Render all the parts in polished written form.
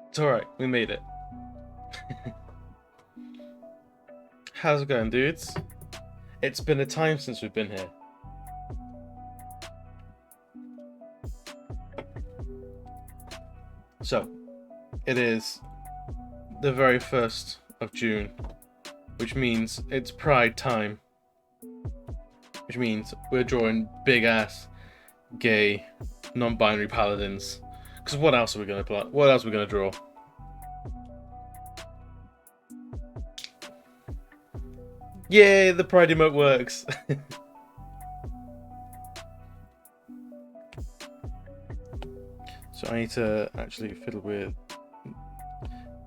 It's alright, we made it. How's it going, dudes? It's been a time since we've been here. So, it is the very 1st of June, which means it's Pride time. Which means we're drawing big-ass, gay, non-binary paladins. Because what else are we gonna plot? What else are we gonna draw? Yay, the Pride emote works! So I need to actually fiddle with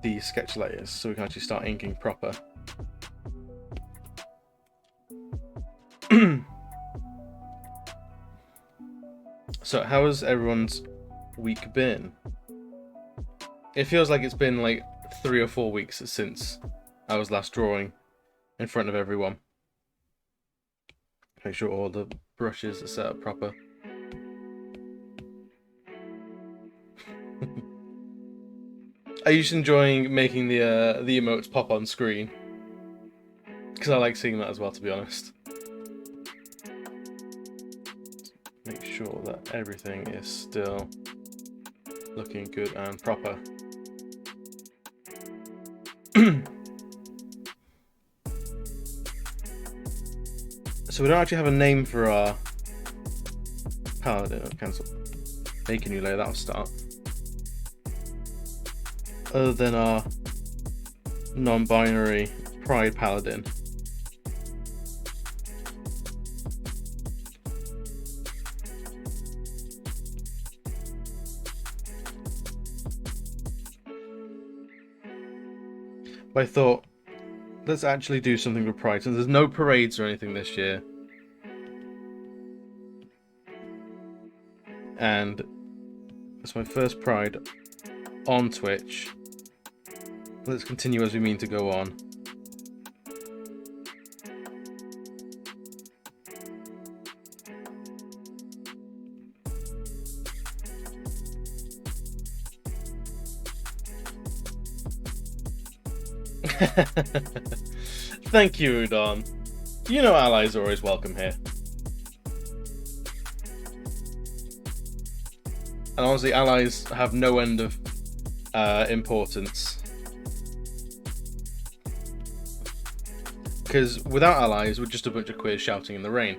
the sketch layers so we can actually start inking proper. So how has everyone's week been? It feels like it's been like 3 or 4 weeks since I was last drawing in front of everyone. Make sure all the brushes are set up proper. Are you just enjoying making the emotes pop on screen? Because I like seeing that as well, to be honest. Make sure that everything is still looking good and proper. So we don't actually have a name for our Paladin. Cancel. Make a new layer, that'll start. Other than our non-binary Pride Paladin. But I thought, let's actually do something with Pride, since there's no parades or anything this year. And it's my first Pride on Twitch. Let's continue as we mean to go on. Thank you, Udon. You know allies are always welcome here. And honestly, allies have no end of importance. Because without allies, we're just a bunch of queers shouting in the rain.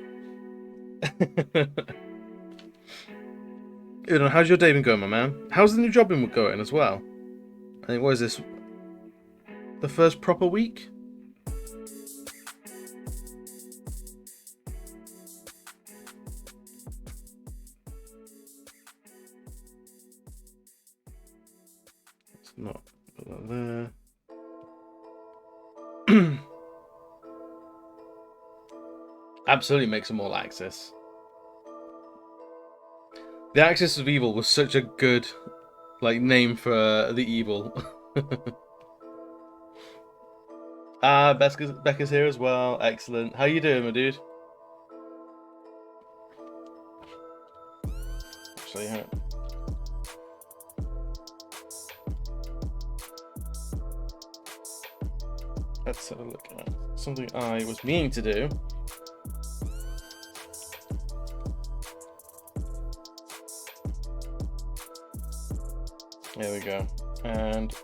Udon, how's your day been going, my man? How's the new job been going as well? I think, what is this? The first proper week? It's not there. Absolutely makes them all Axis. The Axis of Evil was such a good, like, name for the evil. Becca's here as well. Excellent. How you doing, my dude? Actually, yeah. Let's have a look at something I was meaning to do. There we go. And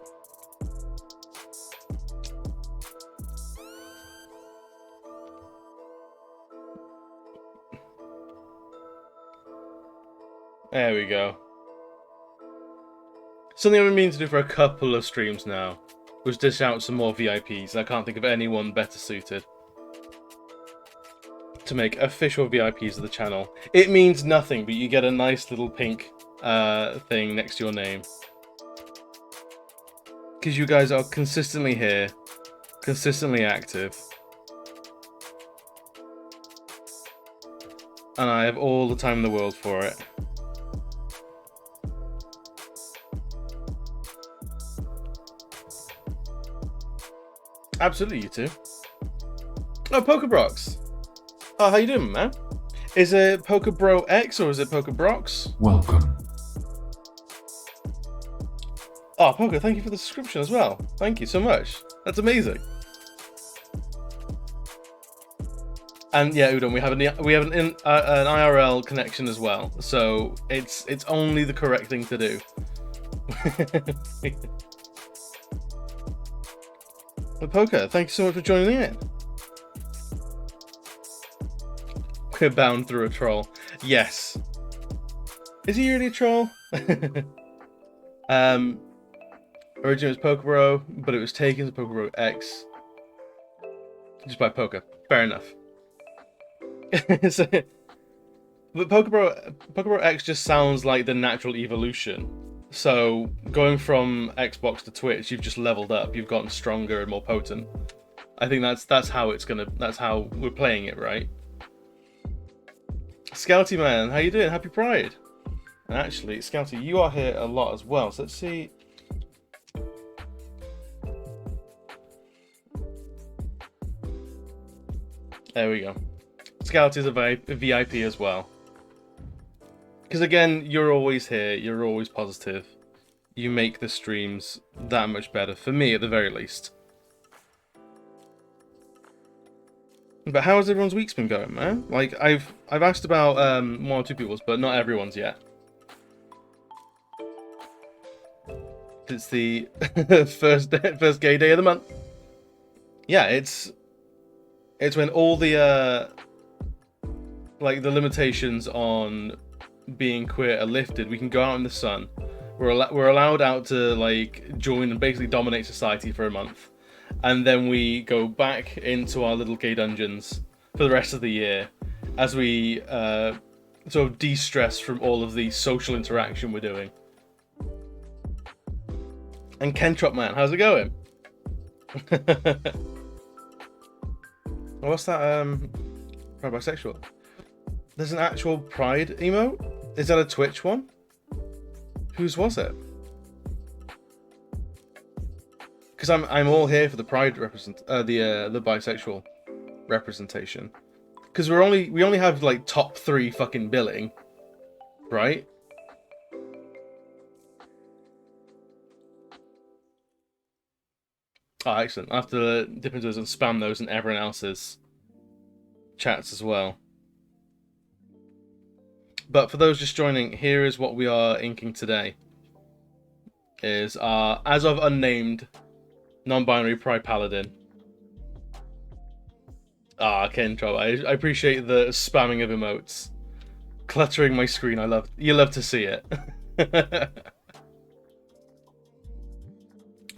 there we go. Something I've been meaning to do for a couple of streams now was dish out some more VIPs. I can't think of anyone better suited to make official VIPs of the channel. It means nothing, but you get a nice little pink thing next to your name. Because you guys are consistently here, consistently active. And I have all the time in the world for it. Absolutely, you two. Oh, Pokebrox. Oh, how you doing, man? Is it Pokebro X or is it Pokebrox? Welcome. Oh, Poker, thank you for the subscription as well. Thank you so much. That's amazing. And yeah, Udon, we have an IRL connection as well, so it's only the correct thing to do. But Poker, thank you so much for joining in. We're bound through a troll. Yes. Is he really a troll? Originally it was Pokebro, but it was taken to Pokebro X. Just by Poker. Fair enough. But Pokebro X just sounds like the natural evolution. So going from Xbox to Twitch, you've just leveled up. You've gotten stronger and more potent. I think that's how we're playing it, right? Scouty man, how you doing? Happy Pride. And actually, Scouty, you are here a lot as well. So let's see. There we go. Scout is a VIP as well. Because again, you're always here, you're always positive. You make the streams that much better, for me at the very least. But how has everyone's week's been going, man? Like, I've asked about one or two people's, but not everyone's yet. It's the first gay day of the month. Yeah, it's when all the like the limitations on being queer are lifted. We can go out in the sun. We're allowed out to like join and basically dominate society for a month, and then we go back into our little gay dungeons for the rest of the year as we sort of de-stress from all of the social interaction we're doing. And Kentrop man, how's it going? What's that? Pride bisexual. There's an actual Pride emote. Is that a Twitch one? Whose was it? Because I'm all here for the Pride the bisexual representation. Because we only have like top 3 fucking billing, right? Oh, excellent. I have to dip into those and spam those in everyone else's chats as well. But for those just joining, here is what we are inking today. is as of unnamed non-binary Pride Paladin. Ken Troll. I appreciate the spamming of emotes. Cluttering my screen. You love to see it.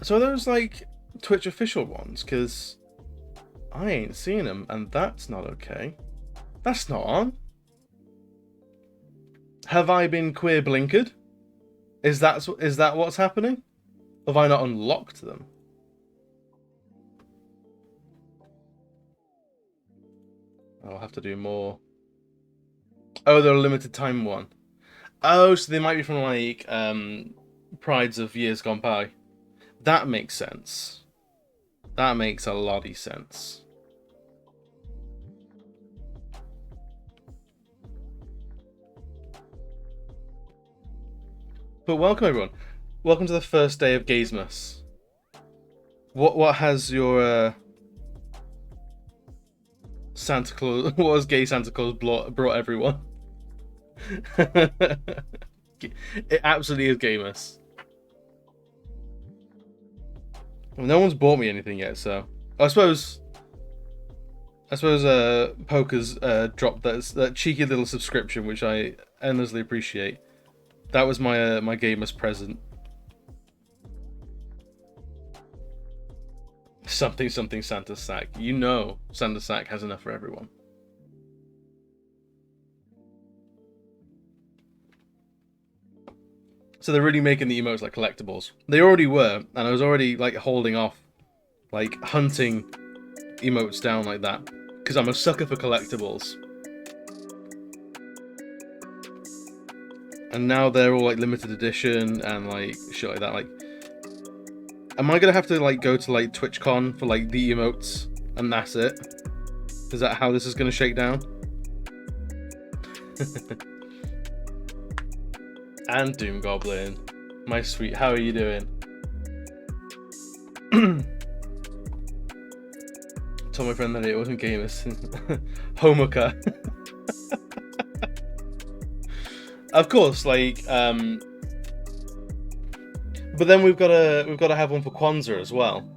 So are those like Twitch official ones? Because I ain't seen them, and that's not okay. That's not on. Have I been queer blinkered? Is that what's happening? Have I not unlocked them? I'll have to do more. Oh, they're a limited time one. Oh, so they might be from like prides of years gone by. That makes sense. That makes a lot of sense. But welcome everyone. Welcome to the first day of Gazemas. What has your Santa Claus? What has gay Santa Claus brought everyone? It absolutely is Gamus. Well, no one's bought me anything yet, so I suppose Poker's dropped that cheeky little subscription, which I endlessly appreciate. That was my my Gamus present. Something Santa Sack. You know Santa Sack has enough for everyone. So they're really making the emotes like collectibles. They already were, and I was already like holding off, like hunting emotes down like that, because I'm a sucker for collectibles. And now they're all like limited edition and like shit like that. Like, am I gonna have to like go to like TwitchCon for like the emotes and that's it? Is that how this is gonna shake down? And Doom Goblin, my sweet, how are you doing? Told my friend that it wasn't gamers. Homoka. Of course, like, but then we've got to have one for Kwanzaa as well,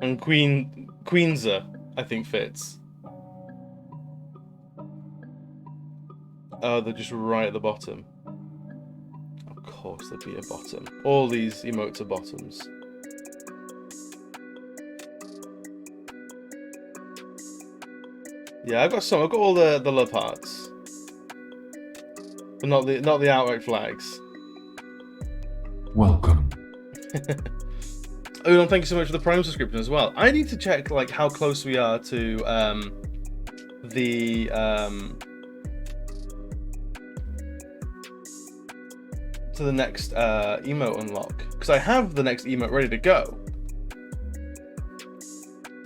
and Queenza I think fits. Oh, they're just right at the bottom. Of course, there'd be a bottom. All these emotes are bottoms. Yeah, I've got some. I've got all the love hearts, but not the outright flags. Welcome. Oh, and thank you so much for the Prime subscription as well. I need to check like how close we are to the next emote unlock, because I have the next emote ready to go.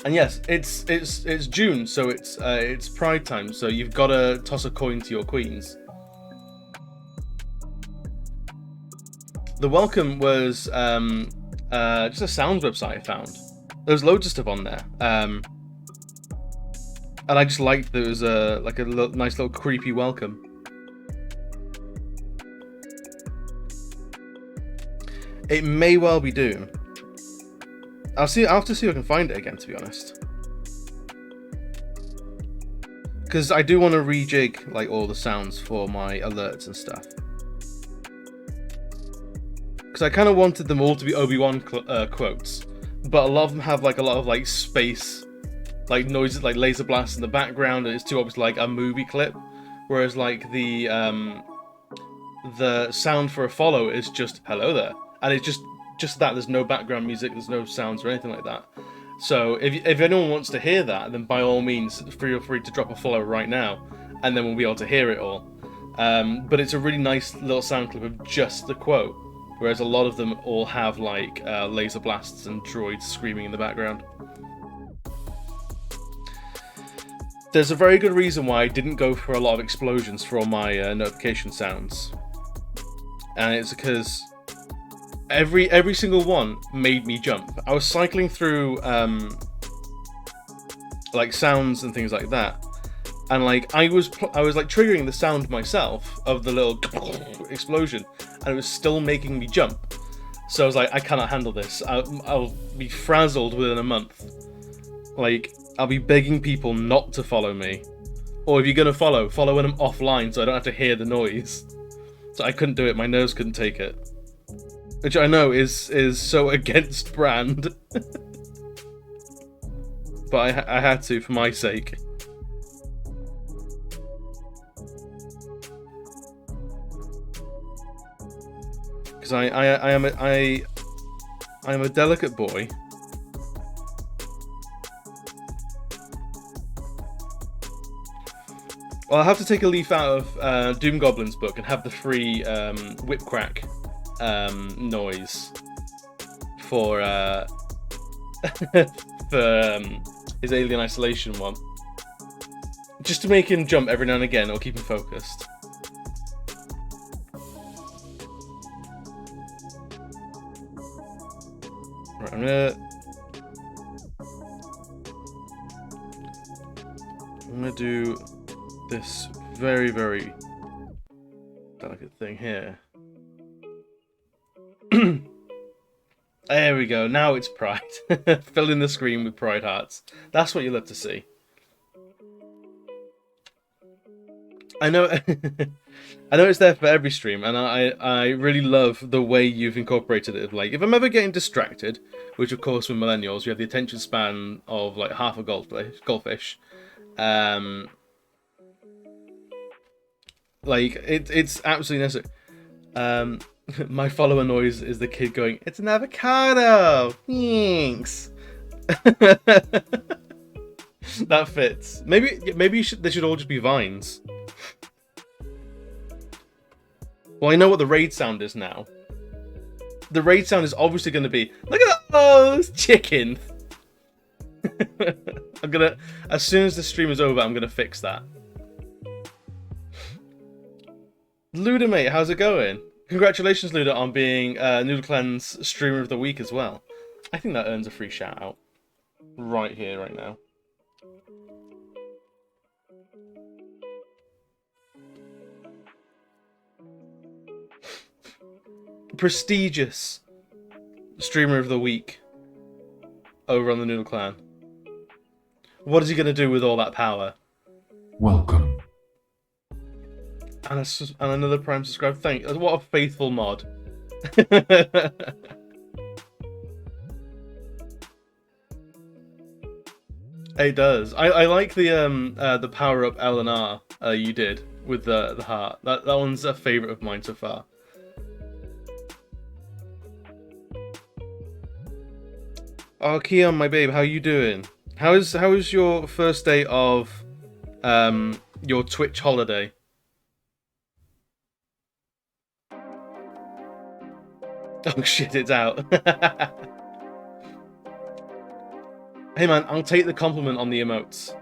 And yes, it's June, so it's Pride time, so you've got to toss a coin to your queens. The welcome was just a sounds website I found. There was loads of stuff on there, and I just liked there was a nice little creepy welcome. It may well be Doom. I'll have to see if I can find it again, to be honest. Because I do want to rejig like all the sounds for my alerts and stuff. Because I kind of wanted them all to be Obi-Wan quotes, but a lot of them have like a lot of like space, like noises, like laser blasts in the background, and it's too obvious like a movie clip. Whereas like the sound for a follow is just hello there. And it's just that, there's no background music, there's no sounds or anything like that. So if anyone wants to hear that, then by all means feel free to drop a follow right now, and then we'll be able to hear it all. But it's a really nice little sound clip of just the quote, whereas a lot of them all have like laser blasts and droids screaming in the background. There's a very good reason why I didn't go for a lot of explosions for all my notification sounds, and it's because every single one made me jump. I was cycling through like sounds and things like that, and like I was like triggering the sound myself of the little explosion, and it was still making me jump. So I was like, I cannot handle this. I'll be frazzled within a month. Like, I'll be begging people not to follow me. Or if you're gonna follow when I'm offline so I don't have to hear the noise. So I couldn't do it, my nerves couldn't take it. Which I know is so against brand. But I had to, for my sake. Because I am a delicate boy. Well, I'll have to take a leaf out of Doom Goblin's book and have the free whip crack noise for for his Alien Isolation one. Just to make him jump every now and again or keep him focused. Right, I'm gonna do this very, very delicate thing here. There we go, now it's pride. Filling the screen with pride hearts. That's what you love to see. I know I know it's there for every stream, and I really love the way you've incorporated it. Like, if I'm ever getting distracted, which of course with millennials, we have the attention span of like half a goldfish. Like, it's absolutely necessary. My follower noise is the kid going, "It's an avocado! Thanks!" That fits. Maybe they should all just be vines. Well, I know what the raid sound is now. The raid sound is obviously going to be, "Look at those chickens!" I'm gonna, as soon as the stream is over, I'm gonna fix that. Luda, mate, how's it going? Congratulations, Luda, on being Noodle Clan's Streamer of the Week as well. I think that earns a free shout out. Right here, right now. Prestigious Streamer of the Week over on the Noodle Clan. What is he going to do with all that power? Welcome. And another Prime subscribe. What a faithful mod. It does. I like the power up L and R you did with the heart. That one's a favourite of mine so far. Oh, Keon, my babe, how you doing? How is your first day of your Twitch holiday? Oh shit, it's out. Hey man, I'll take the compliment on the emotes.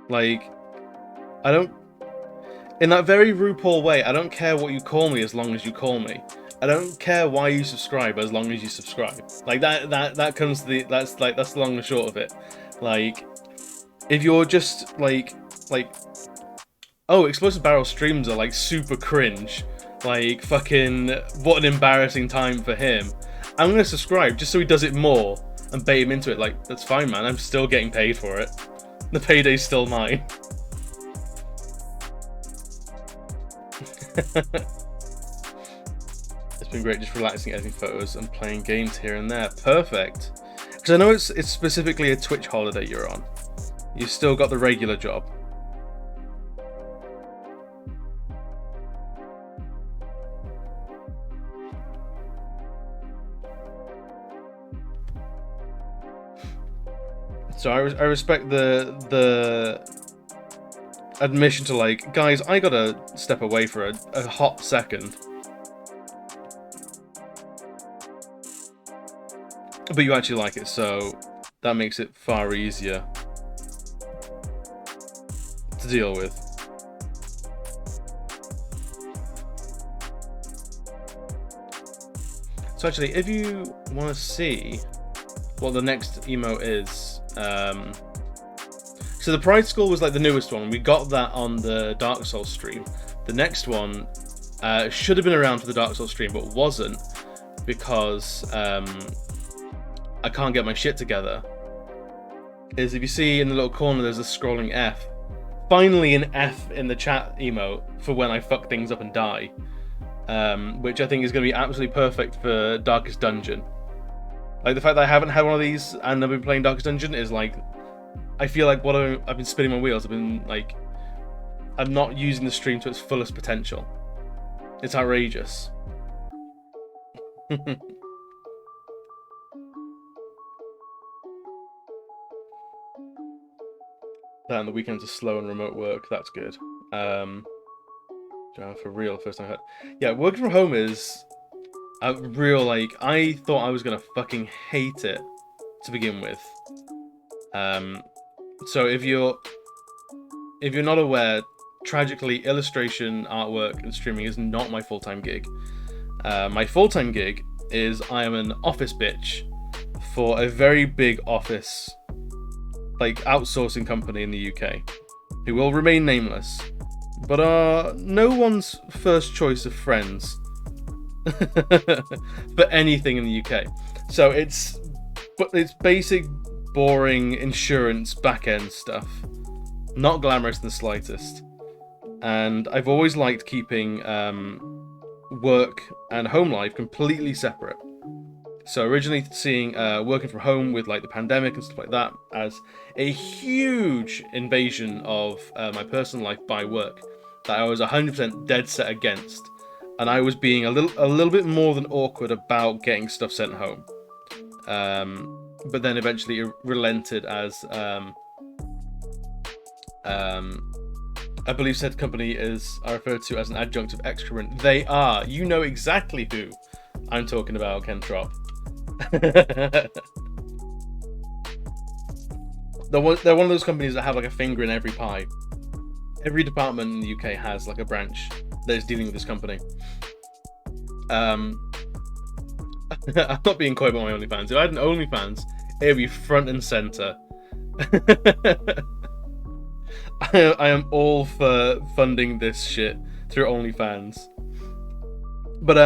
Like, I don't... In that very RuPaul way, I don't care what you call me as long as you call me. I don't care why you subscribe as long as you subscribe. Like, that comes to the... That's the long and short of it. Like, if you're just, like... Oh, Explosive Barrel streams are, like, super cringe. Like, fucking, what an embarrassing time for him. I'm gonna subscribe just so he does it more and bait him into it. Like, that's fine, man. I'm still getting paid for it. The payday's still mine. It's been great just relaxing, editing photos and playing games here and there. Perfect. Because I know it's specifically a Twitch holiday you're on. You've still got the regular job. So I respect the admission to, like, guys, I gotta step away for a hot second. But you actually like it, so that makes it far easier to deal with. So actually, if you want to see what the next emote is, so the Pride Skull was like the newest one. We got that on the Dark Souls stream. The next one should have been around for the Dark Souls stream, but wasn't. because I can't get my shit together is if you see in the little corner there's a scrolling F. Finally an F in the chat emote for when I fuck things up and die. Which I think is going to be absolutely perfect for Darkest Dungeon. Like, the fact that I haven't had one of these and I've been playing Darkest Dungeon is like, I feel like I've been spinning my wheels. I've been like, I'm not using the stream to its fullest potential. It's outrageous. That and the weekends are slow and remote work. That's good. For real, first time I heard. Yeah, working from home is a real, like, I thought I was gonna fucking hate it to begin with. So if you're not aware, tragically, illustration, artwork, and streaming is not my full-time gig. My full-time gig is I am an office bitch for a very big office, like, outsourcing company in the UK, who will remain nameless, but are no one's first choice of friends for anything in the UK. So it's basic, boring insurance back-end stuff, not glamorous in the slightest. And I've always liked keeping work and home life completely separate. So originally seeing working from home with like the pandemic and stuff like that as a huge invasion of my personal life by work that I was 100% dead set against, and I was being a little bit more than awkward about getting stuff sent home. But then eventually it relented as I believe said company are referred to as an adjunctive excrement. They are. You know exactly who I'm talking about, Kentrop. They're one of those companies that have like a finger in every pie. Every department in the UK has like a branch that is dealing with this company. I'm not being coy about my OnlyFans. If I had an OnlyFans, it would be front and center. I am all for funding this shit through OnlyFans. But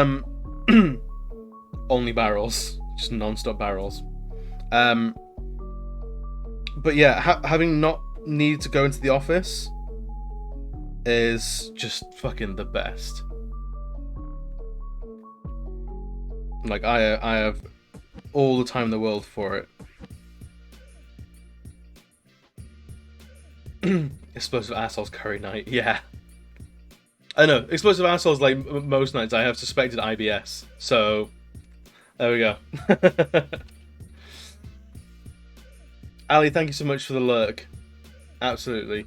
only barrels, just non-stop barrels. But yeah, having not needed to go into the office is just fucking the best. Like I have all the time in the world for it. Explosive assholes curry night, yeah. I know, explosive assholes, like most nights I have suspected IBS, so there we go. Ali, thank you so much for the lurk. Absolutely.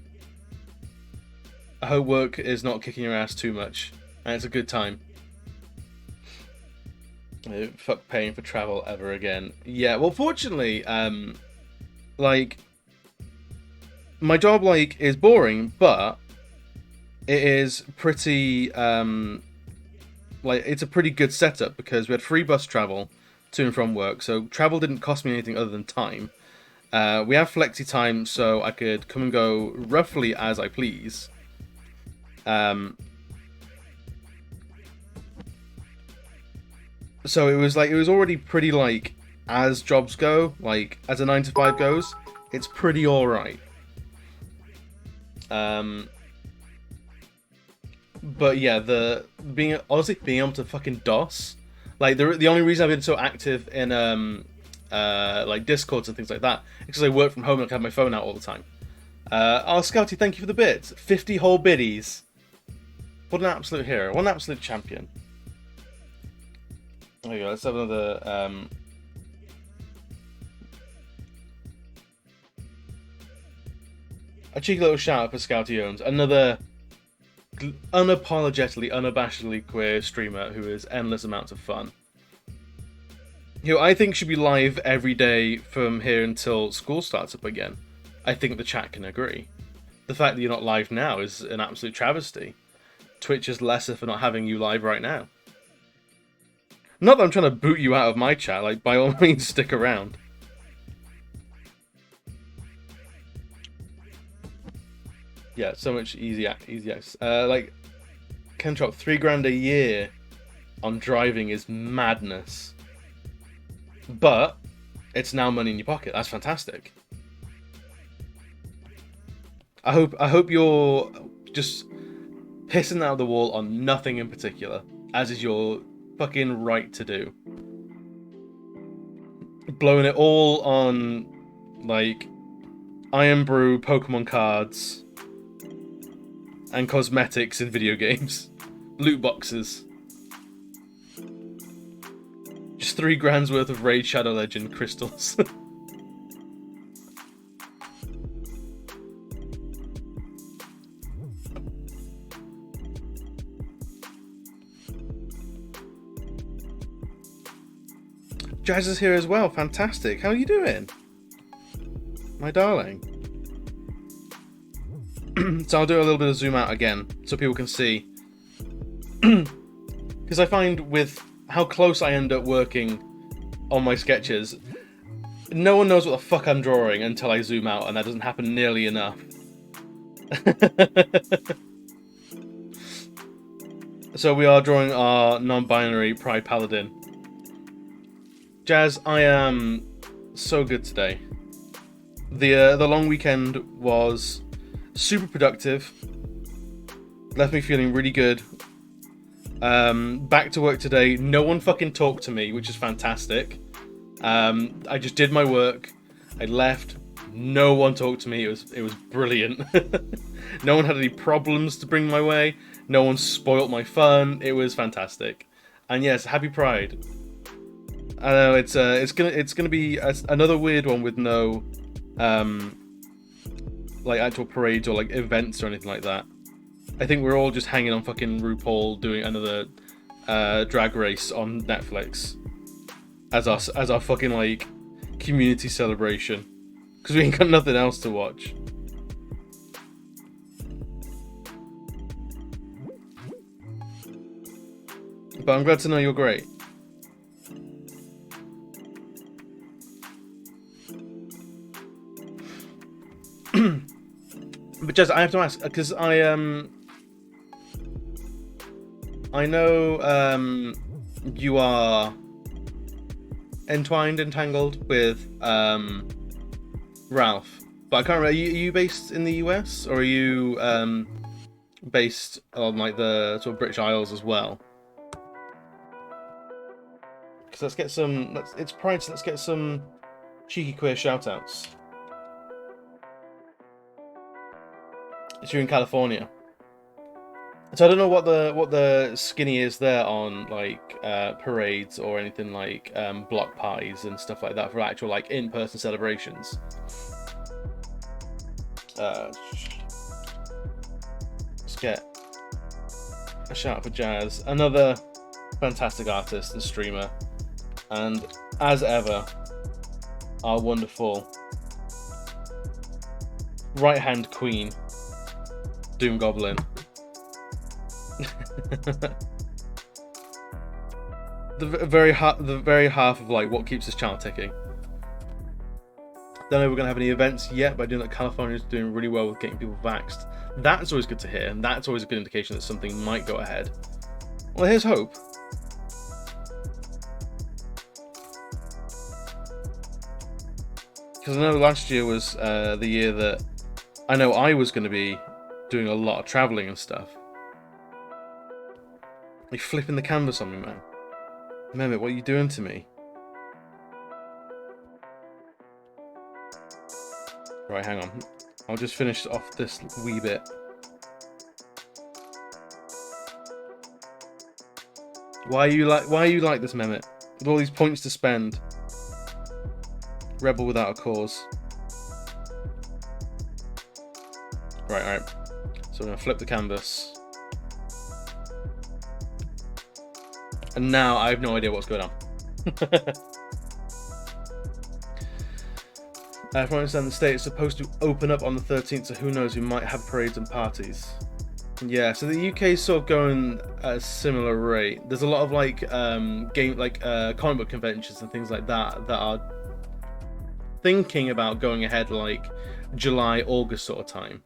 I hope work is not kicking your ass too much, and it's a good time. Fuck paying for travel ever again. Yeah, well, fortunately, like, my job, like, is boring, but it is pretty, like, it's a pretty good setup because we had free bus travel to and from work, so travel didn't cost me anything other than time. We have flexi time, so I could come and go roughly as I please. So it was already pretty, like, as jobs go, like, as a 9 to 5 goes, it's pretty alright. But yeah, being able to fucking DOS, like, the only reason I've been so active in like Discords and things like that is because I work from home and I have my phone out all the time. Scouty, thank you for the bits. 50 whole biddies. What an absolute hero. What an absolute champion. There we go. Let's have another. A cheeky little shout out for Scouty Owns, another unapologetically, unabashedly queer streamer who is endless amounts of fun. Who I think should be live every day from here until school starts up again. I think the chat can agree. The fact that you're not live now is an absolute travesty. Twitch is lesser for not having you live right now. Not that I'm trying to boot you out of my chat, like, by all means stick around. Yeah, so much easy access. Like, Kentrop, $3,000 a year on driving is madness. But it's now money in your pocket. That's fantastic. I hope you're just pissing out of the wall on nothing in particular, as is your fucking right to do. Blowing it all on, like, Iron Brew, Pokemon cards, and cosmetics in video games. Loot boxes. Just 3 grand's worth of Raid Shadow Legend crystals. Jazz is here as well. Fantastic. How are you doing? My darling. So I'll do a little bit of zoom out again so people can see. Because I find with how close I end up working on my sketches, no one knows what the fuck I'm drawing until I zoom out, and that doesn't happen nearly enough. So we are drawing our non-binary Pride Paladin. Jazz, I am so good today. The long weekend was super productive. Left me feeling really good. Back to work today. No one fucking talked to me, which is fantastic. I just did my work. I left. No one talked to me. It was brilliant. No one had any problems to bring my way. No one spoilt my fun. It was fantastic. And yes, happy Pride. I know it's gonna be another weird one with no like actual parades or like events or anything like that. I think we're all just hanging on fucking RuPaul doing another drag race on Netflix as our fucking like community celebration, because we ain't got nothing else to watch. But I'm glad to know you're great. But Jez, I have to ask, because I know you are entangled with Ralph, but I can't remember. Are you based in the US, or are you based on like the sort of British Isles as well? Because let's get some. It's Pride, so let's get some cheeky queer shoutouts. So you're in California. So I don't know what the skinny is there on like parades or anything like block parties and stuff like that for actual like in-person celebrations. Let's get a shout out for Jazz, another fantastic artist and streamer, and as ever, our wonderful right-hand queen, Doom Goblin. the very half of like what keeps this channel ticking. Don't know if we're gonna have any events yet, but I do know that California is doing really well with getting people vaxxed. That's always good to hear, and that's always a good indication that something might go ahead. Well, here's hope. Because I know last year was the year that I know I was going to be doing a lot of travelling and stuff. You're flipping the canvas on me, man. Mehmet, what are you doing to me? Right, hang on. I'll just finish off this wee bit. Why are you like this, Mehmet? With all these points to spend. Rebel without a cause. Right. So I'm gonna flip the canvas. And now I have no idea what's going on. From what I understand, the state is supposed to open up on the 13th, so who knows, we might have parades and parties. Yeah, so the UK is sort of going at a similar rate. There's a lot of like comic book conventions and things like that that are thinking about going ahead like July, August sort of time.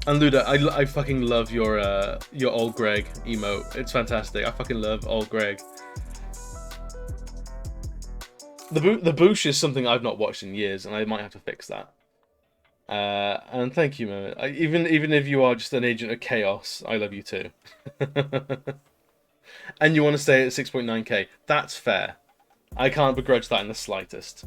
And Luda, I fucking love your old Greg emote. It's fantastic. I fucking love old Greg. The Boosh is something I've not watched in years, and I might have to fix that. And thank you, man. Even if you are just an agent of chaos, I love you too. And you want to stay at 6.9k. That's fair. I can't begrudge that in the slightest.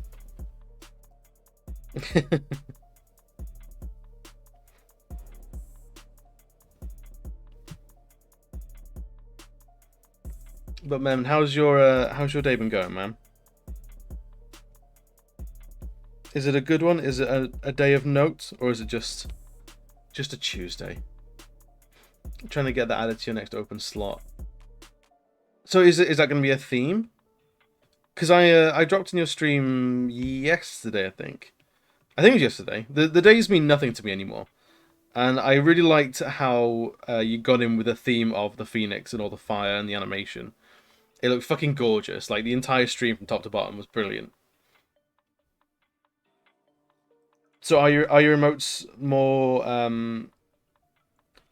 But man, how's your day been going, man? Is it a good one? Is it a day of note, or is it just a Tuesday? I'm trying to get that added to your next open slot. So is that going to be a theme? Because I dropped in your stream yesterday, I think. I think it was yesterday. The days mean nothing to me anymore. And I really liked how you got in with the theme of the Phoenix and all the fire and the animation. It looked fucking gorgeous. Like, the entire stream from top to bottom was brilliant. So are your emotes more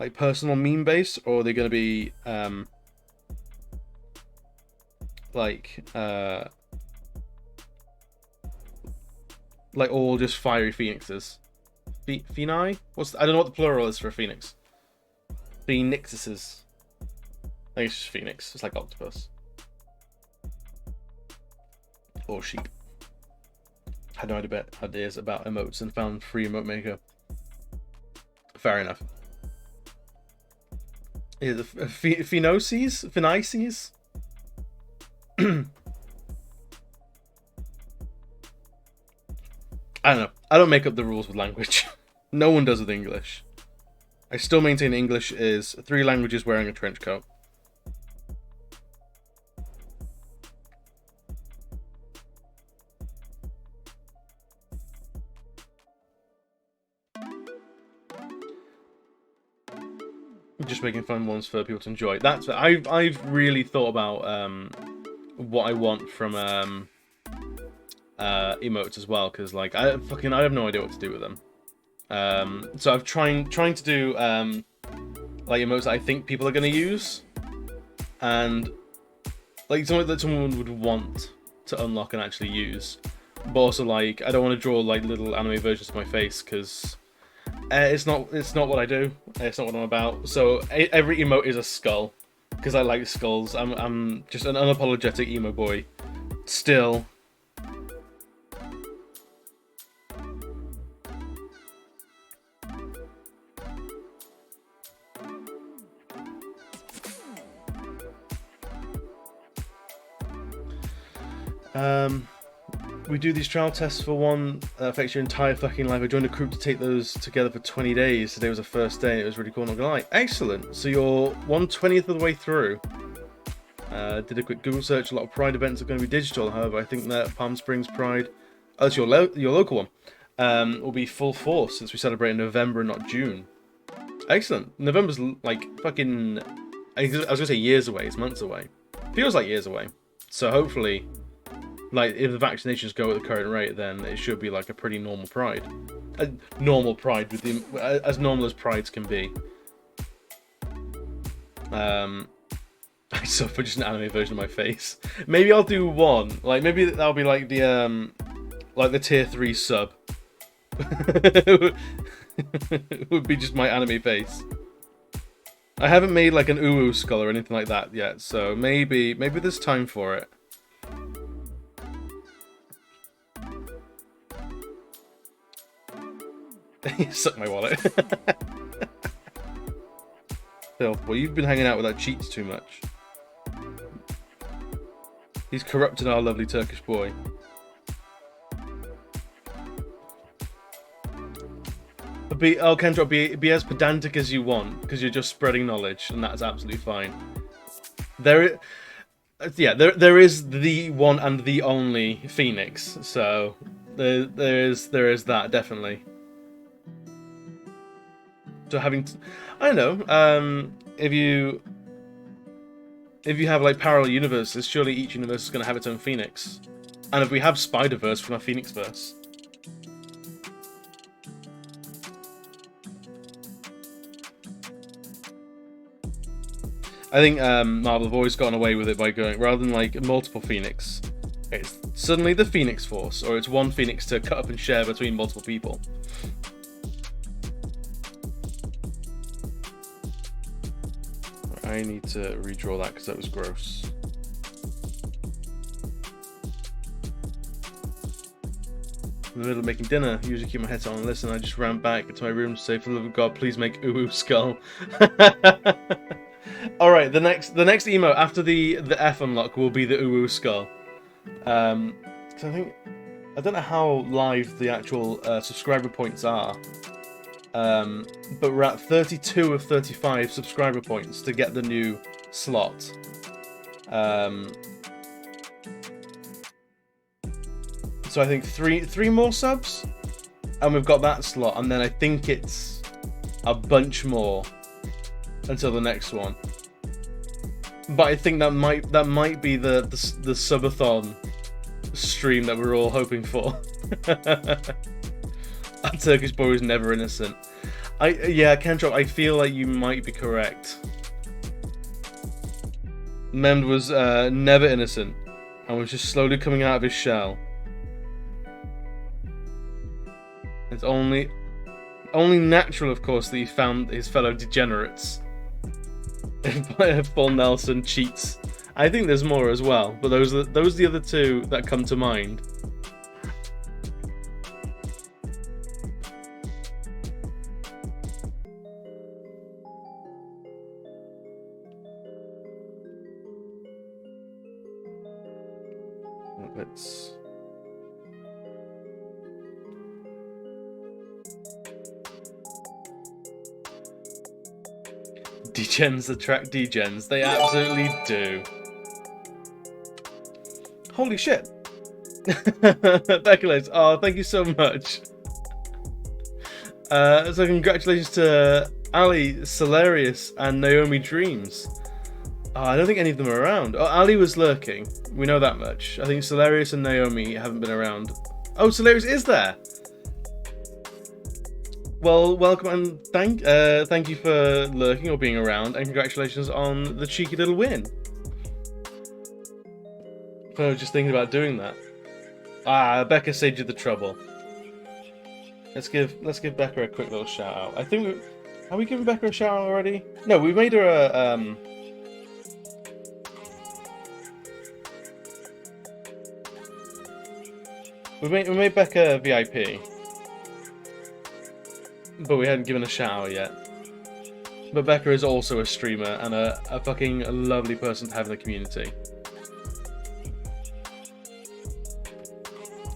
like personal meme based, or are they going to be like all just fiery phoenixes? Phenai? I don't know what the plural is for a phoenix. Phoenixes. I think it's just phoenix. It's like octopus. Or sheep. Had no ideas about emotes and found free emote maker. Fair enough. Is it Phenoces? Phenices? I don't know. I don't make up the rules with language. No one does with English. I still maintain English is 3 languages wearing a trench coat. Just making fun ones for people to enjoy. That's I've really thought about what I want from emotes as well, because like I have no idea what to do with them. So I've trying to do like emotes that I think people are going to use, and like something that someone would want to unlock and actually use. But also, like, I don't want to draw like little anime versions of my face, because it's not what I do. It's not what I'm about. So every emote is a skull, because I like skulls. I'm just an unapologetic emo boy. Still. We do these trial tests for one that affects your entire fucking life. I joined a group to take those together for 20 days. Today was the first day. It was really cool, not gonna lie. Excellent. So you're 1/20th of the way through. Did a quick Google search. A lot of Pride events are going to be digital. However, I think that Palm Springs Pride, that's your local one, will be full force since we celebrate in November and not June. Excellent. November's like fucking, I was gonna say years away. It's months away. Feels like years away. So hopefully, like, if the vaccinations go at the current rate, then it should be like a pretty normal Pride. A normal Pride, with the as normal as Prides can be. I suffer just an anime version of my face. Maybe I'll do one. Like, maybe that'll be like the tier 3 sub. It would be just my anime face. I haven't made like an uwu skull or anything like that yet, so maybe there's time for it. You suck my wallet. Phil, well, you've been hanging out with that cheats too much. He's corrupted our lovely Turkish boy. Kendra, be as pedantic as you want, because you're just spreading knowledge, and that's absolutely fine. There is the one and the only Phoenix, so there is that, definitely. So I don't know, if you have like parallel universes, surely each universe is going to have its own Phoenix. And if we have Spider-Verse from our Phoenix-verse. I think Marvel have always gotten away with it by going, rather than like multiple Phoenix, it's suddenly the Phoenix Force, or it's one Phoenix to cut up and share between multiple people. I need to redraw that because that was gross. In the middle of making dinner, usually keep my headset on and listen. I just ran back into my room to say, for the love of God, please make Uwu Skull. All right, the next emote after the F unlock will be the Uwu Skull. Because I don't know how live the actual subscriber points are. But we're at 32 of 35 subscriber points to get the new slot. So I think three more subs, and we've got that slot, and then I think it's a bunch more until the next one. But I think that might be the subathon stream that we're all hoping for. Our Turkish boy was never innocent. Yeah, Kentrop, I feel like you might be correct. Mend was never innocent and was just slowly coming out of his shell. It's only natural, of course, that he found his fellow degenerates. Full Nelson cheats. I think there's more as well, but those are the other two that come to mind. Let's... Degens attract degens. They absolutely do. Holy shit. Becca, oh, thank you so much. So congratulations to Ali, Celarius, and Naomi Dreams. Oh, I don't think any of them are around. Oh, Ali was lurking. We know that much. I think Celarius and Naomi haven't been around. Oh, Celarius is there. Well, welcome and thank you for lurking or being around, and congratulations on the cheeky little win. I was just thinking about doing that. Ah, Becca saved you the trouble. Let's give Becca a quick little shout out. I think are we giving Becca a shout out already? No, we made her a We made Becca a VIP. But we hadn't given a shout out yet. But Becca is also a streamer and a fucking lovely person to have in the community.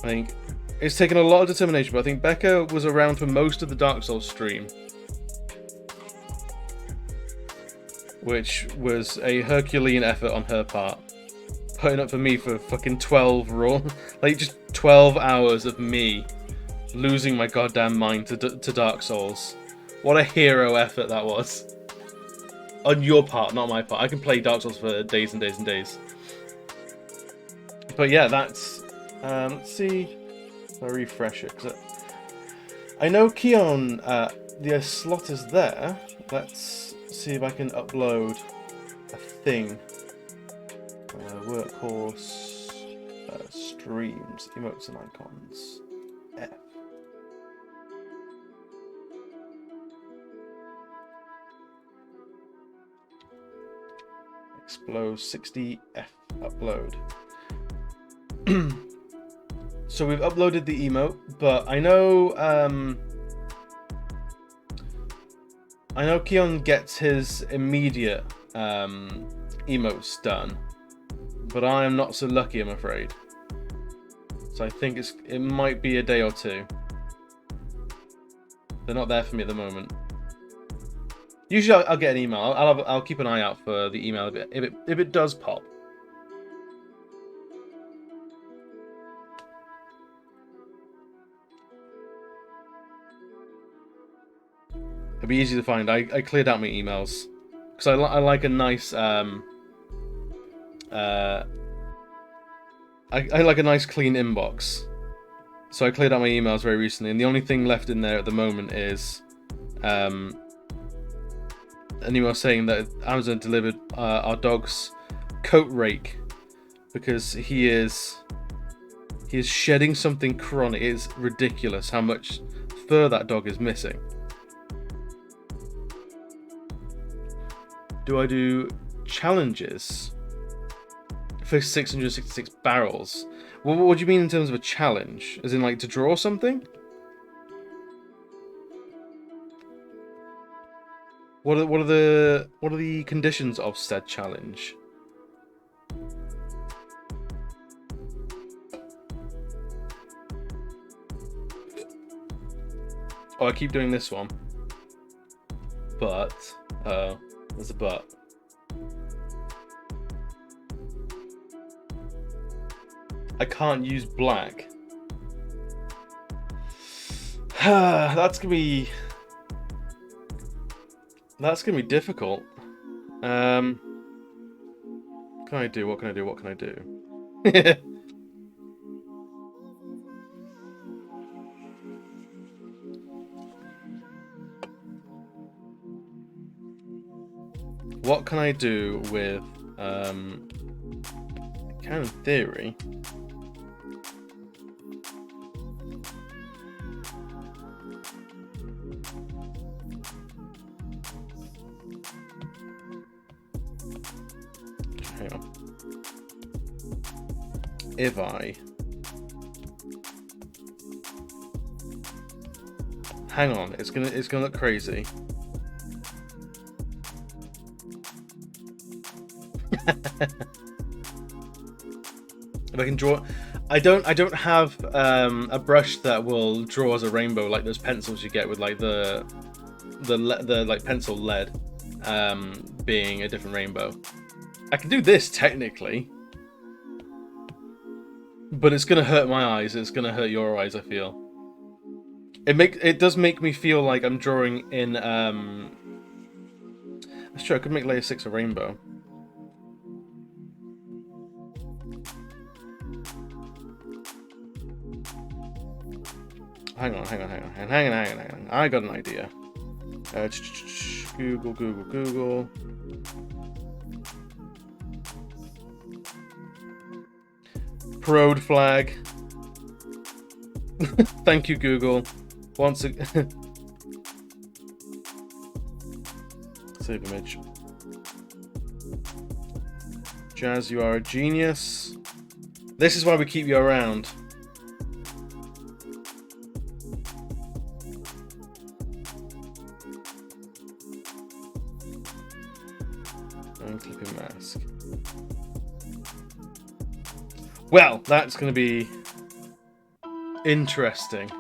I think it's taken a lot of determination, but I think Becca was around for most of the Dark Souls stream. Which was a Herculean effort on her part. Putting up for me for fucking 12 raw, like just 12 hours of me losing my goddamn mind to Dark Souls. What a hero effort that was. On your part, not my part. I can play Dark Souls for days and days and days. But yeah, that's... let's see if I refresh it. Cause I know Keon, the slot is there. Let's see if I can upload a thing. Workhorse, streams, emotes and icons. F. Explode 60 F upload. So we've uploaded the emote, but I know Keon gets his immediate emotes done, but I am not so lucky, I'm afraid. So I think it might be a day or two. They're not there for me at the moment. Usually I'll get an email. I'll keep an eye out for the email if it does pop. It'll be easy to find. I cleared out my emails because I like a nice I like a nice clean inbox. So I cleared out my emails very recently, and the only thing left in there at the moment is an email saying that Amazon delivered our dog's coat rake because he is shedding something chronic. It is ridiculous how much fur that dog is missing. Do I do challenges for 666 barrels? What do you mean in terms of a challenge? As in, like, to draw something? What are the conditions of said challenge? Oh, I keep doing this one. But there's a but. I can't use black. That's gonna be difficult. What can I do? What can I do? What can I do? What can I do with can in theory. Hang on. If I hang on, it's gonna look crazy. If I can draw, I don't have a brush that will draw as a rainbow like those pencils you get with like the like pencil lead being a different rainbow. I can do this technically, but it's gonna hurt my eyes. It's gonna hurt your eyes. I feel it does make me feel like I'm drawing in. That's true. I could make layer 6 a rainbow. Hang on. I got an idea. Google. Parode flag. Thank you, Google. Once again. Save image. Jazz, you are a genius. This is why we keep you around. Clipping mask. Well, that's going to be interesting.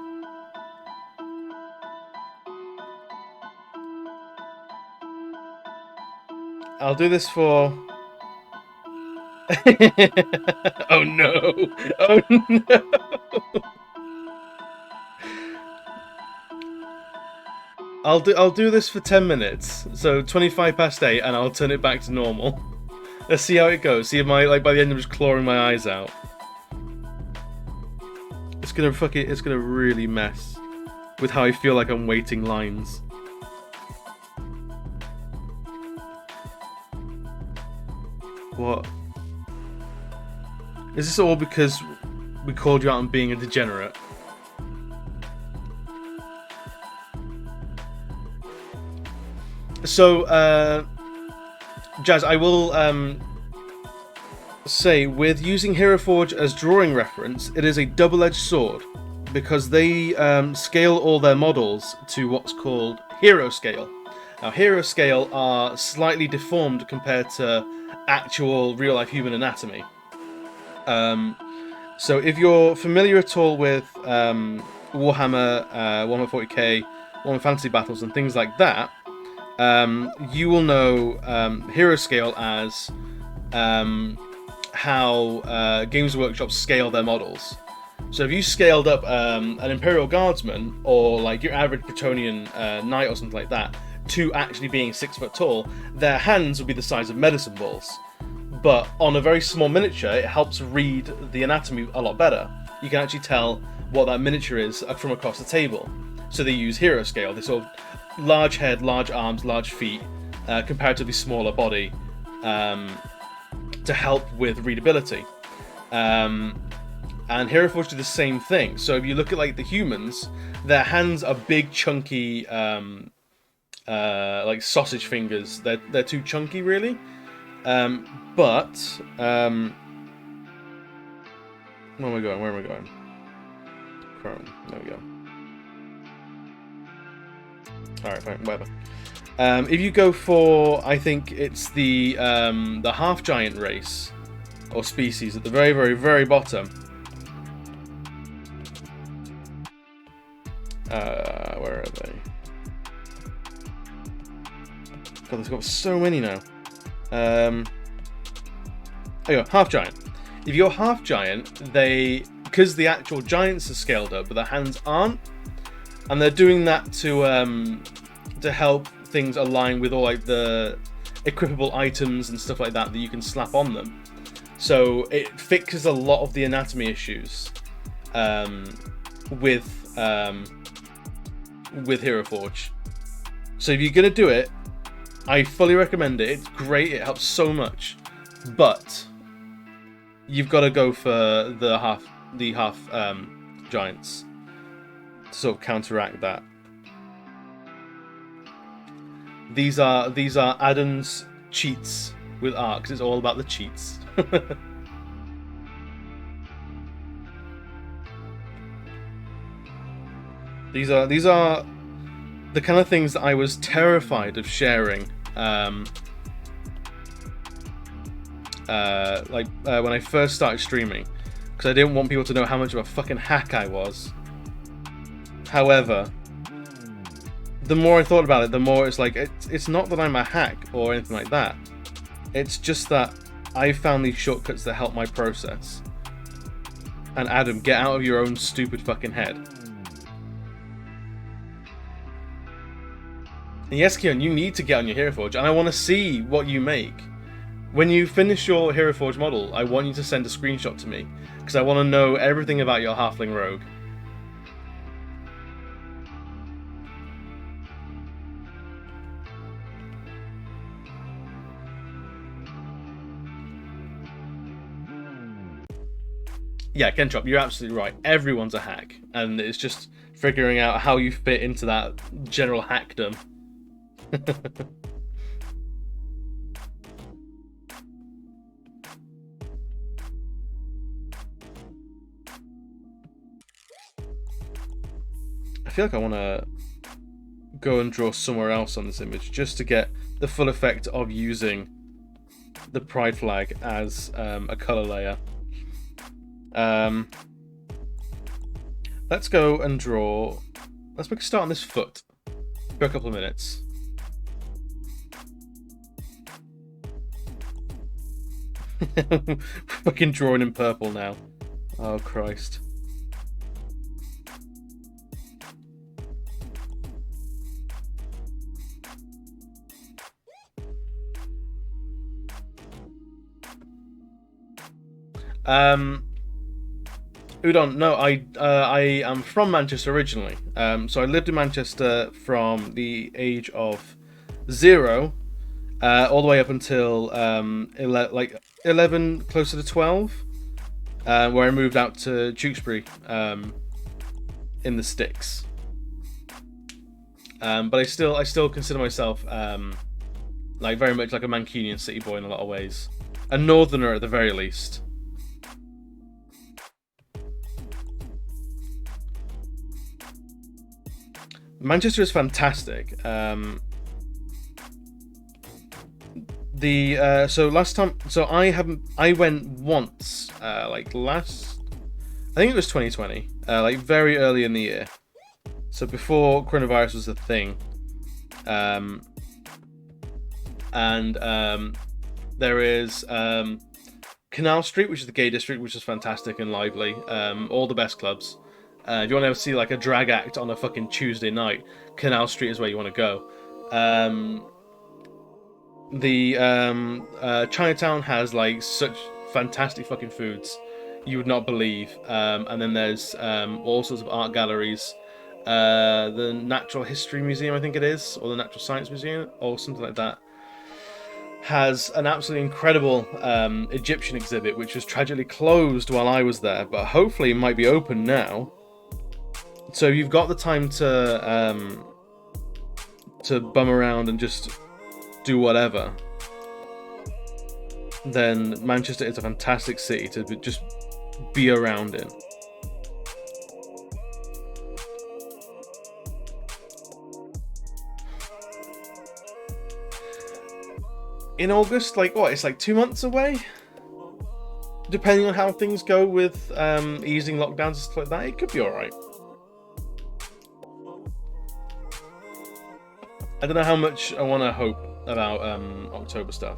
I'll do this for... Oh no! Oh no! I'll do this for 10 minutes, so 25 past 8, and I'll turn it back to normal. Let's see how it goes. See if by the end I'm just clawing my eyes out. It's gonna really mess with how I feel like I'm waiting lines. What? Is this all because we called you out on being a degenerate? So, Jazz, I will say, with using Hero Forge as drawing reference, it is a double-edged sword, because they scale all their models to what's called hero scale. Now, hero scale are slightly deformed compared to actual real-life human anatomy. So if you're familiar at all with Warhammer, Warhammer 40k, Warhammer Fantasy Battles and things like that, you will know hero scale as how Games Workshop scale their models. So if you scaled up an Imperial Guardsman or like your average Bretonnian knight or something like that to actually being 6 foot tall, their hands would be the size of medicine balls. But on a very small miniature, it helps read the anatomy a lot better. You can actually tell what that miniature is from across the table. So they use hero scale. They sort of large head, large arms, large feet, comparatively smaller body, to help with readability. And Hero Forge do the same thing. So if you look at like the humans, their hands are big, chunky, like sausage fingers. They're too chunky, really. But where am I going? Where am I going? Chrome. There we go. All right, fine, whatever. If you go for, I think it's the half giant race or species at the very, very, very bottom. Where are they? God, there's got so many now. There you go, half giant. If you're half giant, because the actual giants are scaled up, but the hands aren't, and they're doing that to help things align with all like the equipable items and stuff like that you can slap on them. So it fixes a lot of the anatomy issues with Hero Forge. So if you're gonna do it, I fully recommend it. It's great. It helps so much, but you've got to go for the half giants to sort of counteract that. These are Adam's cheats with art, because it's all about the cheats. These are the kind of things that I was terrified of sharing. When I first started streaming, because I didn't want people to know how much of a fucking hack I was. However, the more I thought about it, the more it's like, it's not that I'm a hack or anything like that. It's just that I found these shortcuts that help my process. And Adam, get out of your own stupid fucking head. And yes, Kieran, you need to get on your Hero Forge, and I want to see what you make. When you finish your Hero Forge model, I want you to send a screenshot to me, because I want to know everything about your Halfling Rogue. Yeah, Kenchop, you're absolutely right. Everyone's a hack, and it's just figuring out how you fit into that general hackdom. I feel like I want to go and draw somewhere else on this image just to get the full effect of using the pride flag as a color layer. Let's go and draw. Let's make a start on this foot for a couple of minutes. Fucking drawing in purple now. Oh Christ. Udon, no, I am from Manchester originally. So I lived in Manchester from the age of 0 all the way up until 11, closer to 12, where I moved out to Tewkesbury in the sticks. But I still consider myself like very much like a Mancunian city boy in a lot of ways, a northerner at the very least. Manchester is fantastic. So last time, I went once, I think it was 2020, like very early in the year, so before coronavirus was a thing. There is Canal Street, which is the gay district, which is fantastic and lively. All the best clubs. If you want to ever see like a drag act on a fucking Tuesday night, Canal Street is where you want to go. Chinatown has like such fantastic fucking foods you would not believe. And then there's all sorts of art galleries. The Natural History Museum, I think it is, or the Natural Science Museum, or something like that. has an absolutely incredible Egyptian exhibit, which was tragically closed while I was there, but hopefully it might be open now. So you've got the time to bum around and just do whatever. Then Manchester is a fantastic city to just be around in. In August, like what? It's like 2 months away. Depending on how things go with easing lockdowns and stuff like that, it could be all right. I don't know how much I want to hope about October stuff.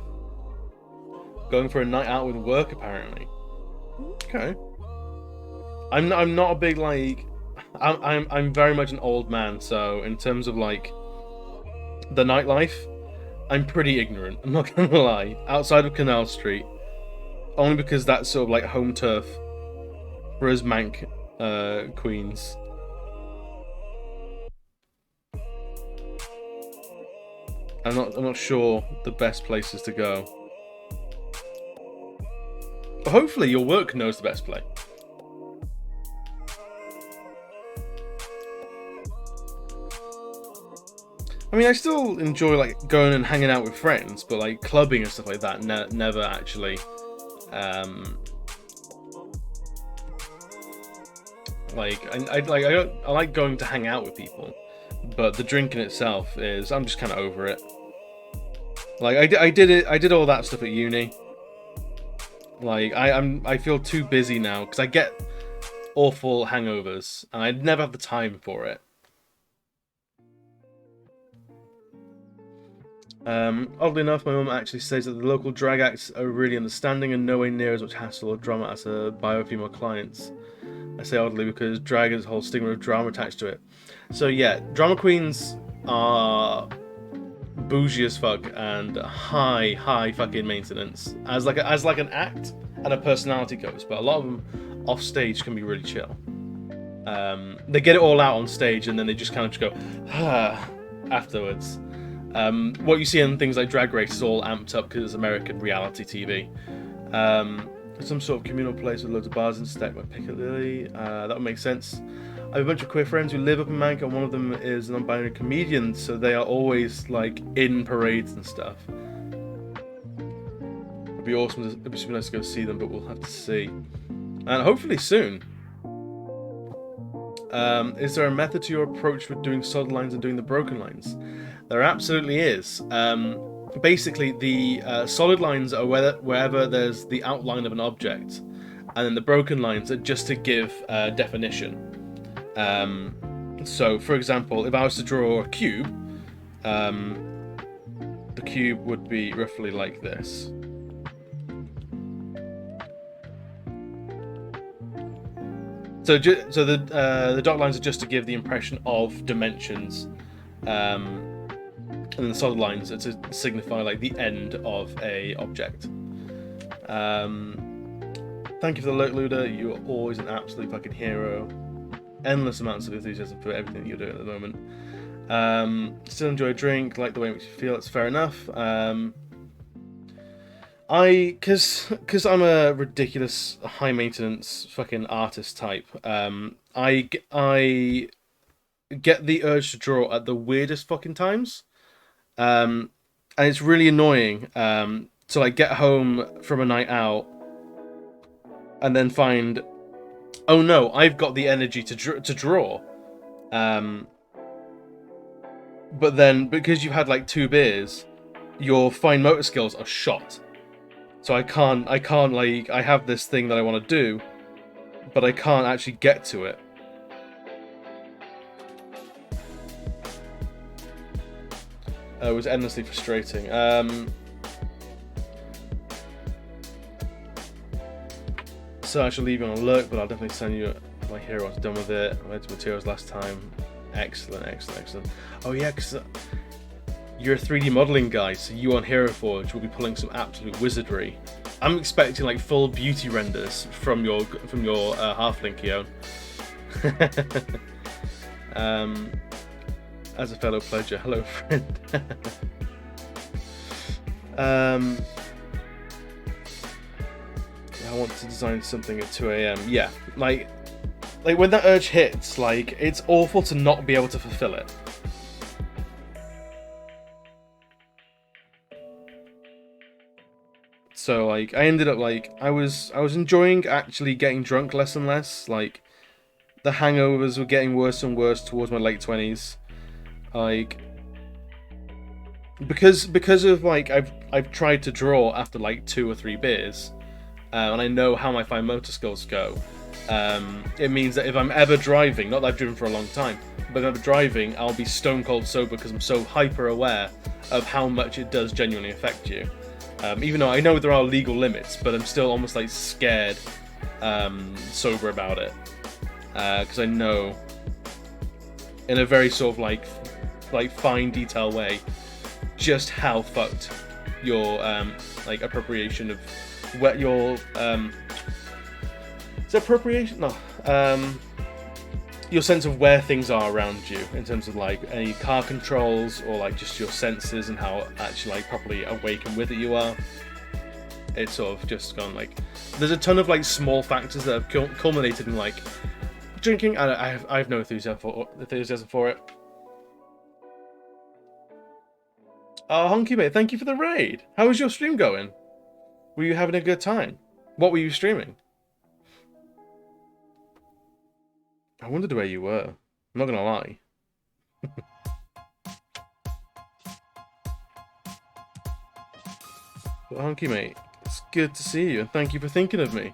Going for a night out with work, apparently. Okay. I'm not a big like. I'm very much an old man, so in terms of like the nightlife, I'm pretty ignorant. I'm not gonna lie. Outside of Canal Street, only because that's sort of like home turf for us Manc queens. I'm not sure the best places to go. But hopefully your work knows the best play. I mean, I still enjoy like going and hanging out with friends, but like clubbing and stuff like that, never actually. I like going to hang out with people, but the drinking itself is, I'm just kind of over it. Like I did all that stuff at uni. Like I feel too busy now because I get awful hangovers and I never have the time for it. Oddly enough, my mum actually says that the local drag acts are really understanding and nowhere near as much hassle or drama as her bio-female clients. I say oddly because drag has a whole stigma of drama attached to it. So yeah, drama queens are bougie as fuck and high fucking maintenance as like an act and a personality goes, but a lot of them off stage can be really chill. They get it all out on stage and then they just kind of just go afterwards. What you see in things like Drag Race is all amped up because it's American reality TV. Some sort of communal place with loads of bars and stacked like Piccadilly. That would make sense. I have a bunch of queer friends who live up in Manc, and one of them is a non-binary comedian, so they are always like in parades and stuff. It'd be awesome. It'd be super nice to go see them, but we'll have to see. And hopefully soon. Is there a method to your approach with doing solid lines and doing the broken lines? There absolutely is. Basically, the solid lines are wherever there's the outline of an object, and then the broken lines are just to give definition. So, for example, if I was to draw a cube, the cube would be roughly like this. So the dot lines are just to give the impression of dimensions, and then the solid lines are to signify like the end of a object. Thank you for the alert, Luda. You are always an absolute fucking hero. Endless amounts of enthusiasm for everything that you're doing at the moment. Still enjoy a drink, like the way in which you feel. It's fair enough. Because I'm a ridiculous high maintenance fucking artist type. I get the urge to draw at the weirdest fucking times. And it's really annoying to like get home from a night out and then find, oh no, I've got the energy to draw. But then because you've had like 2 beers, your fine motor skills are shot. So I can't like, I have this thing that I want to do, but I can't actually get to it. It was endlessly frustrating. So I shall leave you on alert, but I'll definitely send you my hero once done with it. I went to materials last time. Excellent. Oh yeah, because you're a 3D modeling guy, so you on Hero Forge will be pulling some absolute wizardry. I'm expecting like full beauty renders from your halfling, Keon. As a fellow pledger, hello friend. I want to design something at 2 a.m. Yeah, like when that urge hits, like, it's awful to not be able to fulfill it. So, like, I ended up, like, I was enjoying actually getting drunk less and less. Like, the hangovers were getting worse and worse towards my late 20s. Like, because of, like, I've tried to draw after, like, 2 or 3 beers, and I know how my fine motor skills go. It means that if I'm ever driving, not that I've driven for a long time, but if I'm ever driving, I'll be stone cold sober because I'm so hyper aware of how much it does genuinely affect you. Even though I know there are legal limits, but I'm still almost like scared sober about it, because I know in a very sort of like fine detail way just how fucked your like appropriation of what your is it appropriation? No, your sense of where things are around you in terms of like any car controls or like just your senses and how actually like properly awake and with it you are. It's sort of just gone like there's a ton of like small factors that have culminated in like drinking. I have no enthusiasm for it. Oh, Honky mate, thank you for the raid. How was your stream going? Were you having a good time? What were you streaming? I wondered where you were. I'm not gonna lie. But Honky mate, it's good to see you and thank you for thinking of me.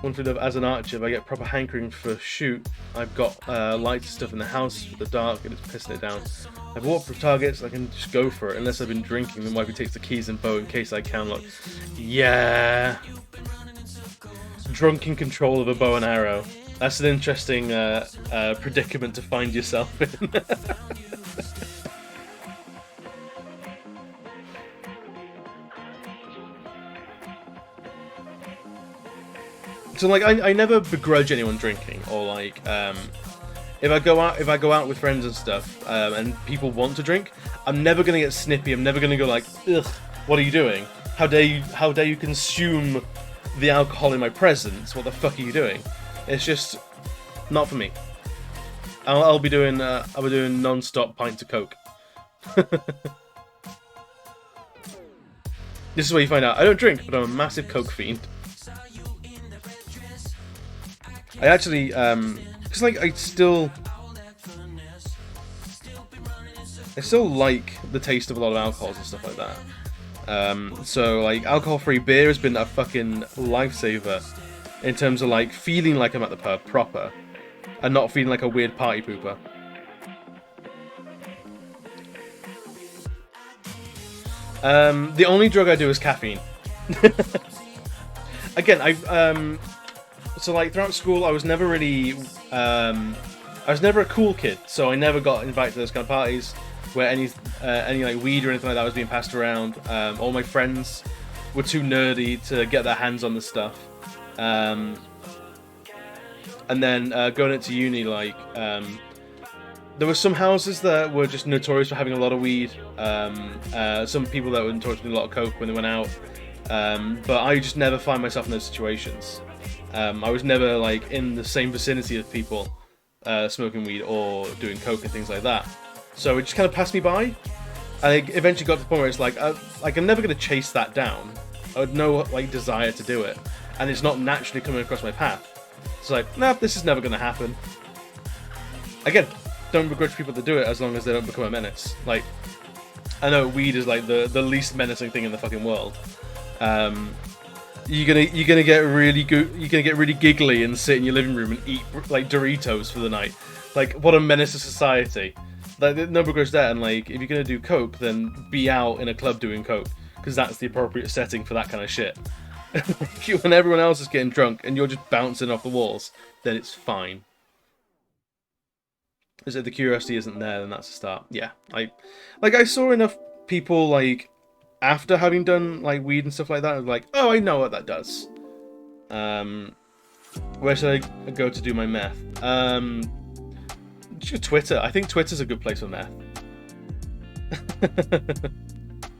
One thing of, as an archer, if I get proper hankering for shoot, I've got lights and stuff in the house for the dark and it's pissing it down. I've walked for targets, I can just go for it, unless I've been drinking, then wifey takes the keys and bow in case I can look. Yeah. Drunken control of a bow and arrow. That's an interesting predicament to find yourself in. So like I never begrudge anyone drinking or like if I go out with friends and stuff and people want to drink, I'm never gonna get snippy. I'm never gonna go like, ugh, what are you doing? How dare you consume the alcohol in my presence? What the fuck are you doing? It's just not for me. I'll be doing non-stop pints of Coke. This is where you find out I don't drink, but I'm a massive Coke fiend. I actually, because like I still like the taste of a lot of alcohols and stuff like that. So like alcohol-free beer has been a fucking lifesaver in terms of like feeling like I'm at the pub proper and not feeling like a weird party pooper. The only drug I do is caffeine. Again, so like throughout school, I was never really, I was never a cool kid, so I never got invited to those kind of parties where any like weed or anything like that was being passed around. All my friends were too nerdy to get their hands on the stuff. And then going into uni, like there were some houses that were just notorious for having a lot of weed. Some people that were notorious for a lot of coke when they went out. But I just never find myself in those situations. I was never like in the same vicinity of people smoking weed or doing coke and things like that. So it just kind of passed me by. And I eventually got to the point where it's like I'm never going to chase that down. I had no like desire to do it, and it's not naturally coming across my path. It's like, nah, this is never going to happen. Again, don't begrudge people that do it as long as they don't become a menace. Like, I know weed is like the least menacing thing in the fucking world. You're gonna get really giggly and sit in your living room and eat like Doritos for the night. Like, what a menace to society. Like, no begrudge that. And like, if you're gonna do coke, then be out in a club doing coke, because that's the appropriate setting for that kind of shit. When everyone else is getting drunk and you're just bouncing off the walls, then it's fine. Is it the curiosity isn't there? Then that's a start. Yeah, I saw enough people like after having done like weed and stuff like that, like, oh, I know what that does. Where should I go to do my math? Just Twitter. I think Twitter's a good place for math.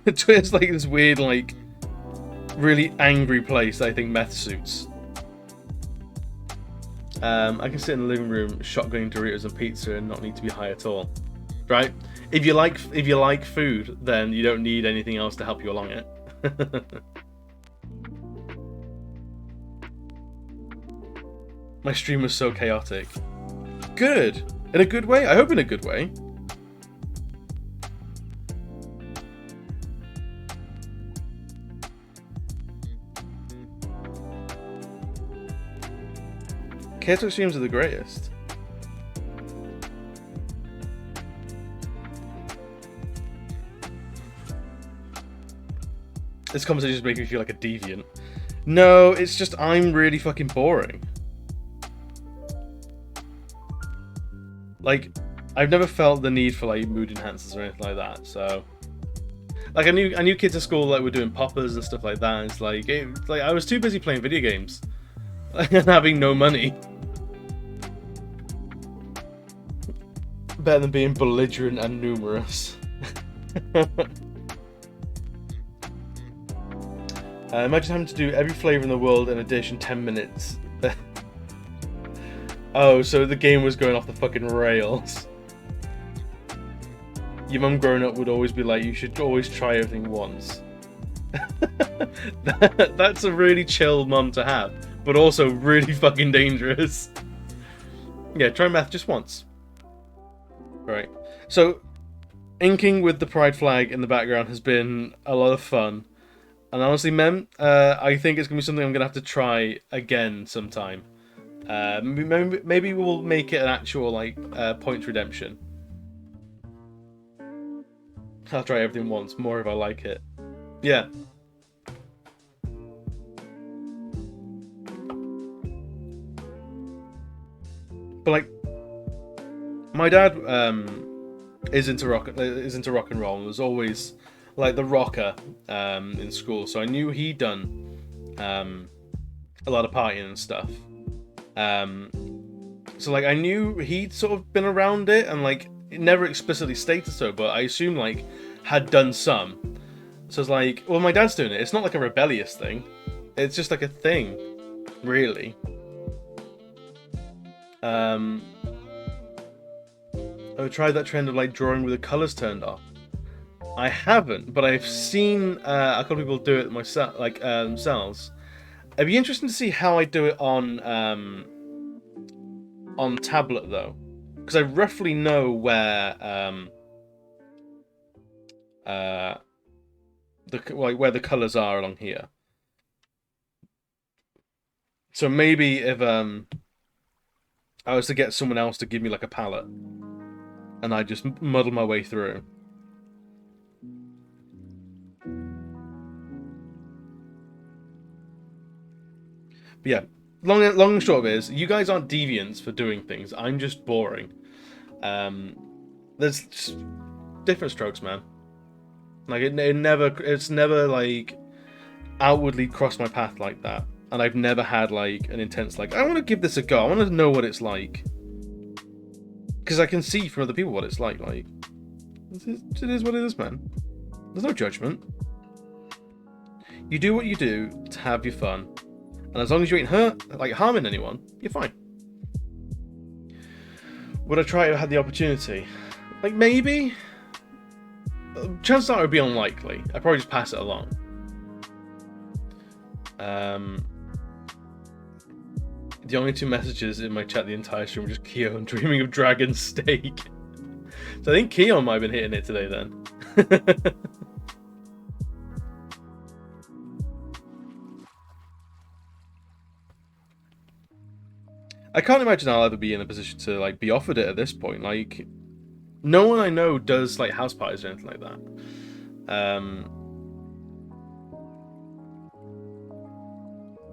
Twitter's like this weird, like, really angry place that I think meth suits. I can sit in the living room, shotgunning Doritos and pizza, and not need to be high at all. Right? If you like food, then you don't need anything else to help you along it. My stream was so chaotic. Good. In a good way? I hope in a good way. Chaotic streams are the greatest. This conversation is making me feel like a deviant. No, it's just I'm really fucking boring. Like, I've never felt the need for like mood enhancers or anything like that. So, like, I knew kids at school that were doing poppers and stuff like that. And it's like, I was too busy playing video games and having no money. Better than being belligerent and numerous. Imagine having to do every flavour in the world in a dish in 10 minutes. Oh, so the game was going off the fucking rails. Your mum growing up would always be like, you should always try everything once. That's a really chill mum to have, but also really fucking dangerous. Yeah, try math just once. Right. So, inking with the pride flag in the background has been a lot of fun. And honestly, Mem, I think it's going to be something I'm going to have to try again sometime. Maybe we'll make it an actual, like, points redemption. I'll try everything once, more if I like it. Yeah. But, like, my dad is into rock and roll, and was always like the rocker in school. So I knew he'd done a lot of partying and stuff. So like I knew he'd sort of been around it, and like it never explicitly stated so, but I assume like had done some. So it's like, well, my dad's doing it. It's not like a rebellious thing. It's just like a thing, really. I've tried that trend of like drawing with the colours turned off. I haven't, but I've seen a couple of people do it myself, like themselves. It'd be interesting to see how I do it on tablet though, because I roughly know where where the colours are along here. So maybe if I was to get someone else to give me like a palette, and I just muddle my way through. But yeah, long and short of it is, you guys aren't deviants for doing things. I'm just boring. There's just different strokes, man. Like it's never like outwardly crossed my path like that, and I've never had like an intense like I want to give this a go. I want to know what it's like, because I can see from other people what it's like. Like it is what it is, man. There's no judgment. You do what you do to have your fun. And as long as you ain't harming anyone, you're fine. Would I try if I had the opportunity? Like, maybe? Chances are it would be unlikely. I'd probably just pass it along. The only two messages in my chat the entire stream were just Keon dreaming of dragon steak. So I think Keon might have been hitting it today then. I can't imagine I'll ever be in a position to like be offered it at this point. Like, no one I know does like house parties or anything like that.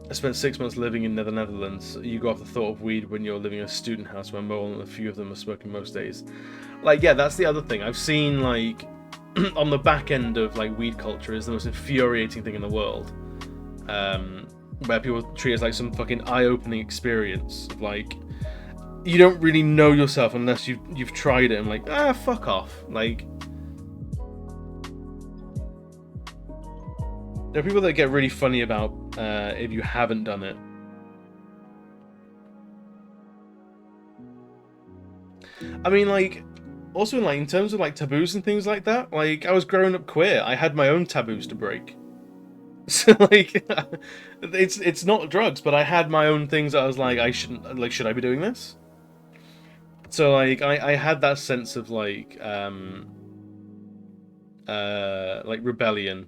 I spent 6 months living in the Netherlands. You go off the thought of weed when you're living in a student house where more than a few of them are smoking most days. Like, yeah, that's the other thing. I've seen like on the back end of like weed culture is the most infuriating thing in the world. where people treat it as like some fucking eye-opening experience of like, you don't really know yourself unless you've tried it, and like, fuck off. Like, there are people that get really funny about if you haven't done it. I mean, like, also like in terms of like taboos and things like that, like I was growing up queer, I had my own taboos to break. So like, it's not drugs, but I had my own things that I was like, I shouldn't, like, should I be doing this? So like, I had that sense of like rebellion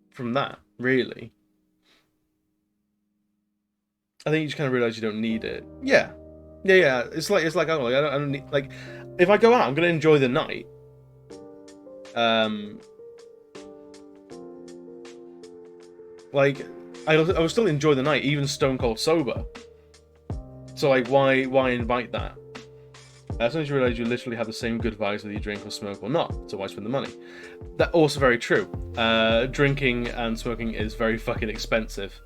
from that, really. I think you just kind of realize you don't need it. Yeah. It's like oh, like, I don't need, like, if I go out, I'm gonna enjoy the night. Like, I will still enjoy the night, even stone cold sober. So like, why invite that? As soon as you realize you literally have the same good vibes whether you drink or smoke or not, so why spend the money? That also very true. Drinking and smoking is very fucking expensive.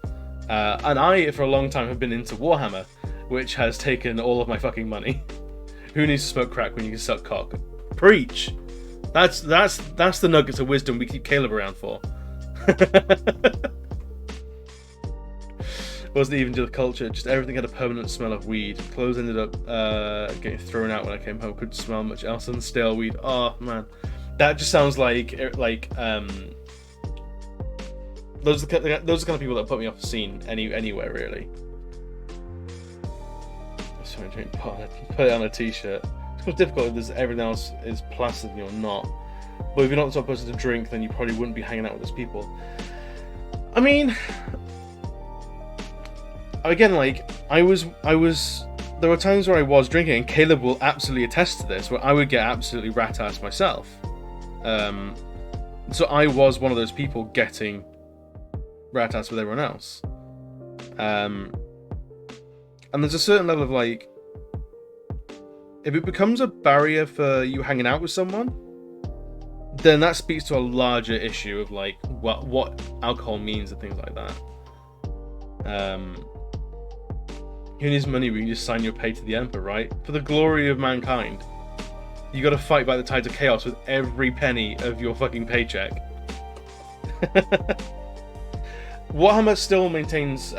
And I, for a long time, have been into Warhammer, which has taken all of my fucking money. Who needs to smoke crack when you can suck cock? Preach! That's the nuggets of wisdom we keep Caleb around for. Wasn't even just culture, just everything had a permanent smell of weed. Clothes ended up getting thrown out when I came home. Couldn't smell much else than stale weed. Oh man, that just sounds like those are the kind of people that put me off the scene anywhere really. So put it on a t-shirt. It's quite difficult if everything else is placid and you're not. But if you're not the sort of person to drink, then you probably wouldn't be hanging out with those people. I mean, again, like, I was there were times where I was drinking, and Caleb will absolutely attest to this, where I would get absolutely rat-assed myself. So I was one of those people getting rat-assed with everyone else. And there's a certain level of, like, if it becomes a barrier for you hanging out with someone, then that speaks to a larger issue of, like, what alcohol means and things like that. Who needs money when you just sign your pay to the Emperor, right? For the glory of mankind. You gotta fight by the tides of chaos with every penny of your fucking paycheck. Warhammer still maintains,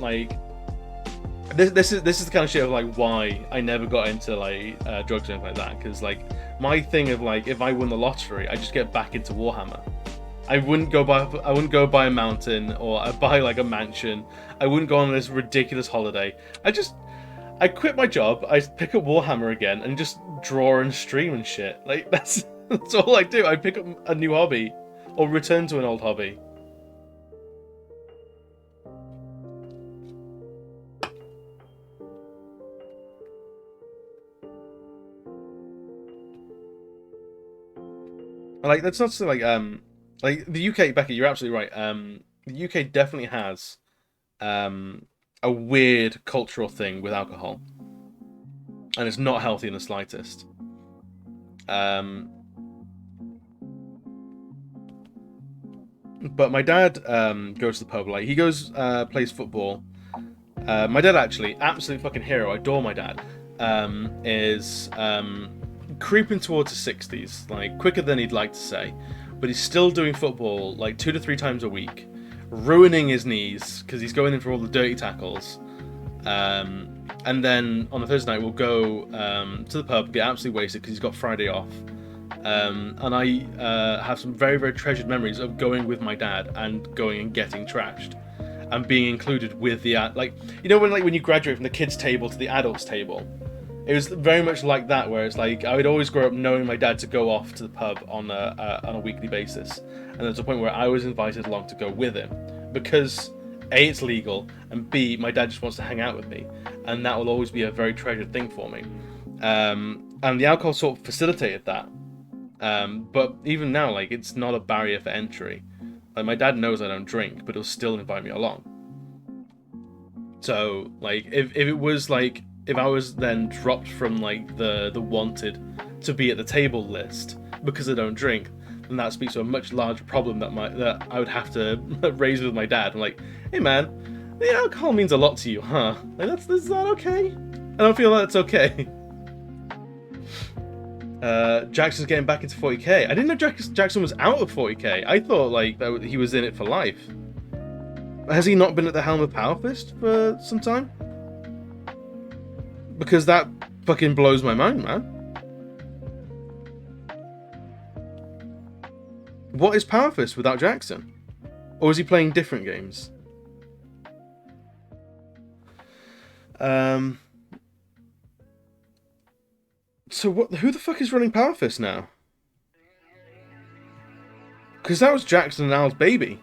like... This is the kind of shit of, like, why I never got into, like, drugs or anything like that. Because, like, my thing of, like, if I won the lottery, I just get back into Warhammer. I wouldn't go buy a mountain or buy like a mansion. I wouldn't go on this ridiculous holiday. I quit my job. I pick up Warhammer again and just draw and stream and shit. Like that's all I do. I pick up a new hobby or return to an old hobby. Like that's not so like the UK, Becky, you're absolutely right. The UK definitely has a weird cultural thing with alcohol, and it's not healthy in the slightest. But my dad goes to the pub. Like he goes, plays football. My dad actually, absolute fucking hero. I adore my dad. Is creeping towards his 60s, like quicker than he'd like to say. But he's still doing football like 2 to 3 times a week, ruining his knees because he's going in for all the dirty tackles. And then on the Thursday night we'll go to the pub, get absolutely wasted because he's got Friday off. And I have some very, very treasured memories of going with my dad and going and getting trashed and being included with the like, you know, when you graduate from the kids table to the adults table. It was very much like that, where it's like I would always grow up knowing my dad to go off to the pub on a weekly basis, and there's a point where I was invited along to go with him because A, it's legal, and B, my dad just wants to hang out with me, and that will always be a very treasured thing for me. And the alcohol sort of facilitated that. But even now, like, it's not a barrier for entry. Like, my dad knows I don't drink, but he'll still invite me along. So, like, if it was like, if I was then dropped from like the wanted to be at the table list because I don't drink, then that speaks to a much larger problem that I would have to raise with my dad. I'm like, Hey man, the alcohol means a lot to you, huh? Like is that okay? I don't feel that's okay. Jackson's getting back into 40k. I didn't know Jackson was out of 40k. I thought like that he was in it for life. Has he not been at the helm of Power Fist for some time? Because that fucking blows my mind, man. What is Power Fist without Jackson? Or is he playing different games? So who the fuck is running Power Fist now? Because that was Jackson and Al's baby.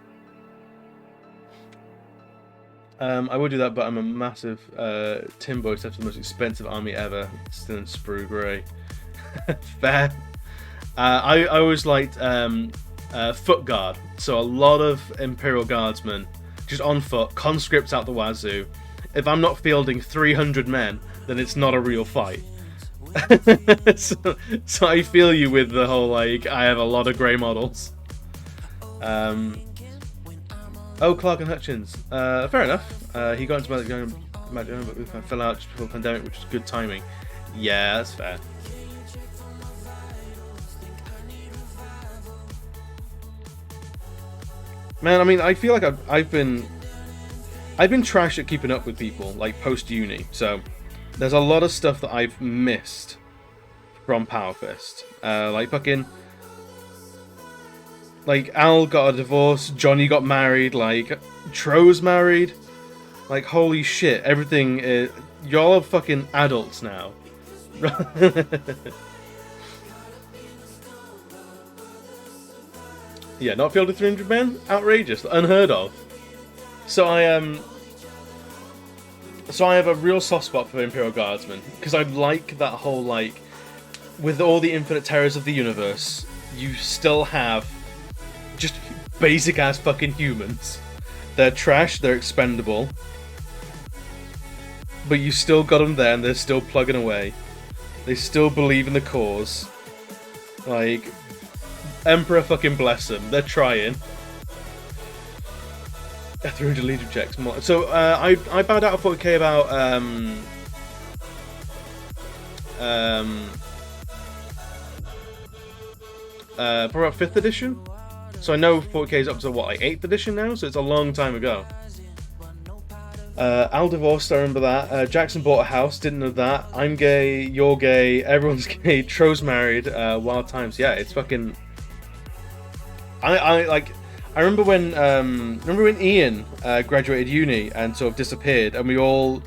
I would do that, but I'm a massive Timbo, except for the most expensive army ever. Still in Sprue Grey. Fair. I always liked foot guard. So a lot of Imperial Guardsmen just on foot, conscripts out the wazoo. If I'm not fielding 300 men, then it's not a real fight. so I feel you with the whole, like, I have a lot of grey models. Oh, Clark and Hutchins. Fair enough. He got into Magic, but fell out just before the pandemic, which is good timing. Yeah, that's fair. Man, I mean, I feel like I've been trash at keeping up with people, like, post-uni, so there's a lot of stuff that I've missed from Power Fist. Like, fucking... Like, Al got a divorce, Johnny got married, like, Tro's married. Like, holy shit, everything is... Y'all are fucking adults now. Yeah, not fielded 300 men? Outrageous, unheard of. So I have a real soft spot for Imperial Guardsmen, because I like that whole, like, with all the infinite terrors of the universe, you still have just basic ass fucking humans. They're trash, they're expendable, but you still got them there and they're still plugging away. They still believe in the cause. Like, Emperor fucking bless them, they're trying. 300 leader checks. So I bowed out of 40k about probably about 5th edition. So I know 40k is up to what, like 8th edition now. So it's a long time ago. Al divorced, I remember that. Jackson bought a house, didn't know that. I'm gay, you're gay, everyone's gay. Tro's married. Wild times. Yeah, it's fucking. I remember when Ian graduated uni and sort of disappeared, and we all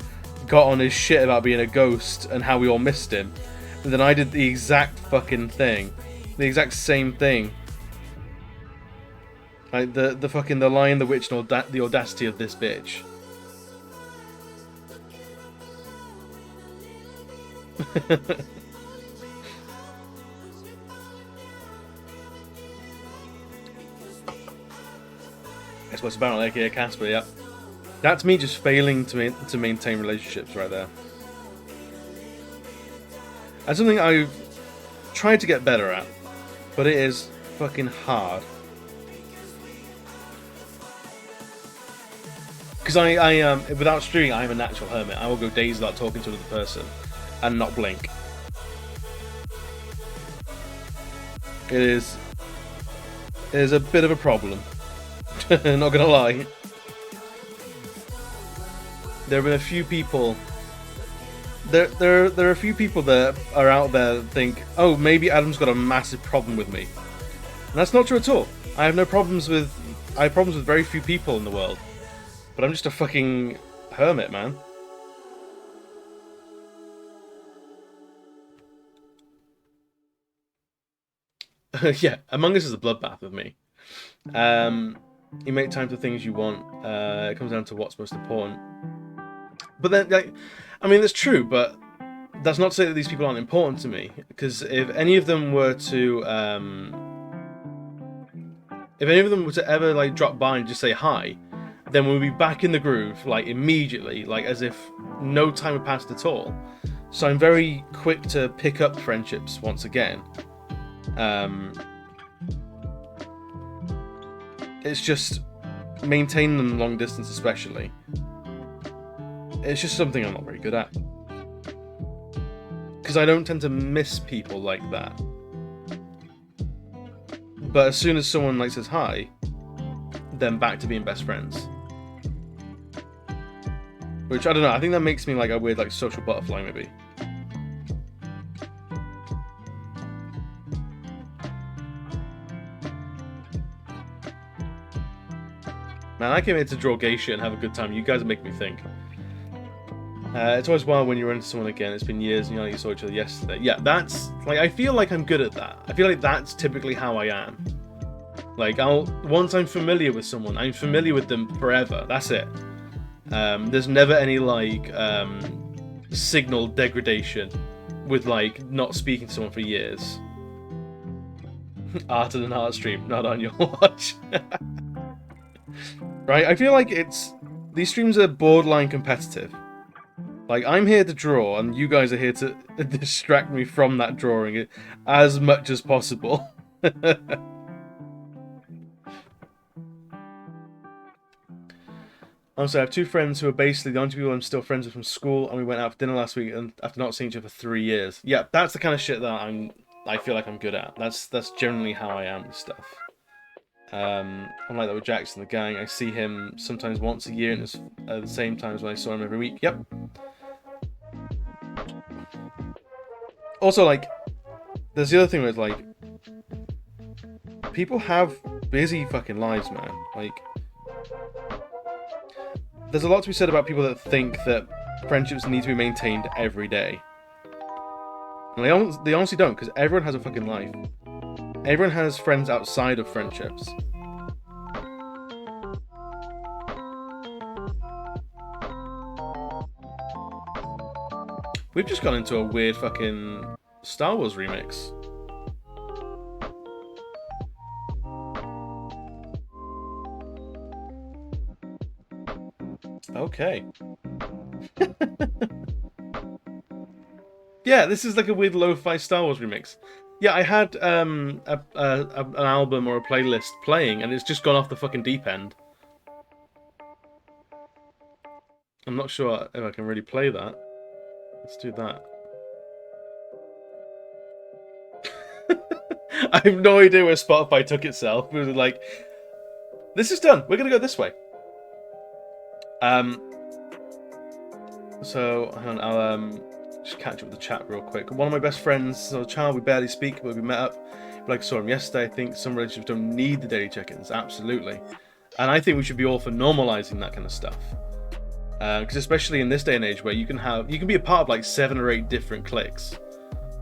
got on his shit about being a ghost and how we all missed him. And then I did the exact fucking thing, the exact same thing. Like the fucking the Lion, the Witch, and the audacity of this bitch. That's what's about, like, yeah, Casper, yeah. That's me just failing to maintain relationships right there. That's something I've tried to get better at, but it is fucking hard. Because I without streaming, I am a natural hermit. I will go days without talking to another person and not blink. It is a bit of a problem. Not gonna lie. There have been a few people. There are a few people that are out there that think, oh, maybe Adam's got a massive problem with me, and that's not true at all. I have problems with very few people in the world, but I'm just a fucking hermit, man. Yeah, Among Us is a bloodbath with me. You make time for things you want. It comes down to what's most important. But then, like, I mean, that's true, but that's not to say that these people aren't important to me. Because if any of them were to ever, like, drop by and just say hi, then we'll be back in the groove, like, immediately, like, as if no time had passed at all. So I'm very quick to pick up friendships once again. It's just, maintaining them long distance especially, it's just something I'm not very good at. Because I don't tend to miss people like that. But as soon as someone like says hi, then back to being best friends. Which, I don't know, I think that makes me like a weird like social butterfly maybe. Man, I came here to draw gay shit and have a good time. You guys are making me think. It's always wild when you run into someone again. It's been years and you saw each other yesterday. Yeah, that's... Like, I feel like I'm good at that. I feel like that's typically how I am. Like, once I'm familiar with someone, I'm familiar with them forever. That's it. There's never any, like, signal degradation with, like, not speaking to someone for years. Art of an art stream, not on your watch. Right, I feel like these streams are borderline competitive. Like, I'm here to draw, and you guys are here to distract me from that drawing as much as possible. Also, I have two friends who are basically the only people I'm still friends with from school, and we went out for dinner last week and after not seeing each other for 3 years. Yeah, that's the kind of shit that I feel like I'm good at. That's generally how I am with stuff. I'm like that with Jackson, the gang. I see him sometimes once a year, and it's at the same times when I saw him every week. Yep. Also, like, there's the other thing where it's like, people have busy fucking lives, man. Like, there's a lot to be said about people that think that friendships need to be maintained every day. And they honestly don't, because everyone has a fucking life. Everyone has friends outside of friendships. We've just gone into a weird fucking Star Wars remix. Okay. Yeah, this is like a weird lo-fi Star Wars remix. Yeah, I had an album or a playlist playing, and it's just gone off the fucking deep end. I'm not sure if I can really play that. Let's do that. I have no idea where Spotify took itself. It was like, this is done. We're gonna go this way. So hang on, I'll just catch up with the chat real quick. One of my best friends, as a child, we barely speak, but we met up. Like I saw him yesterday. I think some relationships don't need the daily check-ins. Absolutely, and I think we should be all for normalizing that kind of stuff. Because especially in this day and age, where you can be a part of like 7 or 8 different cliques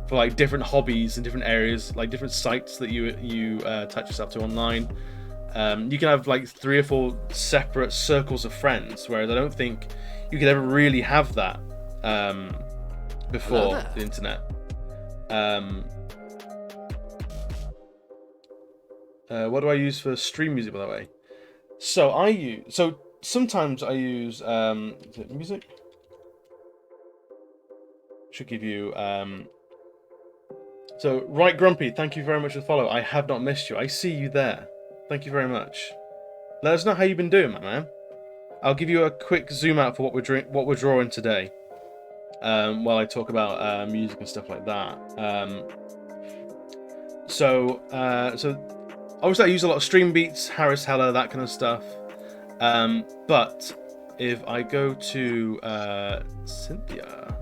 for like different hobbies and different areas, like different sites that you touch yourself to online. You can have like 3 or 4 separate circles of friends, whereas I don't think you could ever really have that before the internet. What do I use for stream music, by the way? So sometimes I use is it music? Should give you so Right Grumpy, thank you very much for the follow. I have not missed you. I see you there. Thank you very much. Let us know how you've been doing, my man. I'll give you a quick zoom out for what we're drawing today. While I talk about music and stuff like that. So obviously I use a lot of stream beats, Harris Heller, that kind of stuff. But if I go to Cynthia,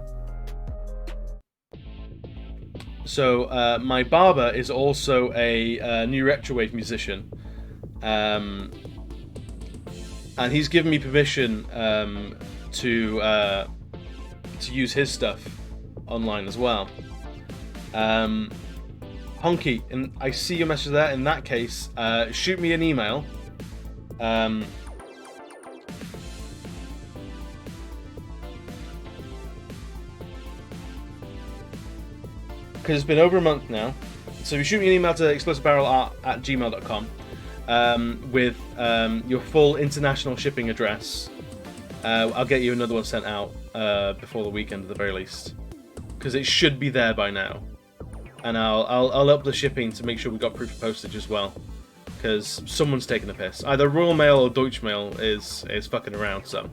so my barber is also a new retrowave musician, and he's given me permission to use his stuff online as well. Honky, and I see your message there. In that case, shoot me an email. Because it's been over a month now. So if you shoot me an email to explosivebarrelart@gmail.com with your full international shipping address, I'll get you another one sent out before the weekend at the very least. Because it should be there by now. And I'll up the shipping to make sure we got proof of postage as well. because someone's taking a piss. Either Royal Mail or Deutsche Mail is fucking around. So.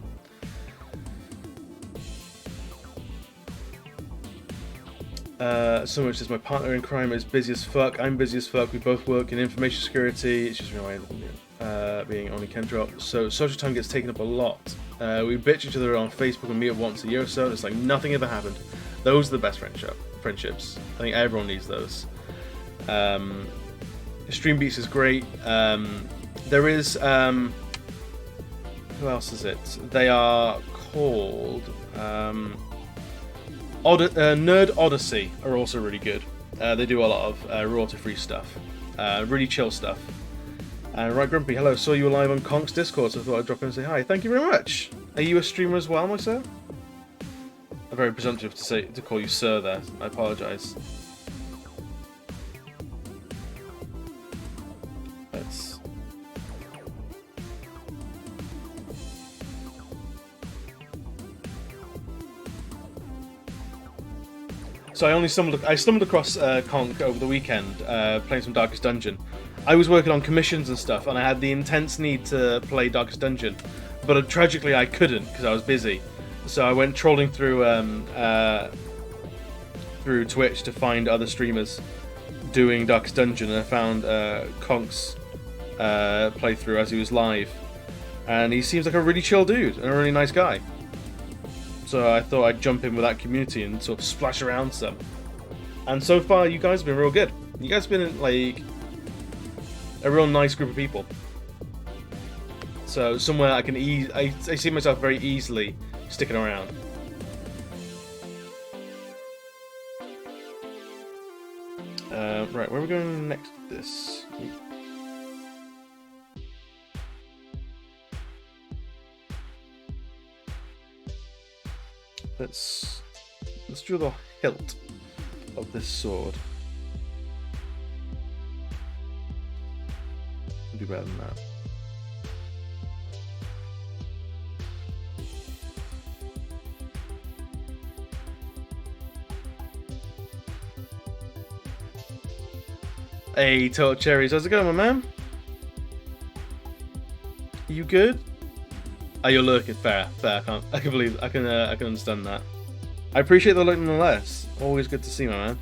So much as my partner in crime is busy as fuck. I'm busy as fuck. We both work in information security. It's just being only can drop. So social time gets taken up a lot. We bitch each other on Facebook and meet up once a year or so. And it's like nothing ever happened. Those are the best friendships. I think everyone needs those. Stream Beats is great. There is who else is it? They are called Nerd Odyssey are also really good. They do a lot of royalty-free stuff, really chill stuff. Right, Grumpy, hello. Saw you were live on Conk's Discord, so I thought I'd drop in and say hi. Thank you very much. Are you a streamer as well, my sir? I'm very presumptive to call you sir there. I apologise. So I stumbled across Conk over the weekend, playing some Darkest Dungeon. I was working on commissions and stuff, and I had the intense need to play Darkest Dungeon, but tragically I couldn't because I was busy. So I went trolling through Twitch to find other streamers doing Darkest Dungeon, and I found Conk's playthrough as he was live, and he seems like a really chill dude and a really nice guy. So I thought I'd jump in with that community and sort of splash around some. And so far, you guys have been real good. You guys have been like a real nice group of people. So somewhere I can I see myself very easily sticking around. Right, where are we going next with this? Let's draw the hilt of this sword. I'll do better than that. Hey, Total Cherries, how's it going, my man? Are you good? Oh, you're lurking. Fair. I can understand that. I appreciate the look nonetheless. Always good to see, my man.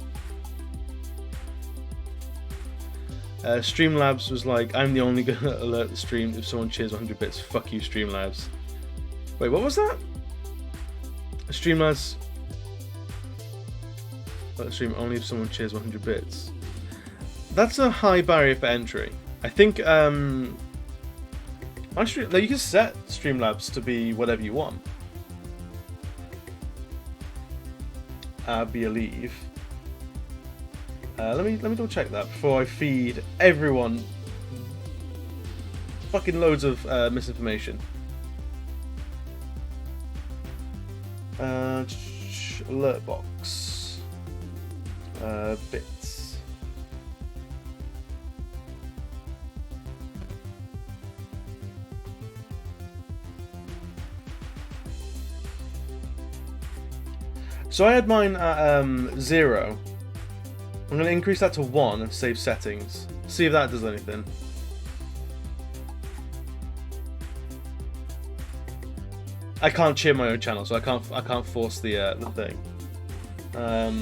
Streamlabs was like, I'm the only gonna alert the stream if someone cheers 100 bits. Fuck you, Streamlabs. Wait, what was that? Streamlabs. Let the stream only if someone cheers 100 bits. That's a high barrier for entry. I think, Now you can set Streamlabs to be whatever you want. I believe. Let me double check that before I feed everyone fucking loads of misinformation. Alert box. Bits. So I had mine at 0. I'm going to increase that to 1 and save settings. See if that does anything. I can't cheer my own channel, so I can't force the thing. I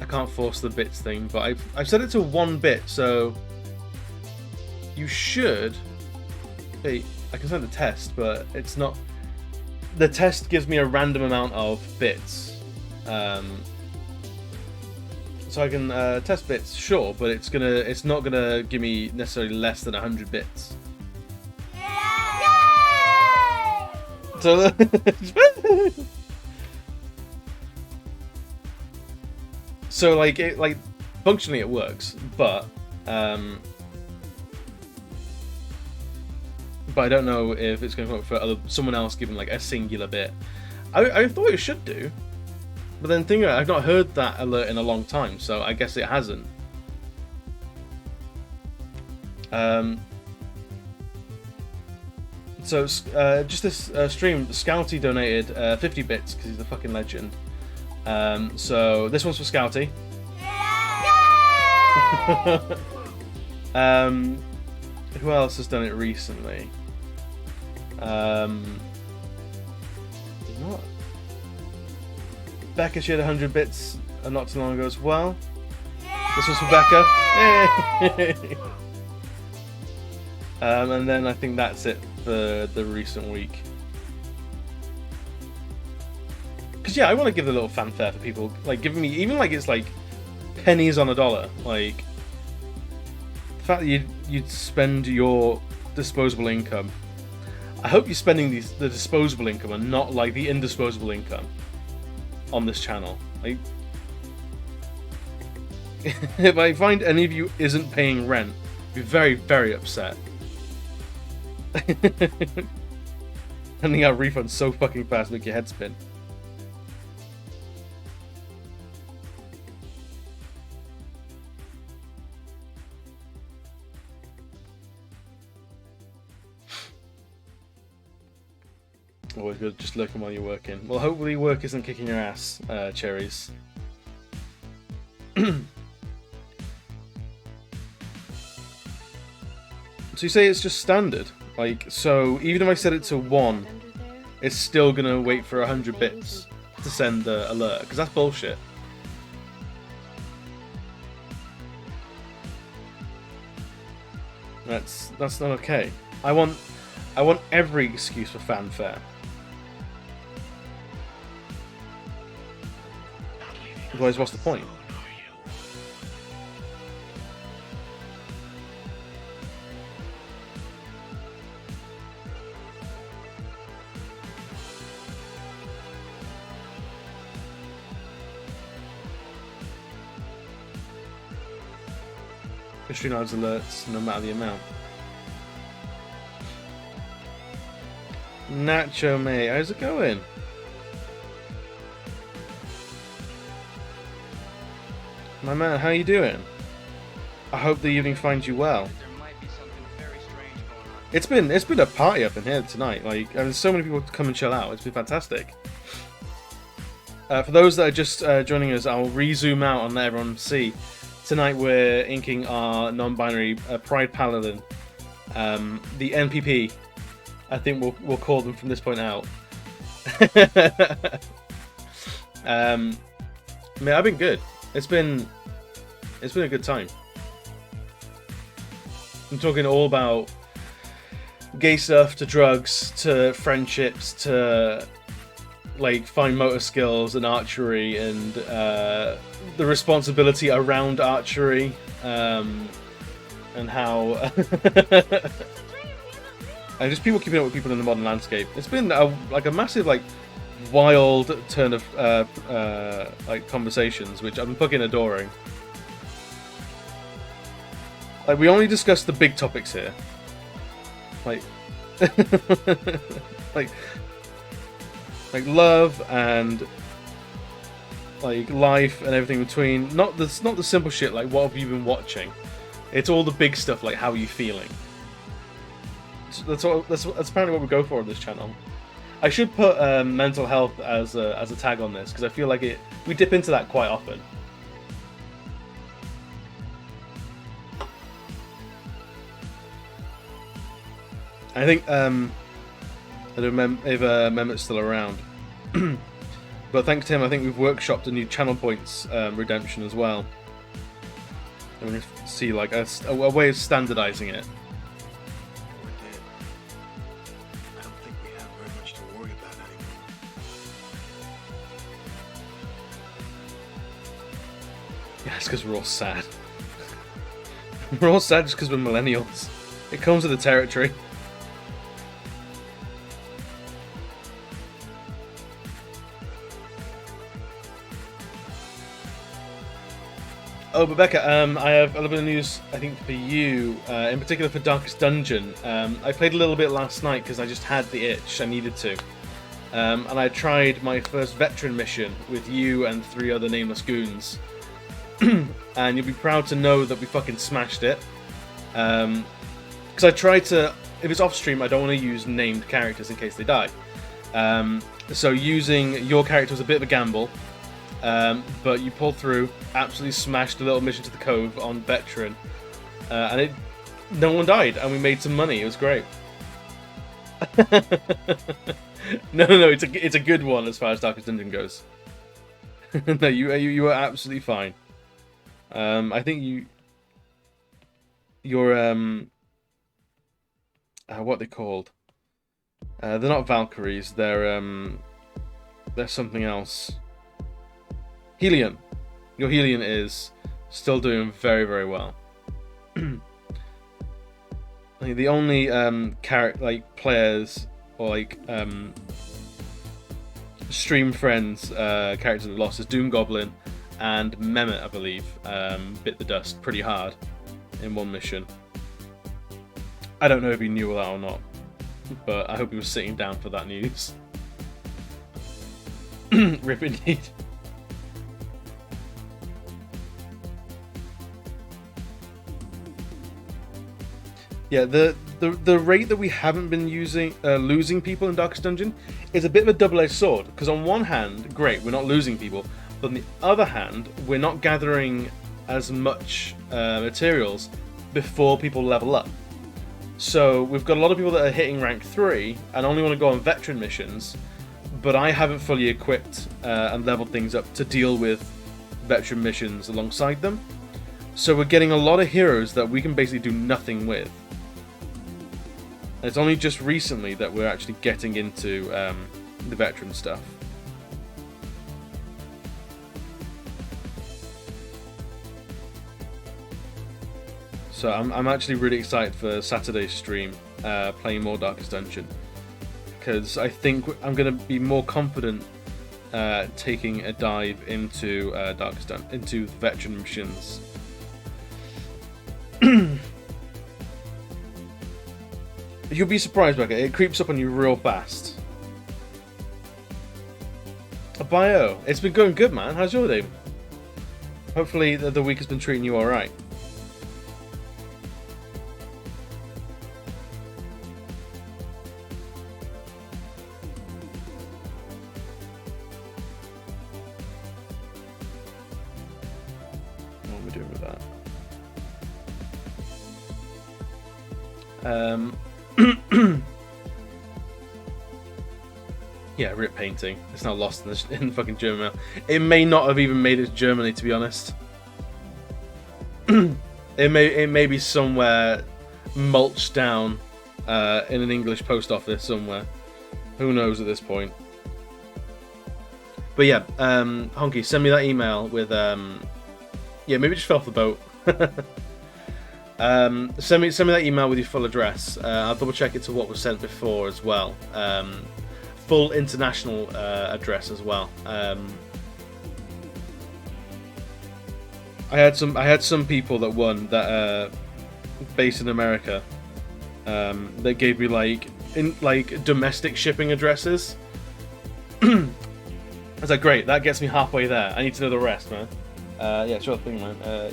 can't force the bits thing, but I've set it to 1 bit, so you should. Hey, I can send a test, but it's not. The test gives me a random amount of bits, so I can test bits, sure, but it's not gonna give me necessarily less than 100 bits. Yay! So, so like functionally it works, but I don't know if it's going to work for someone else given like a singular bit. I thought it should do, but then I've not heard that alert in a long time, so I guess it hasn't. So just this stream, Scouty donated 50 bits because he's a fucking legend. So this one's for Scouty. Who else has done it recently? What? Becca shared 100 bits not too long ago as well. This was for Becca. Yay! And then I think that's it for the recent week. Because yeah, I want to give a little fanfare for people, like giving me, even like it's like pennies on a dollar. Like the fact that you'd spend your disposable income. I hope you're spending the disposable income and not like the indisposable income on this channel. Like, if I find any of you isn't paying rent, I'd be very, very upset. Handing out refunds so fucking fast, make your head spin. Always good, just lurking while you're working. Well, hopefully work isn't kicking your ass, Cherries. So you say it's just standard? Like, so even if I set it to 1, it's still gonna wait for 100 bits to send the alert, because that's bullshit. That's not okay. I want every excuse for fanfare. Otherwise, what's the point? History knives alerts, no matter the amount. Nacho mate, how's it going? My man, how you doing? I hope the evening finds you well. There might be something very strange going on. It's been a party up in here tonight. Like, there's so many people to come and chill out. It's been fantastic. For those that are just joining us, I'll re-zoom out and let everyone see. Tonight we're inking our non-binary Pride Paladin, the NPP. I think we'll call them from this point out. Man, I've been good. It's been a good time. I'm talking all about gay stuff to drugs to friendships to like fine motor skills and archery and the responsibility around archery and how and just people keeping up with people in the modern landscape. It's been like a massive like wild turn of like conversations, which I'm fucking adoring. Like, we only discuss the big topics here, like like love and like life and everything in between. Not the simple shit like what have you been watching. It's all the big stuff like how are you feeling. That's apparently what we go for on this channel. I should put mental health as a tag on this because I feel like we dip into that quite often. I think I don't know if Mehmet's still around, but thanks to him, I think we've workshopped a new channel points redemption as well. I'm going to see like a way of standardizing it. Yeah, it's because we're all sad. We're all sad just because we're millennials. It comes with the territory. Oh, Rebecca, I have a little bit of news, I think, for you, in particular for Darkest Dungeon. I played a little bit last night because I just had the itch, I needed to. And I tried my first veteran mission with you and 3 other nameless goons. And you'll be proud to know that we fucking smashed it. Because I tried to, if it's off stream, I don't want to use named characters in case they die. So using your character was a bit of a gamble. But you pulled through, absolutely smashed the little mission to the cove on veteran. and no one died, and we made some money. It was great. No, it's a good one as far as Darkest Dungeon goes. No, you were absolutely fine. I think you're what are they called? They're not Valkyries. They're something else. Helion. Your Helion is still doing very, very well. Like the only players or stream friends characters we've lost is Doom Goblin and Mehmet, I believe. Bit the dust pretty hard in one mission. I don't know if he knew that or not, but I hope he was sitting down for that news. Rip indeed. Yeah, the rate that we haven't been losing people in Darkest Dungeon is a bit of a double-edged sword. Because on one hand, great, we're not losing people, but on the other hand, we're not gathering as much materials before people level up. So we've got a lot of people that are hitting rank 3 and only want to go on veteran missions, but I haven't fully equipped and leveled things up to deal with veteran missions alongside them. So we're getting a lot of heroes that we can basically do nothing with. And it's only just recently that we're actually getting into the veteran stuff. So I'm actually really excited for Saturday's stream, playing more Darkest Dungeon, because I think I'm going to be more confident taking a dive into into veteran missions. You'll be surprised, Becca. It creeps up on you real fast. A bio. It's been going good, man. How's your day? Hopefully the week has been treating you alright. What are we doing with that? Yeah, rip painting. It's now lost in the fucking German mail. It may not have even made it to Germany, to be honest. It may be somewhere mulched down in an English post office somewhere. Who knows at this point? But yeah, Honky, send me that email with yeah, maybe just fell off the boat. Send me that email with your full address. I'll double check it to what was sent before as well. Full international address as well. I had some people that won that based in America that gave me like domestic shipping addresses. I was like, great, that gets me halfway there. I need to know the rest, man. Yeah, sure thing, man. Yeah.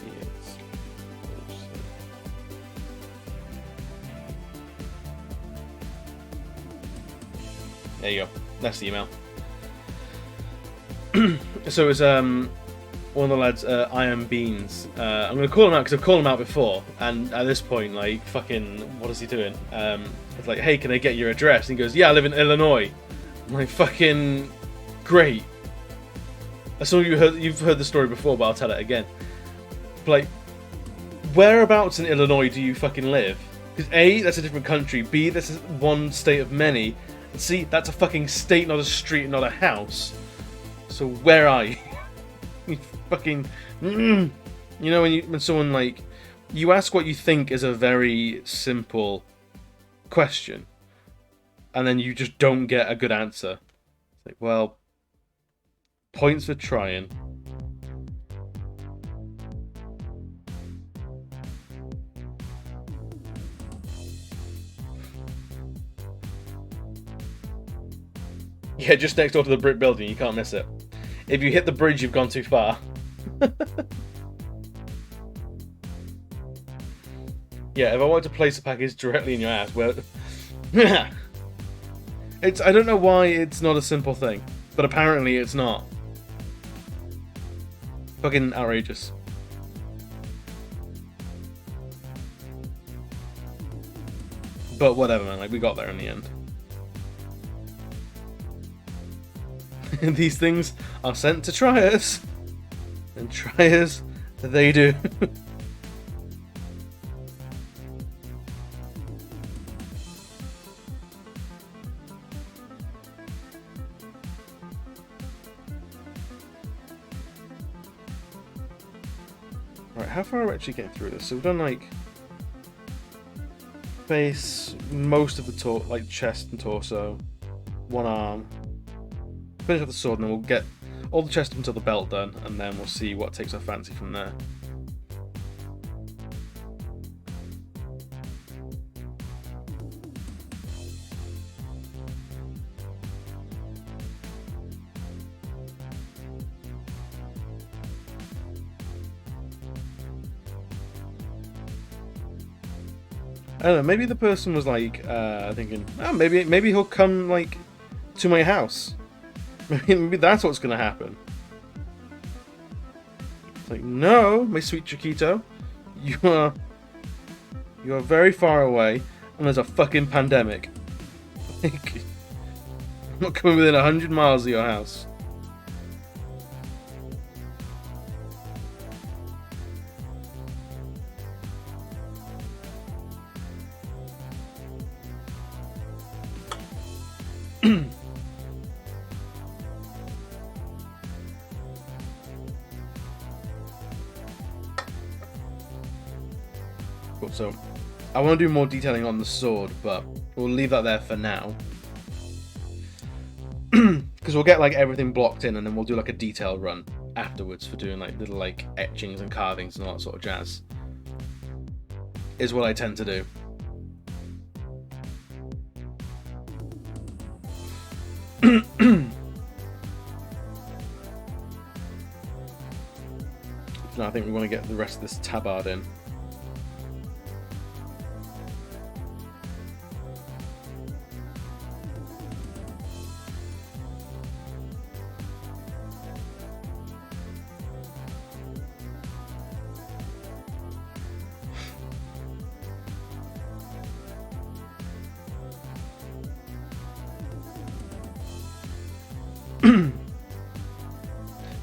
There you go. That's the email. So it was one of the lads, I Am Beans. I'm going to call him out because I've called him out before, and at this point, like, fucking, what is he doing? It's like, hey, can I get your address? And he goes, yeah, I live in Illinois. I'm like, fucking great. Some of you've heard the story before, but I'll tell it again. But, like, whereabouts in Illinois do you fucking live? Because A, that's a different country. B, this is one state of many. See, that's a fucking state, not a street, not a house. So where are you? You fucking... You know when someone, like... You ask what you think is a very simple question. And then you just don't get a good answer. It's like, well... Points for trying. Yeah, just next door to the brick building, you can't miss it. If you hit the bridge, you've gone too far. Yeah, if I want to place a package directly in your ass, well... I don't know why it's not a simple thing, but apparently it's not. Fucking outrageous. But whatever, man. Like, we got there in the end. These things are sent to try us, and try us they do. Right, how far are we actually getting through this? So we've done like face, most of the like chest and torso, one arm. Finish with the sword, and then we'll get all the chest until the belt done, and then we'll see what takes our fancy from there. I don't know, maybe the person was like thinking, oh, maybe he'll come like to my house. Maybe that's what's gonna happen. It's like, no, my sweet Chiquito, you are very far away, and there's a fucking pandemic. Like, I'm not coming within 100 miles of your house. Cool, so I want to do more detailing on the sword, but we'll leave that there for now. Because we'll get like everything blocked in, and then we'll do like a detail run afterwards for doing like little like etchings and carvings and all that sort of jazz. Is what I tend to do. So now I think we want to get the rest of this tabard in.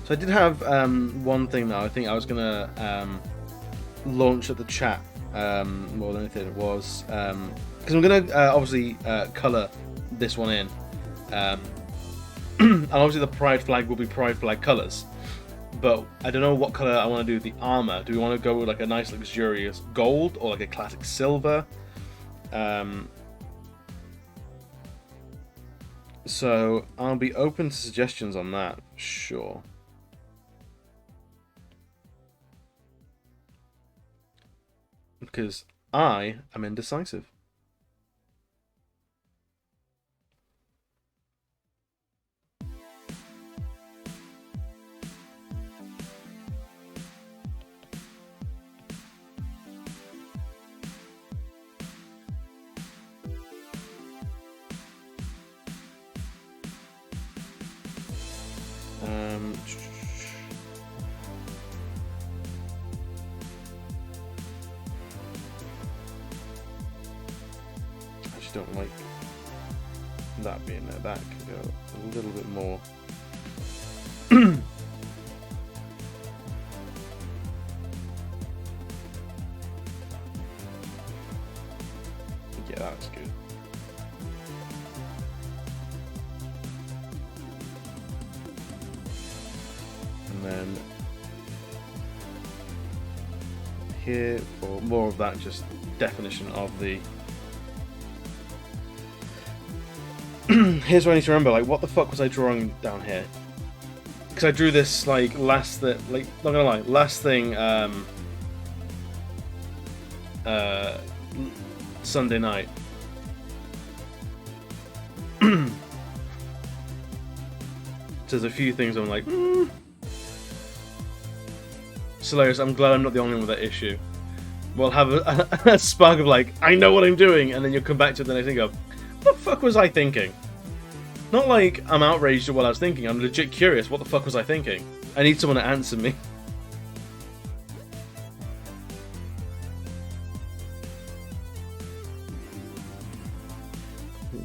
So I did have one thing that I think I was gonna launch at the chat more than anything. It was because I'm gonna obviously color this one in, and obviously the pride flag will be pride flag colors. But I don't know what color I want to do the armor. Do we want to go with like a nice luxurious gold or like a classic silver? So I'll be open to suggestions on that, sure. Because I am indecisive. I just don't like that being there. That could go a little bit more. Yeah, that's good. And then here for more of that just definition of the here's what I need to remember, like what the fuck was I drawing down here? Because I drew this like last not gonna lie, last thing Sunday night. So there's a few things I'm like, It's hilarious. I'm glad I'm not the only one with that issue. We'll have a spark of like, I know what I'm doing, and then you'll come back to it the next thing and go, what the fuck was I thinking? Not like I'm outraged at what I was thinking, I'm legit curious, what the fuck was I thinking? I need someone to answer me.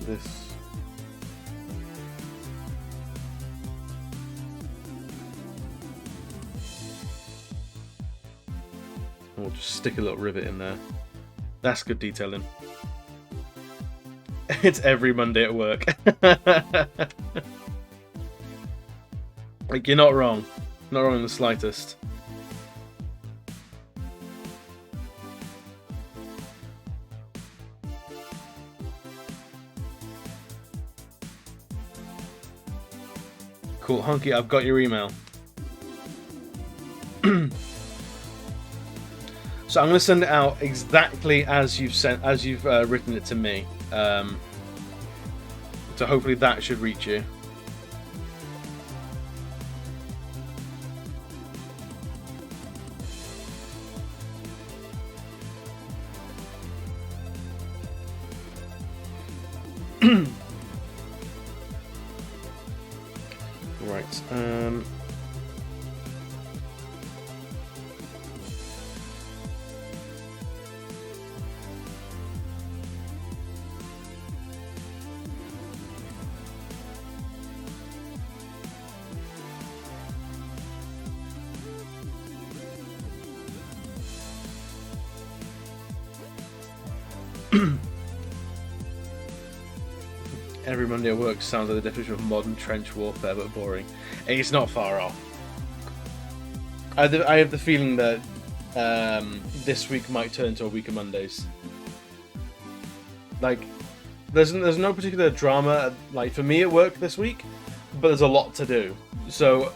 this? We'll just stick a little rivet in there. That's good detailing. It's every Monday at work. Like, you're not wrong. Not wrong in the slightest. Cool, Hunky, I've got your email. So I'm going to send it out exactly as you've written it to me. So hopefully that should reach you. Right. Every Monday at work sounds like the definition of modern trench warfare, but boring. It's not far off. I have the feeling that this week might turn to a week of Mondays. Like, there's no particular drama, like, for me at work this week, but there's a lot to do. So,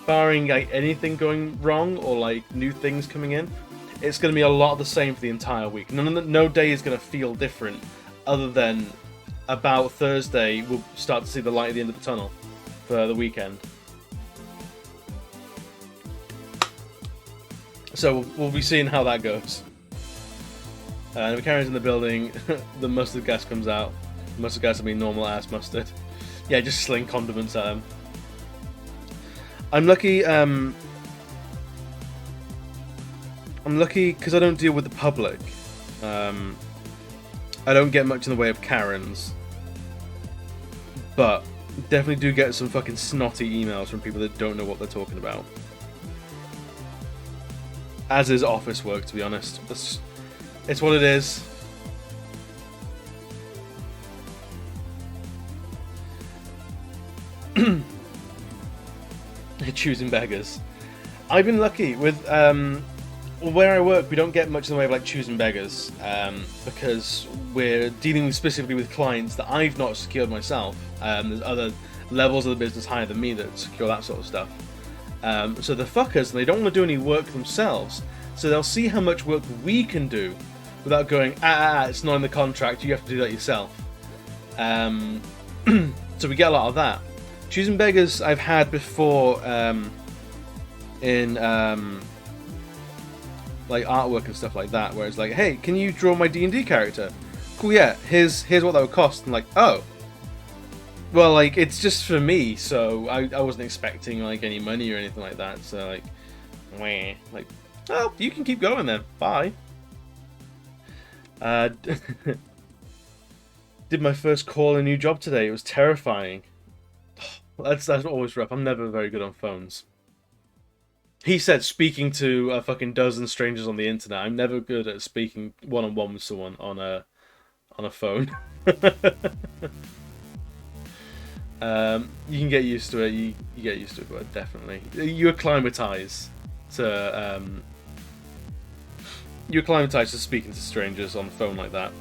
barring like anything going wrong or like new things coming in, it's going to be a lot of the same for the entire week. No day is going to feel different, other than about Thursday we'll start to see the light at the end of the tunnel for the weekend. So we'll be seeing how that goes. And if Karen's in the building, the mustard gas comes out. The mustard gas will be normal ass mustard. Yeah, just sling condiments at him. I'm lucky. I'm lucky because I don't deal with the public. I don't get much in the way of Karens, but definitely do get some fucking snotty emails from people that don't know what they're talking about. As is office work, to be honest. It's what it is. Choosing beggars. I've been lucky with where I work. We don't get much in the way of like choosing beggars because we're dealing specifically with clients that I've not secured myself. There's other levels of the business higher than me that secure that sort of stuff. So the fuckers, they don't want to do any work themselves, so they'll see how much work we can do without going, it's not in the contract, you have to do that yourself. So we get a lot of that. Choosing beggars I've had before in like artwork and stuff like that, where it's like, hey, can you draw my D&D character? Cool, yeah, here's what that would cost. And like, oh, well, like, it's just for me, so I wasn't expecting like any money or anything like that. So like, wah, like, oh, you can keep going then. Bye. Did my first call a new job today. It was terrifying. That's always rough. I'm never very good on phones. He said speaking to a fucking dozen strangers on the internet. I'm never good at speaking one-on-one with someone on a phone. You can get used to it. You get used to it, but definitely you acclimatize to speaking to strangers on the phone like that.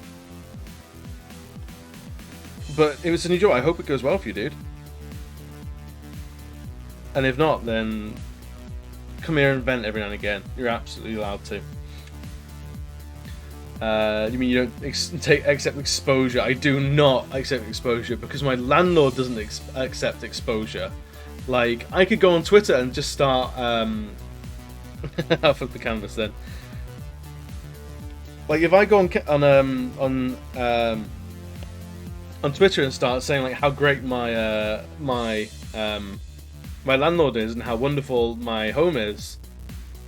But it was a new job. I hope it goes well for you, dude. And if not, then come here and vent every now and again. You're absolutely allowed to. You mean you don't accept exposure? I do not accept exposure because my landlord doesn't accept exposure. Like, I could go on Twitter and just start... I'll flip the canvas then. Like, if I go on Twitter and start saying like how great my landlord is and how wonderful my home is,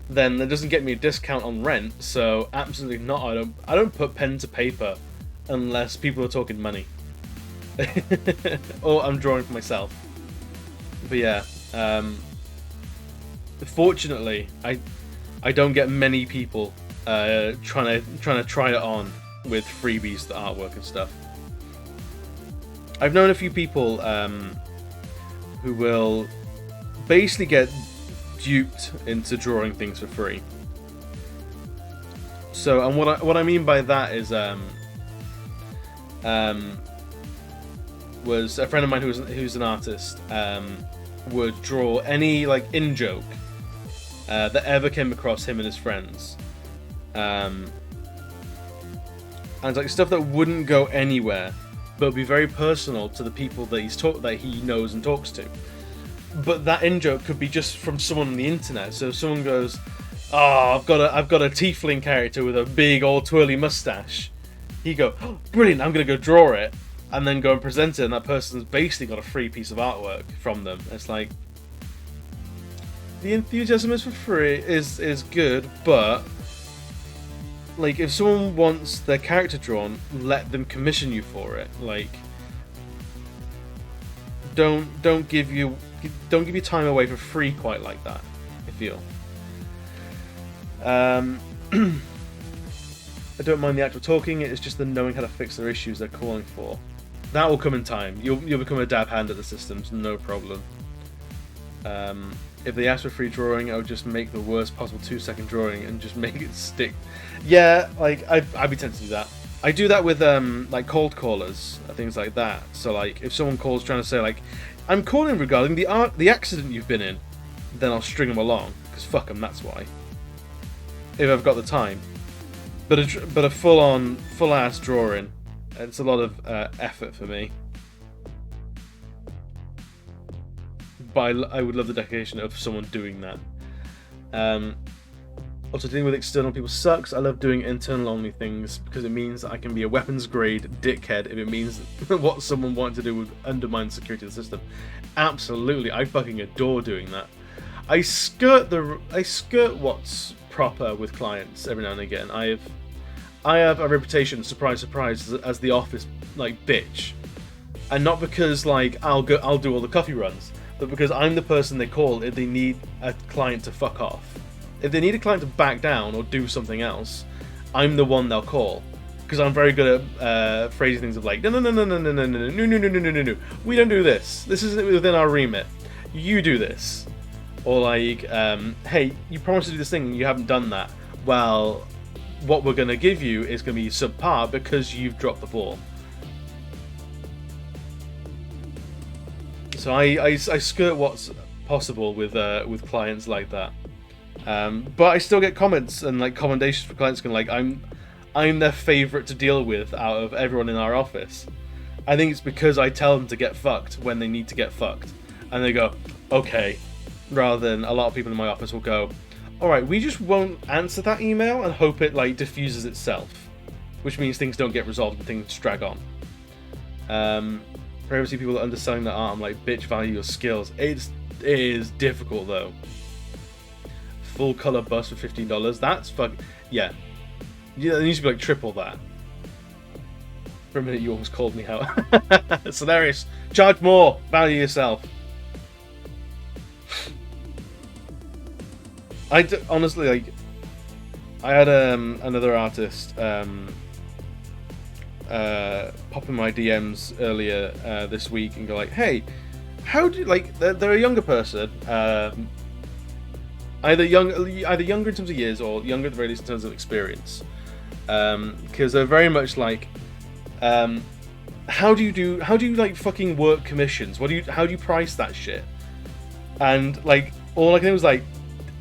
then that doesn't get me a discount on rent. So absolutely not. I don't put pen to paper unless people are talking money. or I'm drawing for myself. But yeah, fortunately, I don't get many people trying to try it on with freebies, the artwork and stuff. I've known a few people who will basically get duped into drawing things for free. So, and what I mean by that is was a friend of mine who's an artist would draw any like in joke that ever came across him and his friends, and like stuff that wouldn't go anywhere, but would be very personal to the people that he knows and talks to. But that in joke could be just from someone on the internet. So if someone goes, "Oh, I've got a tiefling character with a big old twirly mustache," he go, "Oh, brilliant! I'm gonna go draw it," and then go and present it, and that person's basically got a free piece of artwork from them. It's like the enthusiasm is for free is good, but like if someone wants their character drawn, let them commission you for it. Like don't give your time away for free quite like that, I feel. I don't mind the actual talking, it's just the knowing how to fix their issues they're calling for. That will come in time. You'll become a dab hand at the systems, no problem. If they ask for free drawing, I would just make the worst possible 2-second drawing and just make it stick. Yeah, like I'd be tempted to do that. I do that with like cold callers, things like that. So like if someone calls trying to say like, "I'm calling regarding the accident you've been in," then I'll string them along because fuck them. That's why. If I've got the time, but a full ass drawing, it's a lot of effort for me. But I would love the dedication of someone doing that. Also, dealing with external people sucks. I love doing internal only things because it means that I can be a weapons grade dickhead if it means what someone wanted to do would undermine the security of the system. Absolutely, I fucking adore doing that. I skirt what's proper with clients every now and again. I have a reputation, surprise, surprise, as the office like bitch, and not because like I'll do all the coffee runs, but because I'm the person they call if they need a client to fuck off. If they need a client to back down or do something else, I'm the one they'll call. Because I'm very good at phrasing things of like, no, we don't do this. This isn't within our remit. You do this. Or like, hey, you promised to do this thing and you haven't done that. Well, what we're going to give you is going to be subpar because you've dropped the ball. So I skirt what's possible with clients like that. But I still get comments and like commendations for clients going like, I'm their favourite to deal with out of everyone in our office. I think it's because I tell them to get fucked when they need to get fucked. And they go, okay. Rather than a lot of people in my office will go, alright, we just won't answer that email and hope it like diffuses itself. Which means things don't get resolved and things drag on. Previously people that are underselling their art, I'm like, bitch, value your skills. It is difficult though. Full colour bust for $15, that's yeah. It needs to be like triple that. For a minute you almost called me out. It's hilarious. Charge more, value yourself. Honestly, like, I had another artist pop in my DMs earlier this week and go like, hey, how do you, like, they're a younger person, either younger in terms of years or younger at the very least in terms of experience, because they're very much like, how do you like fucking work commissions? How do you price that shit? And like all I can do was like,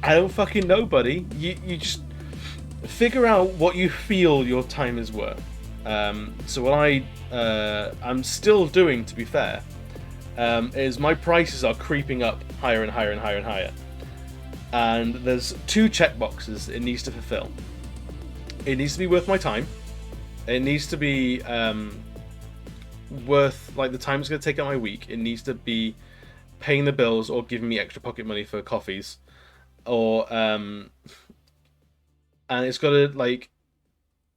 I don't fucking know, buddy. You just figure out what you feel your time is worth. So what I'm still doing, to be fair, is my prices are creeping up higher and higher and higher and higher. And there's 2 checkboxes it needs to fulfill. It needs to be worth my time. It needs to be worth like the time it's going to take out my week. It needs to be paying the bills or giving me extra pocket money for coffees. Or and it's got to like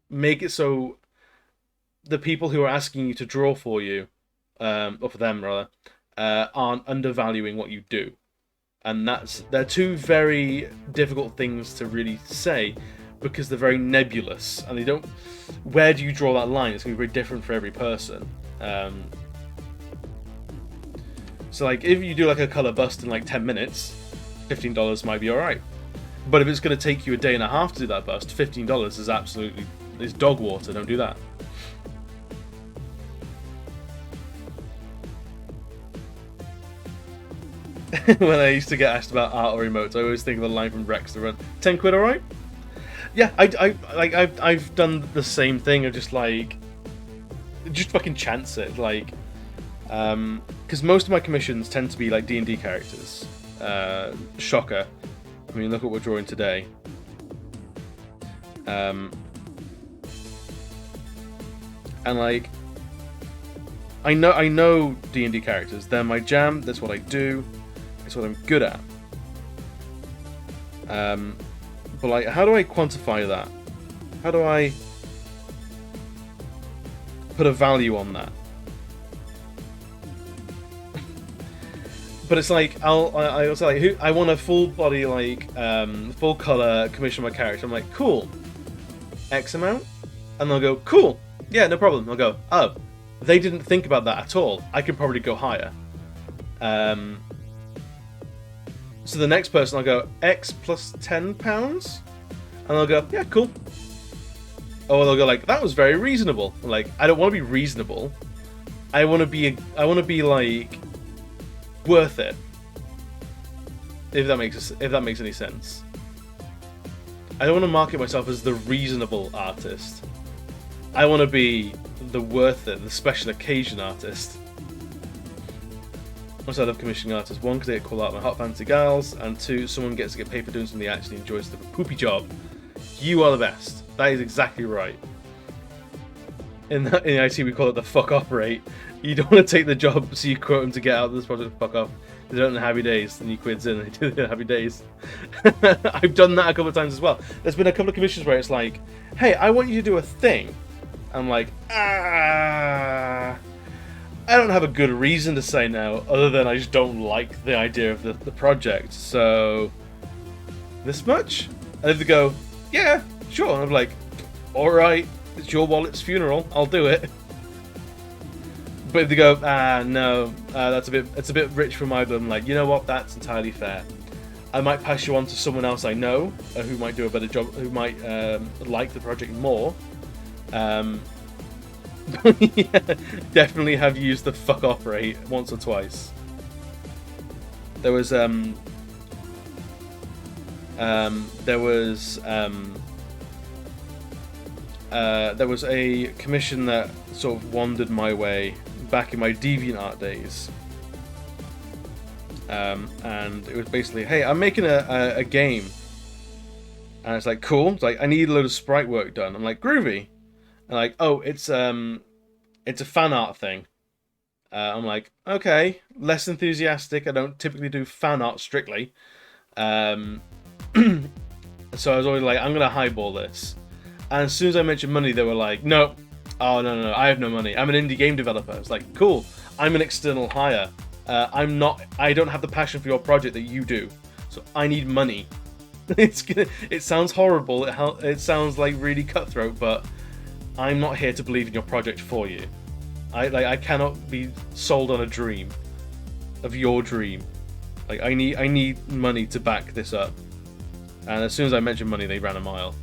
make it so the people who are asking you to draw for you or for them rather, aren't undervaluing what you do. And they're two very difficult things to really say because they're very nebulous and they don't. Where do you draw that line? It's gonna be very different for every person. So like if you do like a color bust in like 10 minutes, $15 might be alright. But if it's gonna take you a day and a half to do that bust, $15 is absolutely dog water. Don't do that. When I used to get asked about art or emotes, I always think of the line from Rex to run 10 quid, alright? Yeah, I've done the same thing of just fucking chance it, like, because most of my commissions tend to be like D&D characters. Shocker. I mean, look what we're drawing today. And like, I know D&D characters. They're my jam. That's what I do. It's what I'm good at. But like, how do I quantify that? How do I put a value on that? But it's like I also like I want a full body like full color commission of my character. I'm like, cool, X amount, and they'll go, cool, yeah, no problem. I'll go, oh, they didn't think about that at all. I can probably go higher. So the next person, I'll go X plus £10, and they'll go, yeah, cool. Or they'll go like, that was very reasonable. I'm like, I don't want to be reasonable. I want to be like worth it. If that makes any sense. I don't want to market myself as the reasonable artist. I want to be the worth it, the special occasion artist. Also, I love commissioning artists. One, because they get called out by hot fancy gals, and two, someone gets to get paid for doing something they actually enjoys the poopy job. You are the best. That is exactly right. In IT, we call it the fuck off rate. You don't want to take the job, so you quote them to get out of this project. Fuck off. They don't have happy days, then you quids in and they do the happy days. I've done that a couple of times as well. There's been a couple of commissions where it's like, hey, I want you to do a thing. I'm like, I don't have a good reason to say no, other than I just don't like the idea of the project. So, this much? And if they go, yeah, sure. And I'm like, alright, it's your wallet's funeral, I'll do it. But if they go, no, it's a bit rich for my blood, I'm like, you know what, that's entirely fair. I might pass you on to someone else I know, who might do a better job, who might like the project more. Yeah, definitely have used the fuck off rate once or twice. There was a commission that sort of wandered my way back in my DeviantArt days, and it was basically, hey, I'm making a game, and it's like, cool. It's like, I need a load of sprite work done. I'm like, groovy. And like, oh, it's a fan art thing. I'm like, okay, less enthusiastic. I don't typically do fan art strictly. So I was always like, I'm gonna highball this. And as soon as I mentioned money, they were like, no, oh no, I have no money. I'm an indie game developer. It's like, cool. I'm an external hire. I don't have the passion for your project that you do. So I need money. It sounds horrible. It sounds like really cutthroat, but I'm not here to believe in your project for you. I cannot be sold on a dream of your dream. Like I need money to back this up. And as soon as I mentioned money, they ran a mile.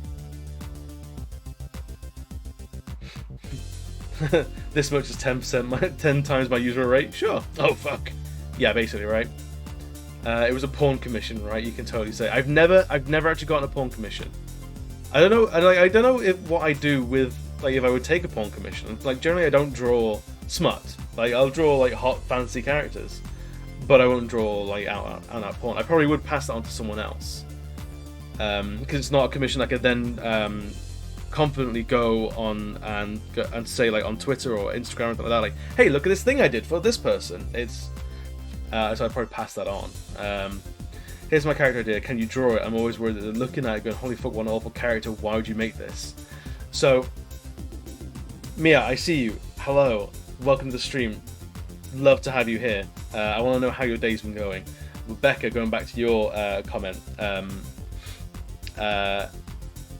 This much is 10%, 10 times my usual rate. Sure. Oh fuck. Yeah, basically, right. It was a porn commission, right? You can totally say I've never actually gotten a porn commission. I don't know. I don't know what I do with. Like, if I would take a porn commission, like, generally I don't draw smut. Like, I'll draw, like, hot, fancy characters. But I won't draw, like, out porn. I probably would pass that on to someone else. Because it's not a commission I could then confidently go on and say, like, on Twitter or Instagram or something like that, like, hey, look at this thing I did for this person. It's... so I'd probably pass that on. Here's my character idea. Can you draw it? I'm always worried that they're looking at it going, holy fuck, what an awful character. Why would you make this? So... Mia, I see you. Hello. Welcome to the stream. love to have you here. I want to know how your day's been going. Rebecca, going back to your comment,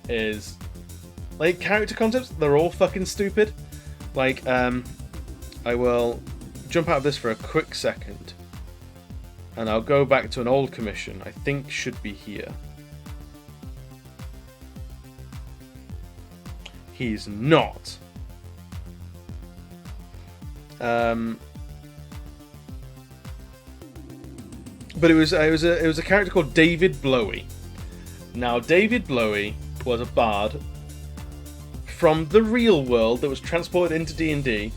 is like character concepts. They're all fucking stupid. Like, I will jump out of this for a quick second, and I'll go back to an old commission. I think should be here. He's not. But it was a character called David Blowy. Now, David Blowy was a bard from the real world that was transported into D&D.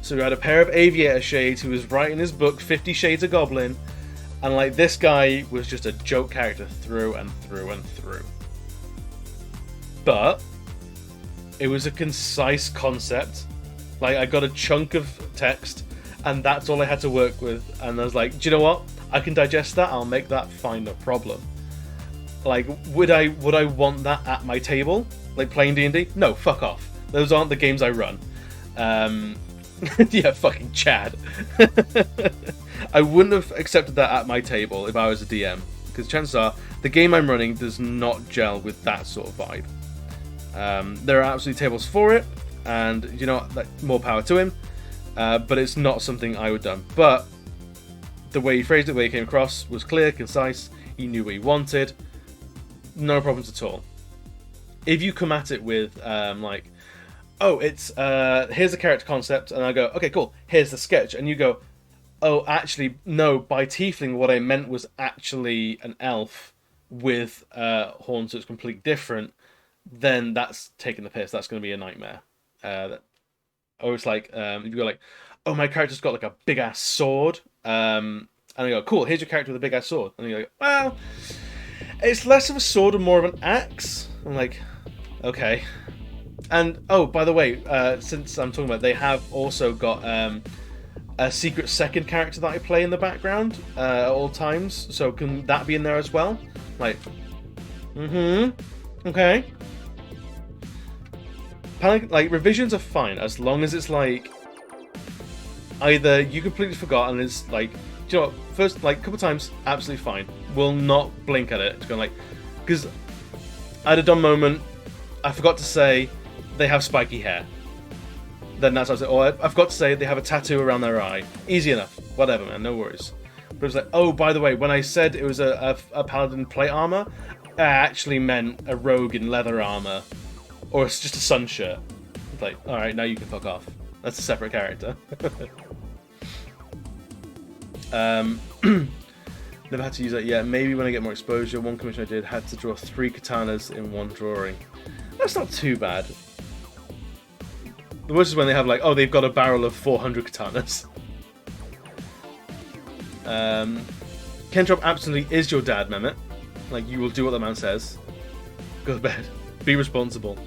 So he had a pair of aviator shades who was writing his book 50 Shades of Goblin, and like this guy was just a joke character through and through and through. But it was a concise concept. Like, I got a chunk of text, and that's all I had to work with. And I was like, do you know what? I can digest that. I'll make that fine, no problem. Like, would I want that at my table? Like, playing D&D? No, fuck off. Those aren't the games I run. Yeah, fucking Chad. I wouldn't have accepted that at my table if I was a DM. Because chances are, the game I'm running does not gel with that sort of vibe. There are absolutely tables for it, and you know, like, more power to him. But it's not something I would have done. But the way he phrased it, the way he came across, was clear, concise. He knew what he wanted. No problems at all. If you come at it with like, oh, it's here's the character concept, and I go, okay, cool. Here's the sketch, and you go, oh, actually, no. By tiefling, what I meant was actually an elf with horns, so it's completely different. Then that's taking the piss. That's going to be a nightmare. Or it's like, if you go like, oh, my character's got like a big ass sword, and I go, cool, here's your character with a big ass sword, and you go, well, it's less of a sword and more of an axe. I'm like, okay. And oh, by the way, since I'm talking about it, they have also got a secret second character that I play in the background at all times. So can that be in there as well? Like, okay. Like, revisions are fine as long as it's like either you completely forgot and it's like, do you know what, first, like, a couple times, absolutely fine. Will not blink at it. It's going like, because I had a dumb moment. I forgot to say they have spiky hair. Then that's what I said. Or I forgot to say they have a tattoo around their eye. Easy enough. Whatever, man. No worries. But it was like, oh, by the way, when I said it was a paladin plate armor, I actually meant a rogue in leather armor. Or it's just a sun shirt. It's like, alright, now you can fuck off. That's a separate character. Never had to use that yet. Maybe when I get more exposure. One commission I did had to draw 3 katanas in one drawing. That's not too bad. The worst is when they have like, oh, they've got a barrel of 400 katanas. Kentrop absolutely is your dad, Mehmet. Like, you will do what the man says. Go to bed. Be responsible.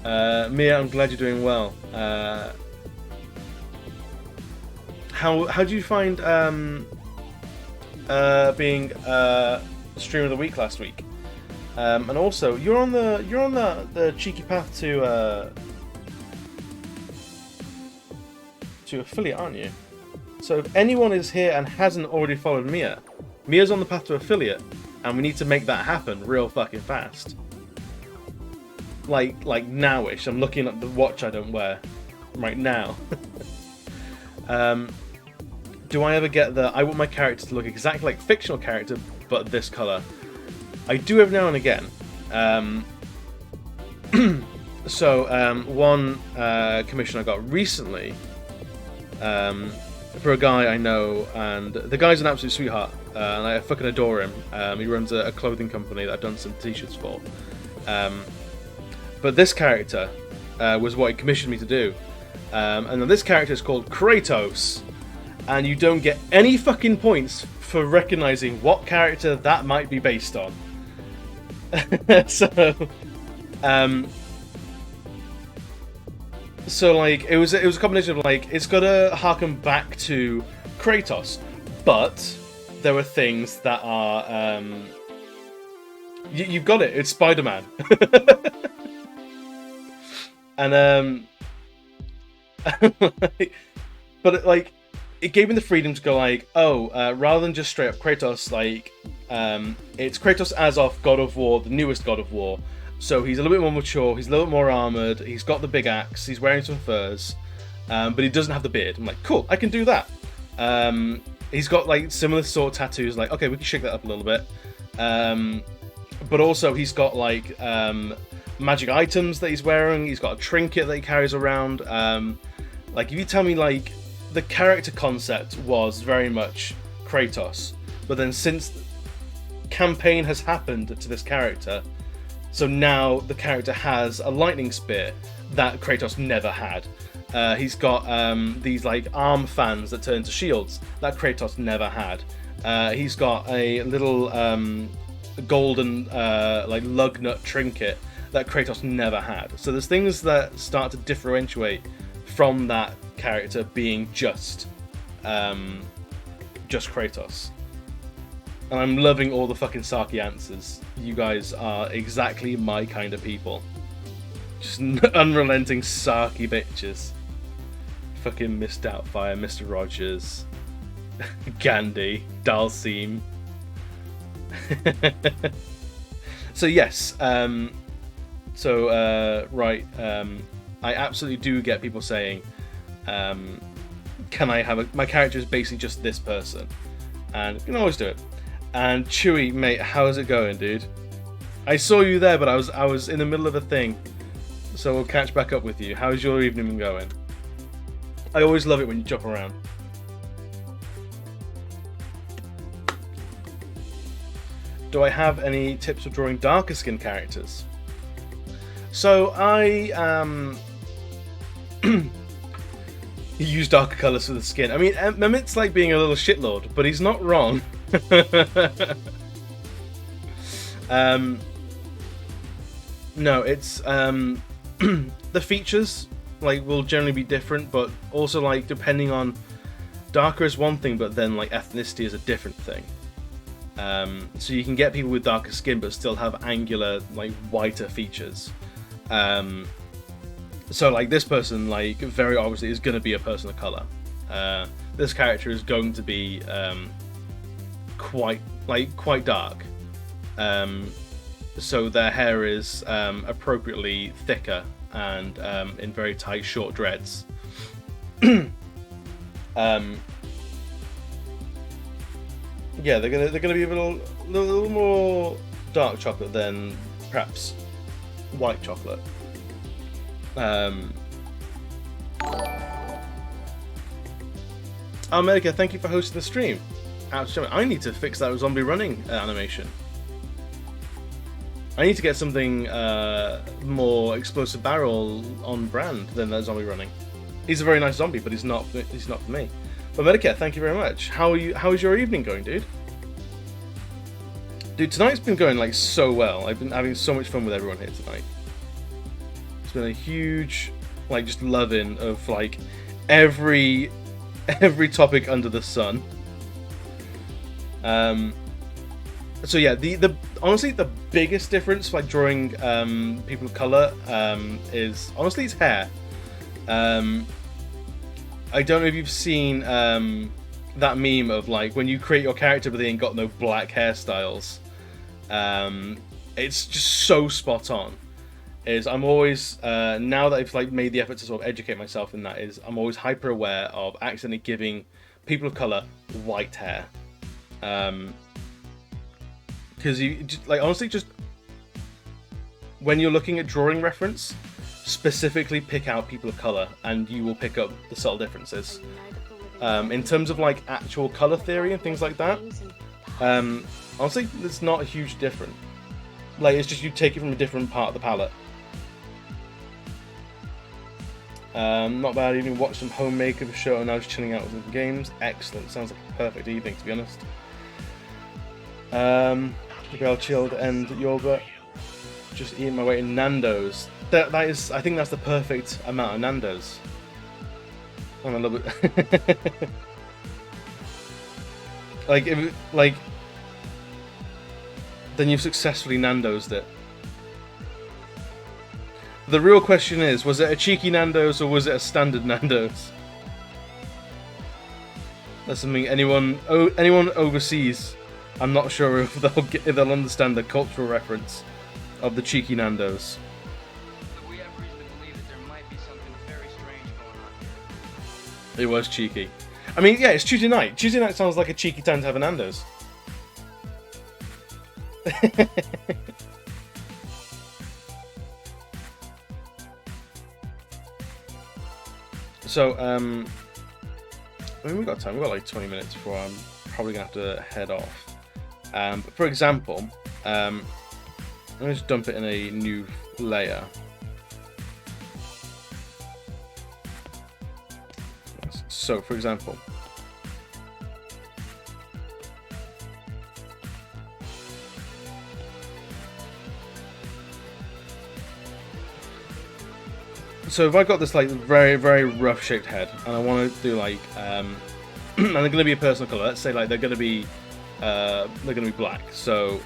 Mia, I'm glad you're doing well. How do you find being streamer of the week last week? And also, you're on the cheeky path to affiliate, aren't you? So if anyone is here and hasn't already followed Mia, Mia's on the path to affiliate, and we need to make that happen real fucking fast. Like nowish. I'm looking at the watch I don't wear right now. Do I ever get I want my character to look exactly like fictional character, but this color? I do every now and again. So one commission I got recently for a guy I know, and the guy's an absolute sweetheart, and I fucking adore him. He runs a clothing company that I've done some t-shirts for. But this character was what he commissioned me to do. And then this character is called Kratos. And you don't get any fucking points for recognizing what character that might be based on. So like it was a combination of like, it's gotta harken back to Kratos, but there were things that are you've got it. It's Spider-Man. And but like it gave me the freedom to go like, rather than just straight up Kratos, like, it's Kratos as of God of War, the newest God of War. So he's a little bit more mature, he's a little bit more armored, he's got the big axe, he's wearing some furs, but he doesn't have the beard. I'm like, cool, I can do that. He's got like similar sort of tattoos, like, okay, we can shake that up a little bit. But also he's got like magic items that he's wearing, he's got a trinket that he carries around. Like, if you tell me like the character concept was very much Kratos, but then since campaign has happened to this character, so now the character has a lightning spear that Kratos never had. He's got these like arm fans that turn into shields that Kratos never had. He's got a little golden like lug nut trinket that Kratos never had. So there's things that start to differentiate from that character being just Kratos. And I'm loving all the fucking Saki answers. You guys are exactly my kind of people. Just unrelenting Saki bitches. Fucking Miss Doubtfire, Mr. Rogers, Gandhi, Dalsim. So yes, I absolutely do get people saying, can I have my character is basically just this person, and you can always do it. And Chewy, mate, how's it going, dude? I saw you there, but I was in the middle of a thing, so we'll catch back up with you. How's your evening been going? I always love it when you jump around. Do I have any tips for drawing darker skin characters? So I use darker colours for the skin. I mean, Mehmet's like being a little shitlord, but he's not wrong. No, it's the features like will generally be different, but also like depending on, darker is one thing, but then like ethnicity is a different thing. So you can get people with darker skin but still have angular, like whiter features. So like this person, like very obviously is going to be a person of color. This character is going to be quite dark. So their hair is appropriately thicker and in very tight short dreads. Yeah, they're gonna be a little more dark chocolate than perhaps white chocolate. America, thank you for hosting the stream. I need to fix that zombie running animation. I need to get something more explosive barrel on brand than that zombie running. He's a very nice zombie, but he's not for me. But Medicare, thank you very much. How is your evening going, dude? Dude, tonight's been going like so well. I've been having so much fun with everyone here tonight. It's been a huge, like, just loving of like every topic under the sun. So yeah, the honestly the biggest difference like drawing people of color is honestly it's hair. I don't know if you've seen that meme of like when you create your character but they ain't got no black hairstyles. It's just so spot on. I'm always now that I've like made the effort to sort of educate myself in that, is I'm always hyper aware of accidentally giving people of color white hair. Because you just, like, honestly, just when you're looking at drawing reference, specifically pick out people of color and you will pick up the subtle differences. In terms of like actual color theory and things like that, honestly, it's not a huge difference. Like, it's just you take it from a different part of the palette. Not bad. Even watched some home makeup show and I was chilling out with some games. Excellent. Sounds like a perfect evening, to be honest. Girl chilled and yoga. Just eating my way in Nando's. That is, I think that's the perfect amount of Nando's. I'm a little bit. Then you've successfully Nando'sed it. The real question is, was it a cheeky Nando's or was it a standard Nando's? That's something anyone overseas, I'm not sure if they'll understand the cultural reference of the cheeky Nandos. But we have reason to believe that there might be something very strange going on. It was cheeky. I mean, yeah, it's Tuesday night. Tuesday night sounds like a cheeky time to have a Nando's. So, I mean, we've got time. We've got like 20 minutes before I'm probably going to have to head off. But for example, I'm going to just dump it in a new layer. So, for example, so if I got this like very, very rough shaped head, and I want to do like, and they're going to be a personal color. Let's say like they're going to be black. So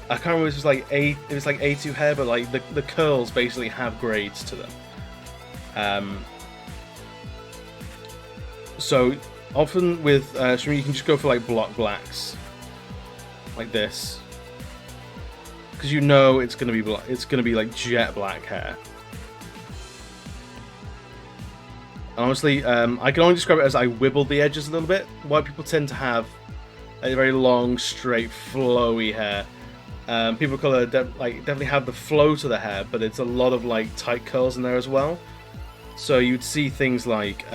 I can't remember if it's like A2 hair, but like the curls basically have grades to them. So often with streaming, you can just go for like block blacks, like this, because you know it's gonna be black. It's gonna be like jet black hair. And honestly, I can only describe it as I wibbled the edges a little bit. White people tend to have a very long, straight, flowy hair. People of color definitely have the flow to the hair, but it's a lot of like tight curls in there as well. So you'd see things like.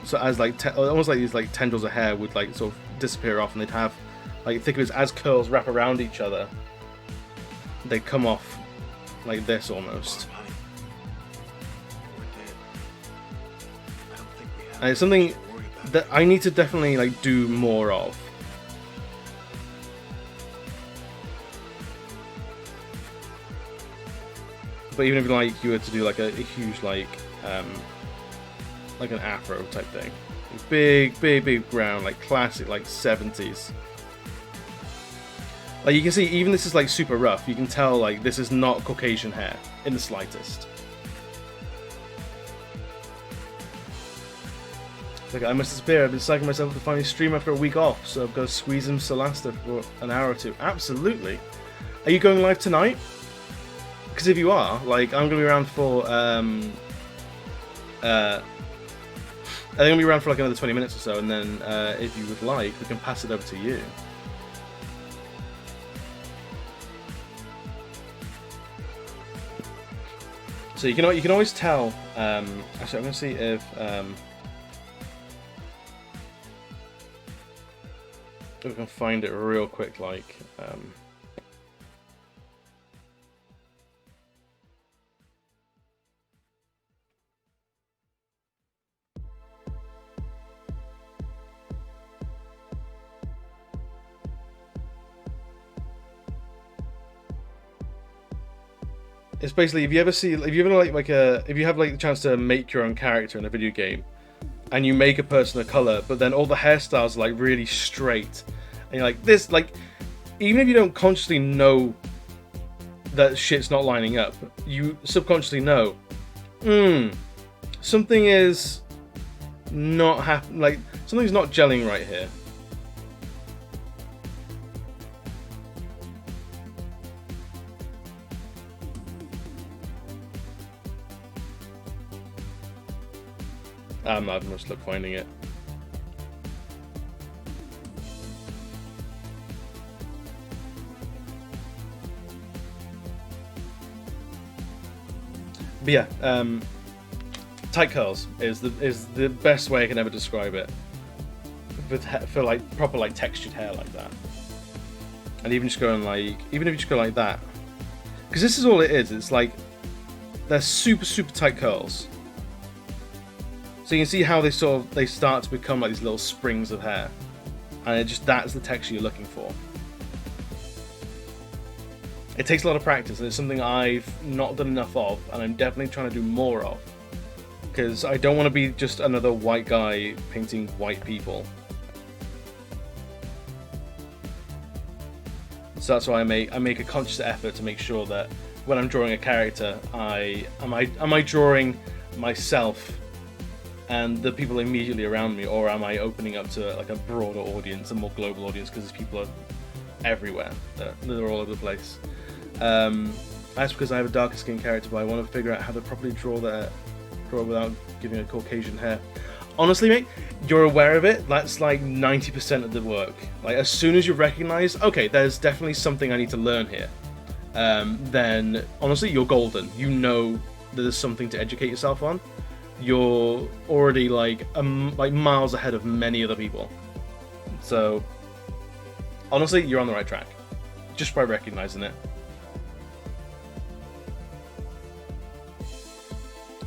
So as like almost like these like tendrils of hair would like sort of disappear off, and they'd have like think of it as curls wrap around each other, they'd come off like this almost. And it's something that I need to definitely like do more of. But even if like you were to do like a huge like an afro type thing, big brown, like classic, like 70s. Like you can see, even this is like super rough. You can tell like this is not Caucasian hair in the slightest. Like, I must disappear. I've been psyching myself to finally stream after a week off, so I've got to squeeze in Solasta for an hour or two. Absolutely. Are you going live tonight? Because if you are, like, I'm gonna be around for I'm going to be around for like another 20 minutes or so, and then if you would like, we can pass it over to you. So you can always tell. Actually, I'm going to see if we can find it real quick. Like. It's basically if you have like the chance to make your own character in a video game, and you make a person of color, but then all the hairstyles are like really straight, and you're like this, like even if you don't consciously know that shit's not lining up, you subconsciously know, something is not like something's not gelling right here. I'm not having much luck finding it. But yeah, tight curls is the best way I can ever describe it. For like proper like textured hair like that, and even if you just go like that, because this is all it is. It's like they're super tight curls. So you can see how they start to become like these little springs of hair, and that's the texture you're looking for. It takes a lot of practice, and it's something I've not done enough of, and I'm definitely trying to do more of, because I don't want to be just another white guy painting white people. So that's why I make a conscious effort to make sure that when I'm drawing a character, am I drawing myself and the people immediately around me, or am I opening up to like a broader audience, a more global audience, because people are everywhere, they're all over the place. That's because I have a darker skin character, but I want to figure out how to properly draw without giving a Caucasian hair. Honestly, mate, you're aware of it. That's like 90% of the work. Like, as soon as you recognize, okay, there's definitely something I need to learn here, then honestly, you're golden. You know that there's something to educate yourself on. You're already like miles ahead of many other people. So honestly, you're on the right track just by recognizing it.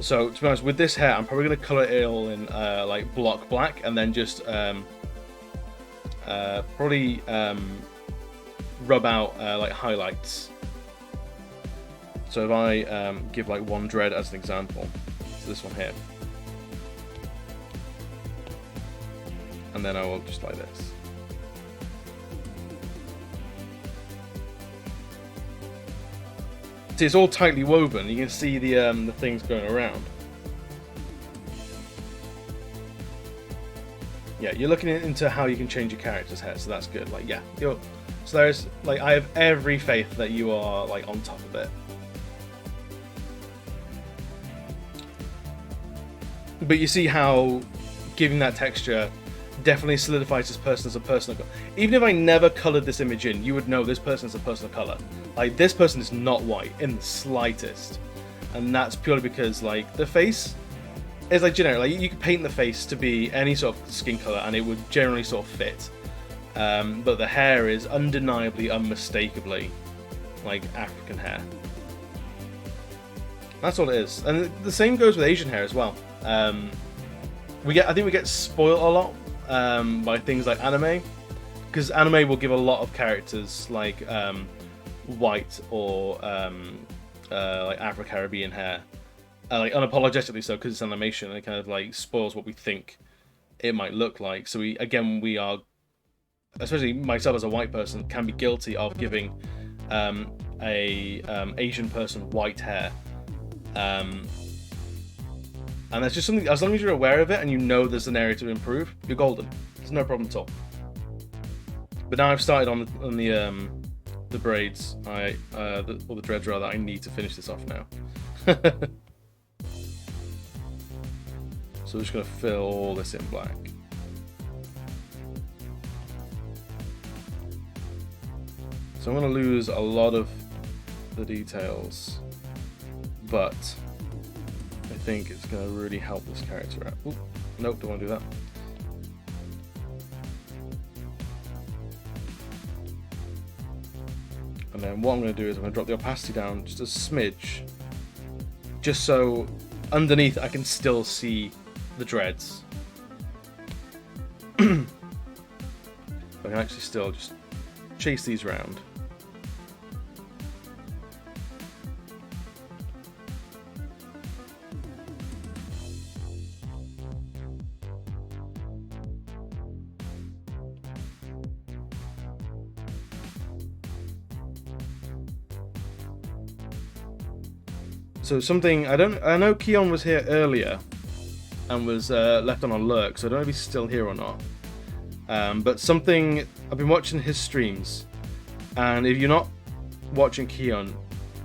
So to be honest, with this hair, I'm probably going to color it all in like block black, and then just probably rub out like highlights. So if I give like one dread as an example, so this one here, and then I will just like this. See, it's all tightly woven. You can see the things going around. Yeah, you're looking into how you can change your character's hair, so that's good. Like, yeah, so there's like, I have every faith that you are like on top of it. But you see how giving that texture definitely solidifies this person as a person of color. Even if I never colored this image in, you would know this person is a person of color. Like, this person is not white in the slightest, and that's purely because like the face is like generic. Like, you could paint the face to be any sort of skin color and it would generally sort of fit, but the hair is undeniably, unmistakably like African hair. That's all it is. And the same goes with Asian hair as well. I think we get spoiled a lot by things like anime, because anime will give a lot of characters like white or like Afro-Caribbean hair, like unapologetically so, because it's animation, and it kind of like spoils what we think it might look like. So we are, especially myself as a white person, can be guilty of giving a Asian person white hair. And that's just something, as long as you're aware of it and you know there's an area to improve, you're golden. There's no problem at all. But now I've started on the braids, or the dreads rather, I need to finish this off now. So we're just going to fill all this in black. So I'm going to lose a lot of the details, but I think it's going to really help this character out. Ooh, nope, don't want to do that. And then what I'm going to do is I'm going to drop the opacity down just a smidge, just so underneath I can still see the dreads. I can actually still just chase these around. So something, I know Keon was here earlier and was left on a lurk, so I don't know if he's still here or not. But something, I've been watching his streams, and if you're not watching Keon,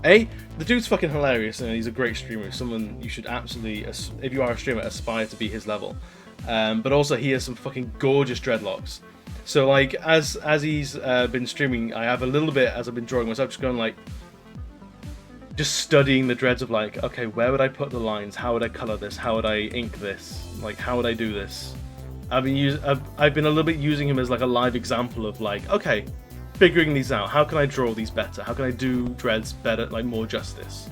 the dude's fucking hilarious and he's a great streamer. Someone you should absolutely, if you are a streamer, aspire to be his level. But also he has some fucking gorgeous dreadlocks. So like, as he's been streaming, I have a little bit, as I've been drawing myself, just going like, just studying the dreads of like, okay, where would I put the lines? How would I color this? How would I ink this? Like, how would I do this? I've been a little bit using him as like a live example of like, okay, figuring these out. How can I draw these better? How can I do dreads better, like more justice?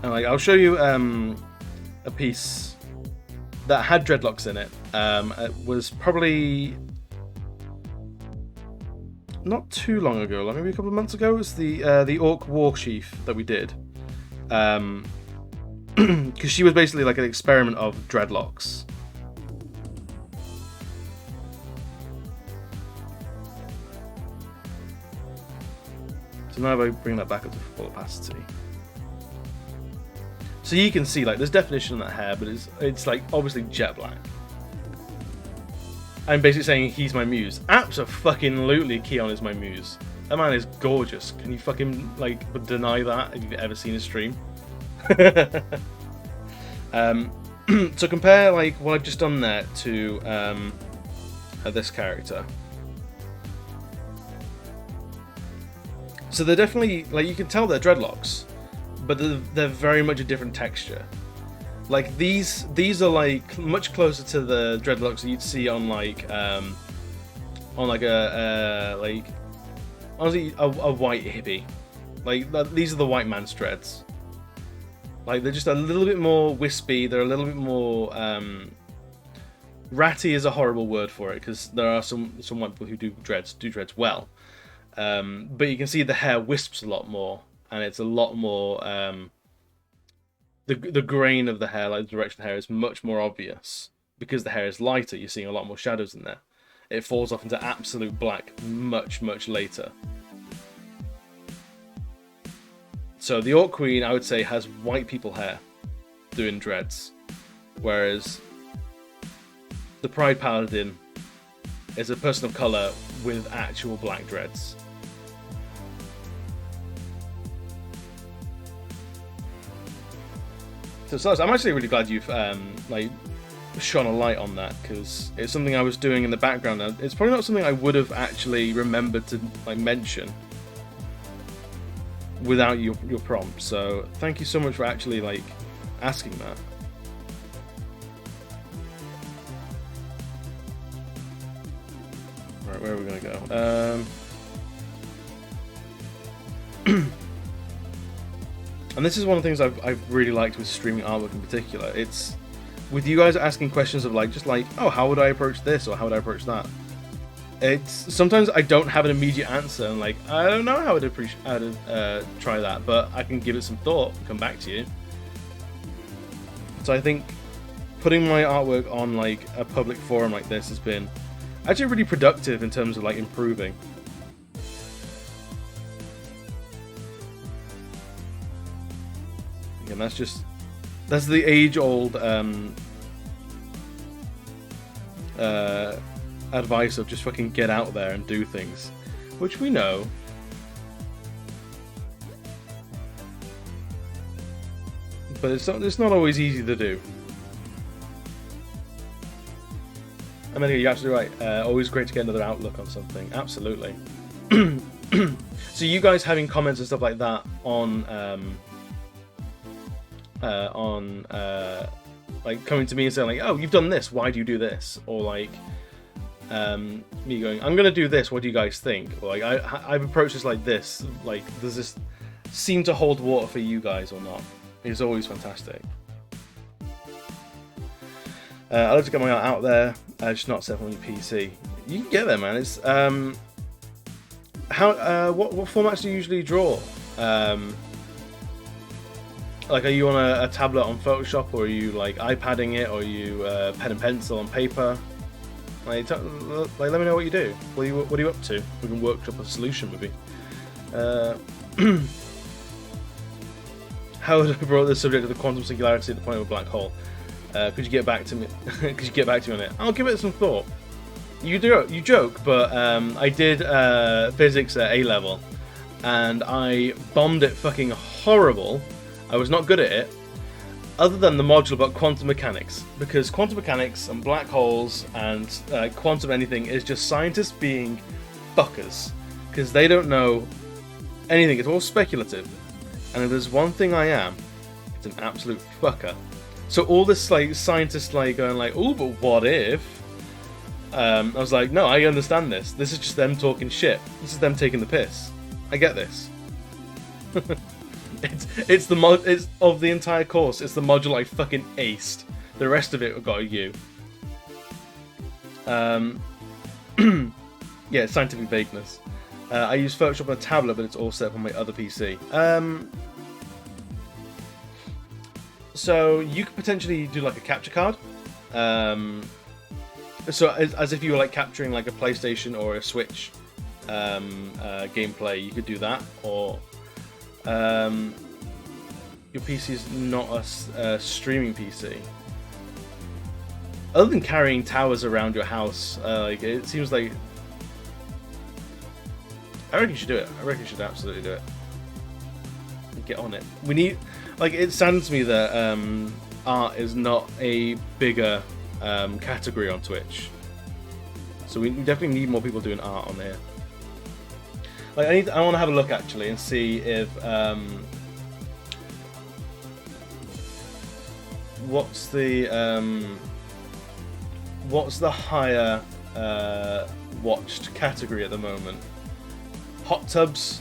And like, I'll show you a piece that had dreadlocks in it. It was probably not too long ago, like maybe a couple of months ago. It was the Orc War Chief that we did, because she was basically like an experiment of dreadlocks. now if I bring that back up to full opacity. So you can see, like, there's definition in that hair, but it's like, obviously jet black. I'm basically saying he's my muse. Abso-fucking-lutely Keon is my muse. That man is gorgeous. Can you fucking, like, deny that if you've ever seen his stream? So compare, like, what I've just done there to this character. So they're definitely, like, you can tell they're dreadlocks, but they're very much a different texture. Like, these are, like, much closer to the dreadlocks that you'd see on, like, honestly, a white hippie. Like, these are the white man's dreads. Like, they're just a little bit more wispy, they're a little bit more, ratty is a horrible word for it, because there are some white people who do dreads well. But you can see the hair wisps a lot more, and it's a lot more, the grain of the hair, like the direction of the hair, is much more obvious. Because the hair is lighter, you're seeing a lot more shadows in there. It falls off into absolute black much, much later. So the Orc Queen, I would say, has white people hair doing dreads, whereas the Pride Paladin is a person of colour with actual black dreads. So I'm actually really glad you've like shone a light on that, because it's something I was doing in the background. It's probably not something I would have actually remembered to, like, mention without your prompt. So thank you so much for actually, like, asking that. Right, where are we gonna go? And this is one of the things I've really liked with streaming artwork in particular. It's with you guys asking questions of, like, just like, oh, how would I approach this, or how would I approach that? It's sometimes I don't have an immediate answer, and, like, I don't know how to try that, but I can give it some thought and come back to you. So I think putting my artwork on, like, a public forum like this has been actually really productive in terms of, like, improving. Again, that's the age-old advice of just fucking get out there and do things, which we know. But it's not always easy to do. I mean, you're absolutely right. Always great to get another outlook on something. Absolutely. So you guys having comments and stuff like that on like coming to me and saying, like, oh, you've done this, why do you do this? Or, like, me going, I'm gonna do this, what do you guys think? Or, like, I've approached this like this, like, does this seem to hold water for you guys or not? It's always fantastic. I love to get my art out there, just not set on your PC. You can get there, man. It's what formats do you usually draw? Like, are you on a tablet on Photoshop, or are you, like, iPadding it, or are you pen and pencil on paper? Like, let me know what you do. What are you up to? We can workshop a solution, maybe. How would I brought the subject of the quantum singularity at the point of a black hole? Could you get back to me? Could you get back to me on it? I'll give it some thought. You joke, but I did physics at A level, and I bombed it fucking horrible. I was not good at it, other than the module about quantum mechanics, because quantum mechanics and black holes and quantum anything is just scientists being fuckers, because they don't know anything. It's all speculative, and if there's one thing I am, it's an absolute fucker. So all this, like, scientists, like, going like, oh, but what if? I was like, no, I understand this. This is just them talking shit. This is them taking the piss. I get this. It's of the entire course. It's the module I fucking aced. The rest of it got a U. Yeah, scientific vagueness. I use Photoshop on a tablet, but it's all set up on my other PC. So you could potentially do, like, a capture card. So as if you were, like, capturing, like, a PlayStation or a Switch gameplay, you could do that, or your PC is not a streaming PC. Other than carrying towers around your house, like it seems like I reckon you should do it. I reckon you should absolutely do it. Get on it. We need, like, it saddens me that art is not a bigger category on Twitch. So we definitely need more people doing art on here. Like, I want to have a look actually and see if what's the higher watched category at the moment? Hot tubs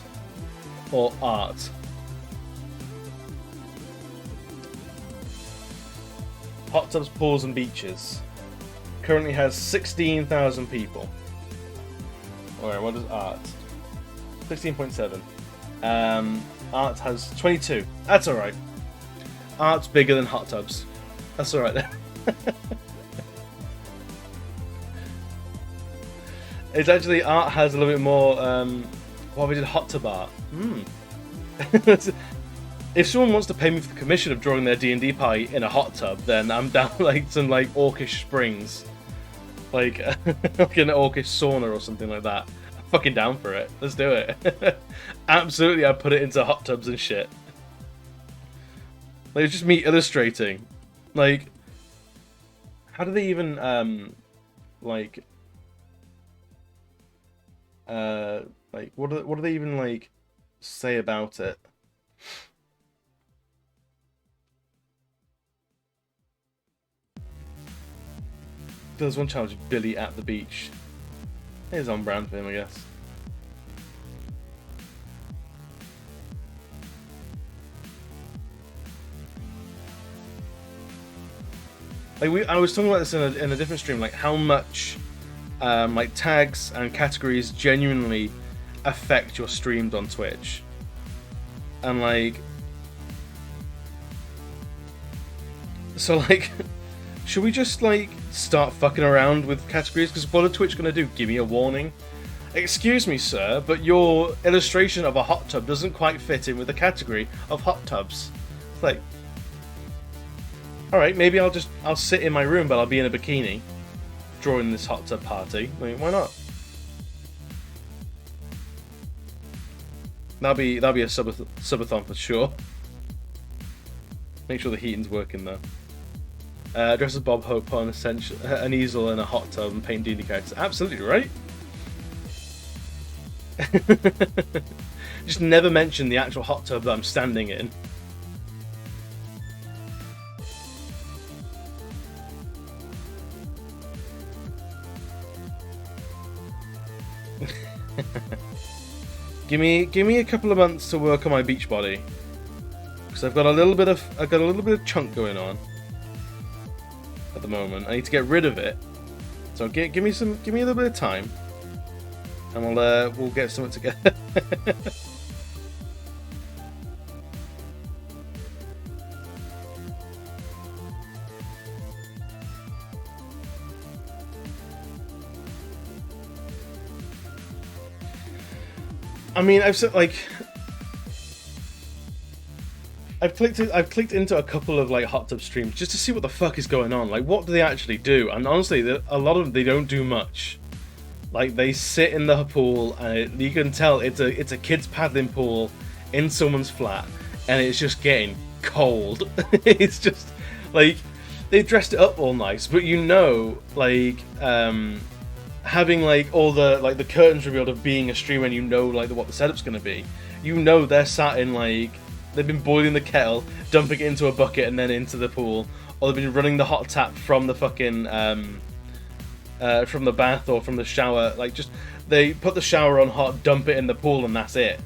or art? Hot tubs, pools and beaches currently has 16,000 people. Alright, what is art? 16.7. Art has 22. That's alright. Art's bigger than hot tubs. That's alright then. It's actually, art has a little bit more, well, we did hot tub art. If someone wants to pay me for the commission of drawing their D&D party in a hot tub, then I'm down like some like orcish springs. Like, like an orcish sauna or something like that. I'm fucking down for it. Let's do it. Absolutely, I'd put it into hot tubs and shit. Like, it's just me illustrating. Like, how do they even, like, what do they even, like, say about it? There's one challenge, Billy at the beach. It's on brand for him, I guess. Like I was talking about this in a different stream, like how much like tags and categories genuinely affect your streams on Twitch, and like, so like, should we just like start fucking around with categories? Because what are Twitch gonna do? Give me a warning? Excuse me, sir, but your illustration of a hot tub doesn't quite fit in with the category of hot tubs. It's like, alright, maybe I'll sit in my room, but I'll be in a bikini drawing this hot tub party. I mean, why not? That'll be a subathon for sure. Make sure the heating's working though. Dress as Bob Hope on an easel and a hot tub and paint D&D characters. Absolutely right. Just never mention the actual hot tub that I'm standing in. Give me a couple of months to work on my beach body, because I've got a little bit of chunk going on at the moment. I need to get rid of it, so give me a little bit of time, and we'll get something together. I mean, I've clicked into a couple of like hot tub streams just to see what the fuck is going on. Like, what do they actually do? And honestly, a lot of them, they don't do much. Like, they sit in the pool, and you can tell it's a kids paddling pool in someone's flat, and it's just getting cold. It's just like they've dressed it up all nice, but you know, like having like all the curtains revealed of being a streamer, and you know like what the setup's gonna be. You know they're sat in like, they've been boiling the kettle, dumping it into a bucket and then into the pool, or they've been running the hot tap from the fucking from the bath or from the shower. Like, just they put the shower on hot, dump it in the pool, and that's it.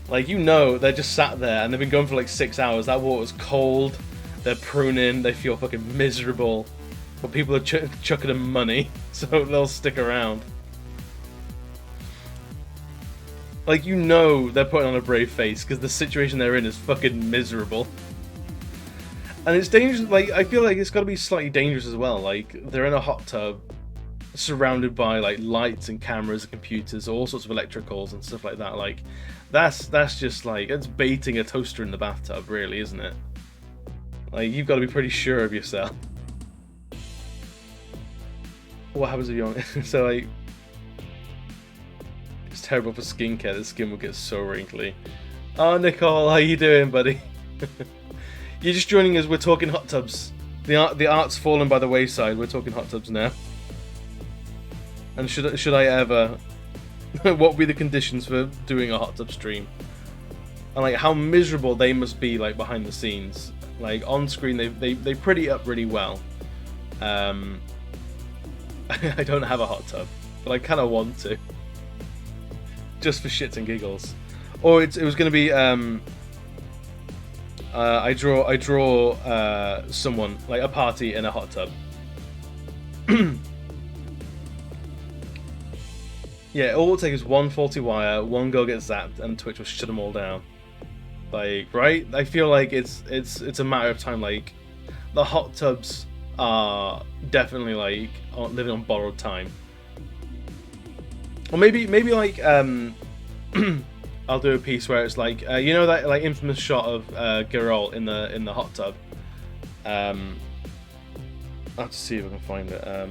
Like, you know they're just sat there and they've been going for like 6 hours. That water's cold. They're pruning. They feel fucking miserable. But people are chucking them money, so they'll stick around. Like, you know they're putting on a brave face because the situation they're in is fucking miserable. And it's dangerous. Like, I feel like it's got to be slightly dangerous as well. Like, they're in a hot tub, surrounded by like lights and cameras and computers, all sorts of electricals and stuff like that. Like that's just like, it's baiting a toaster in the bathtub, really, isn't it? Like, you've got to be pretty sure of yourself. What happens if you're on so like, it's terrible for skincare. The skin will get so wrinkly. Oh, Nicole, how you doing, buddy? You're just joining us. We're talking hot tubs. The art's fallen by the wayside. We're talking hot tubs now. And should I ever? What would be the conditions for doing a hot tub stream? And like, how miserable they must be, like behind the scenes. Like on screen, they pretty up really well. I don't have a hot tub, but I kind of want to, just for shits and giggles. Or it was going to be I draw someone, like a party in a hot tub. Yeah, all it'll take is one faulty wire, one girl gets zapped, and Twitch will shut them all down. Like, right? I feel like it's a matter of time. Like, the hot tubs are definitely like living on borrowed time. Or maybe like I'll do a piece where it's like you know that like infamous shot of Geralt in the hot tub. I'll have to see if I can find it.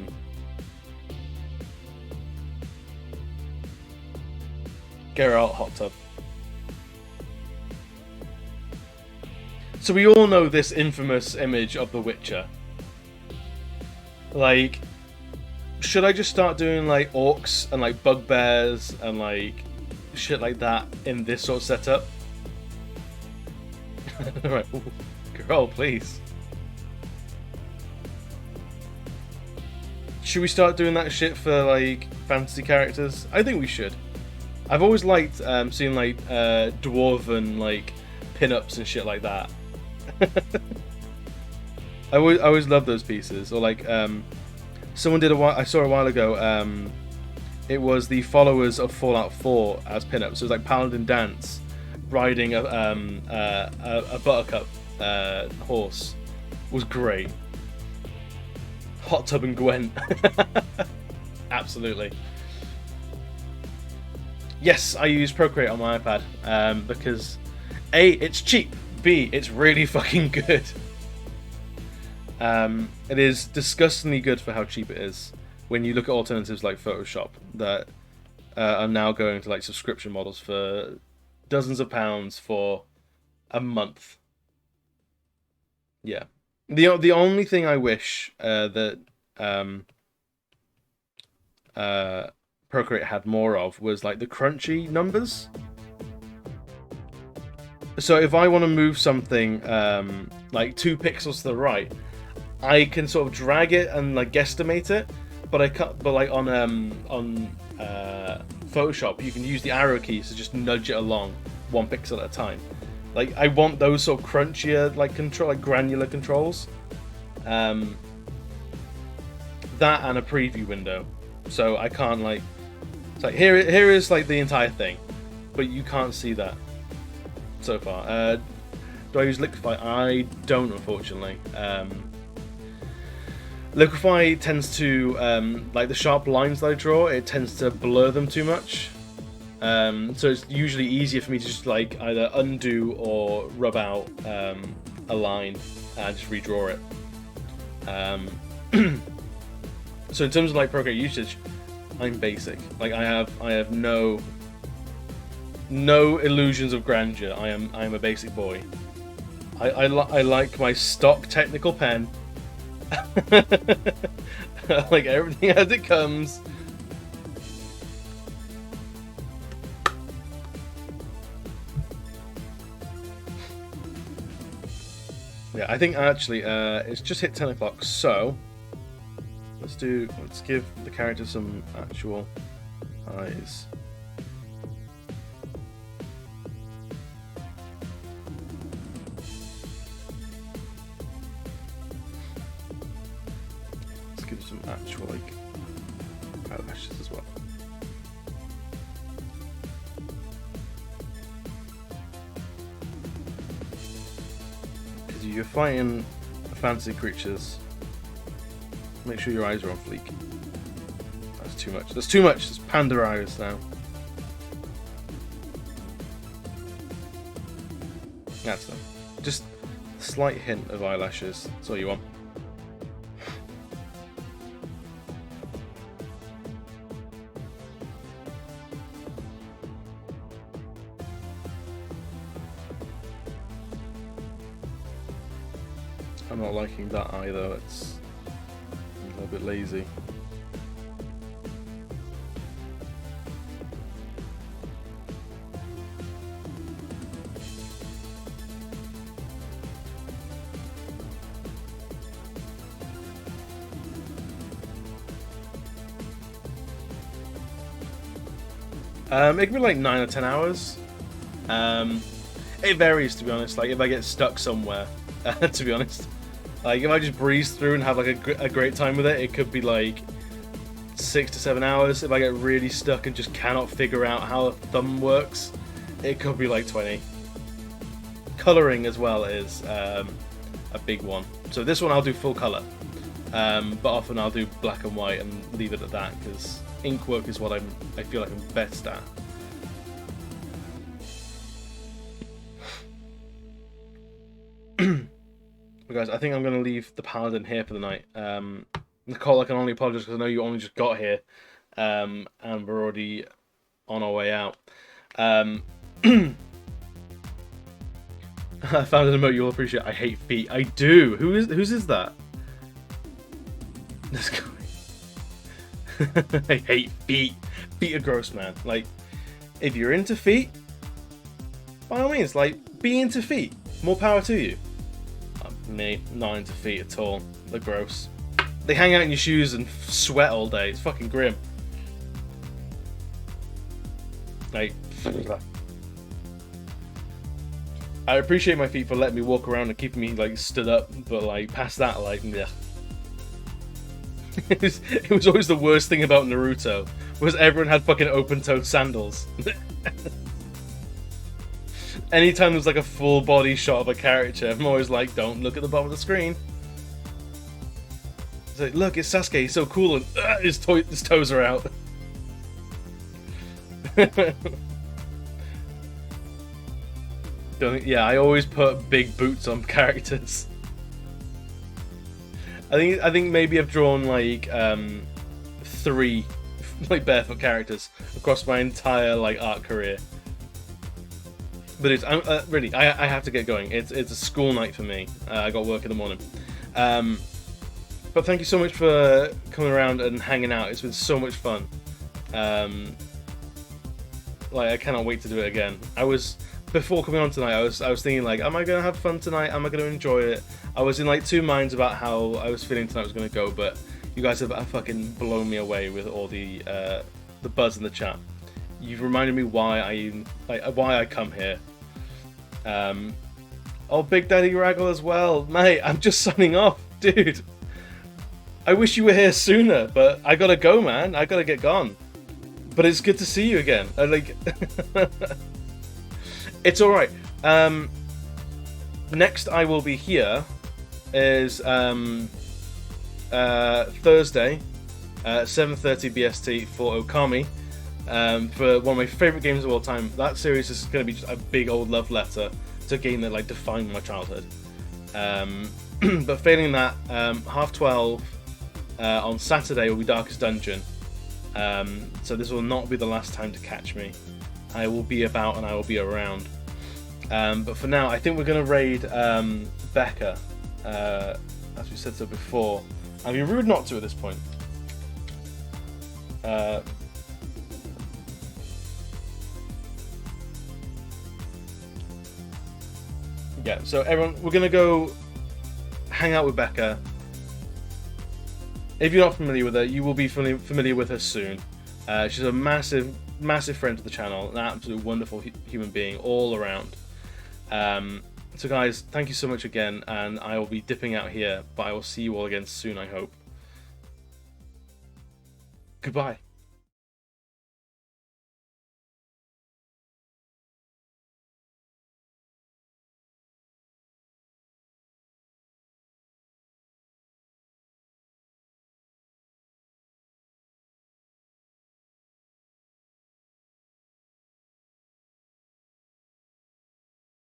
Geralt hot tub. So we all know this infamous image of The Witcher. Like, should I just start doing like orcs and like bugbears and like shit like that in this sort of setup? Right, girl, please. Should we start doing that shit for like fantasy characters? I think we should. I've always liked seeing like dwarven like pin-ups and shit like that. I always love those pieces. Or like someone did I saw a while ago. It was the followers of Fallout 4 as pin-ups. So it was like Paladin dance, riding a buttercup horse. It was great. Hot tub and Gwent. Absolutely. Yes, I use Procreate on my iPad because A, it's cheap. B, it's really fucking good. It is disgustingly good for how cheap it is. When you look at alternatives like Photoshop that are now going to like subscription models for dozens of pounds for a month. Yeah. The only thing I wish that Procreate had more of was like the crunchy numbers. So if I want to move something like 2 pixels to the right, I can sort of drag it and like guesstimate it, but like on Photoshop you can use the arrow keys to just nudge it along 1 pixel at a time. Like, I want those sort of crunchier like granular controls. That and a preview window, so I can't like. It's like here is like the entire thing, but you can't see that so far. Do I use Liquify? I don't, unfortunately. Liquify tends to like the sharp lines that I draw. It tends to blur them too much. So it's usually easier for me to just like either undo or rub out a line and just redraw it. So in terms of like Procreate usage, I'm basic. Like I have no illusions of grandeur. I am a basic boy. I like my stock technical pen. Like everything as it comes. Yeah, I think actually it's just hit 10 o'clock, so let's give the character some actual eyes. Let's give some actual like eyelashes as well. Because you're fighting fantasy creatures, make sure your eyes are on fleek. That's too much. That's too much. It's panda eyes now. That's them. Just a slight hint of eyelashes. That's all you want. I'm not liking that eye though. It's a little bit lazy. It can be like 9 or 10 hours. It varies, to be honest. Like if I get stuck somewhere, to be honest, like if I just breeze through and have like a great time with it, it could be like 6 to 7 hours. If I get really stuck and just cannot figure out how a thumb works, it could be like 20. Coloring as well is a big one. So this one I'll do full color, but often I'll do black and white and leave it at that because ink work is what I feel like I'm best at. But guys, I think I'm going to leave the Paladin here for the night. Nicole, I can only apologize because I know you only just got here, and we're already on our way out. I found an emote you'll appreciate. I hate feet. I do. Whose is that? This guy. I hate feet. Feet are gross, man. Like, if you're into feet, by all means, like, be into feet. More power to you. Me, not into feet at all. They're gross. They hang out in your shoes and sweat all day. It's fucking grim. Like, I appreciate my feet for letting me walk around and keeping me like stood up, but like past that, like, yeah. It was always the worst thing about Naruto, was everyone had fucking open-toed sandals. Anytime there's like a full body shot of a character, I'm always like, don't look at the bottom of the screen. It's like, look, it's Sasuke, he's so cool, and his toes are out. Yeah, I always put big boots on characters. I think maybe I've drawn like 3 like barefoot characters across my entire like art career. But it's really I have to get going. It's a school night for me. I got work in the morning. But thank you so much for coming around and hanging out. It's been so much fun. Like I cannot wait to do it again. Before coming on tonight, I was thinking like, am I gonna have fun tonight? Am I gonna enjoy it? I was in like 2 minds about how I was feeling tonight was gonna go, but you guys have fucking blown me away with all the buzz in the chat. You've reminded me why I come here. Oh, Big Daddy Raggle as well, mate. I'm just signing off, dude. I wish you were here sooner, but I gotta go, man. I gotta get gone. But it's good to see you again. It's all right. Next, I will be here is Thursday, 7:30 BST for Okami, for one of my favorite games of all time. That series is going to be just a big old love letter to a game that like defined my childhood. But failing that, 12:30 on Saturday will be Darkest Dungeon. So this will not be the last time to catch me. I will be about and I will be around. But for now, I think we're going to raid Becca, as we said so before. I'd be rude not to at this point. Yeah, so everyone, we're going to go hang out with Becca. If you're not familiar with her, you will be familiar with her soon. She's a massive friend to the channel, an absolute wonderful human being all around. So guys, thank you so much again, and I will be dipping out here, but I will see you all again soon, I hope. Goodbye.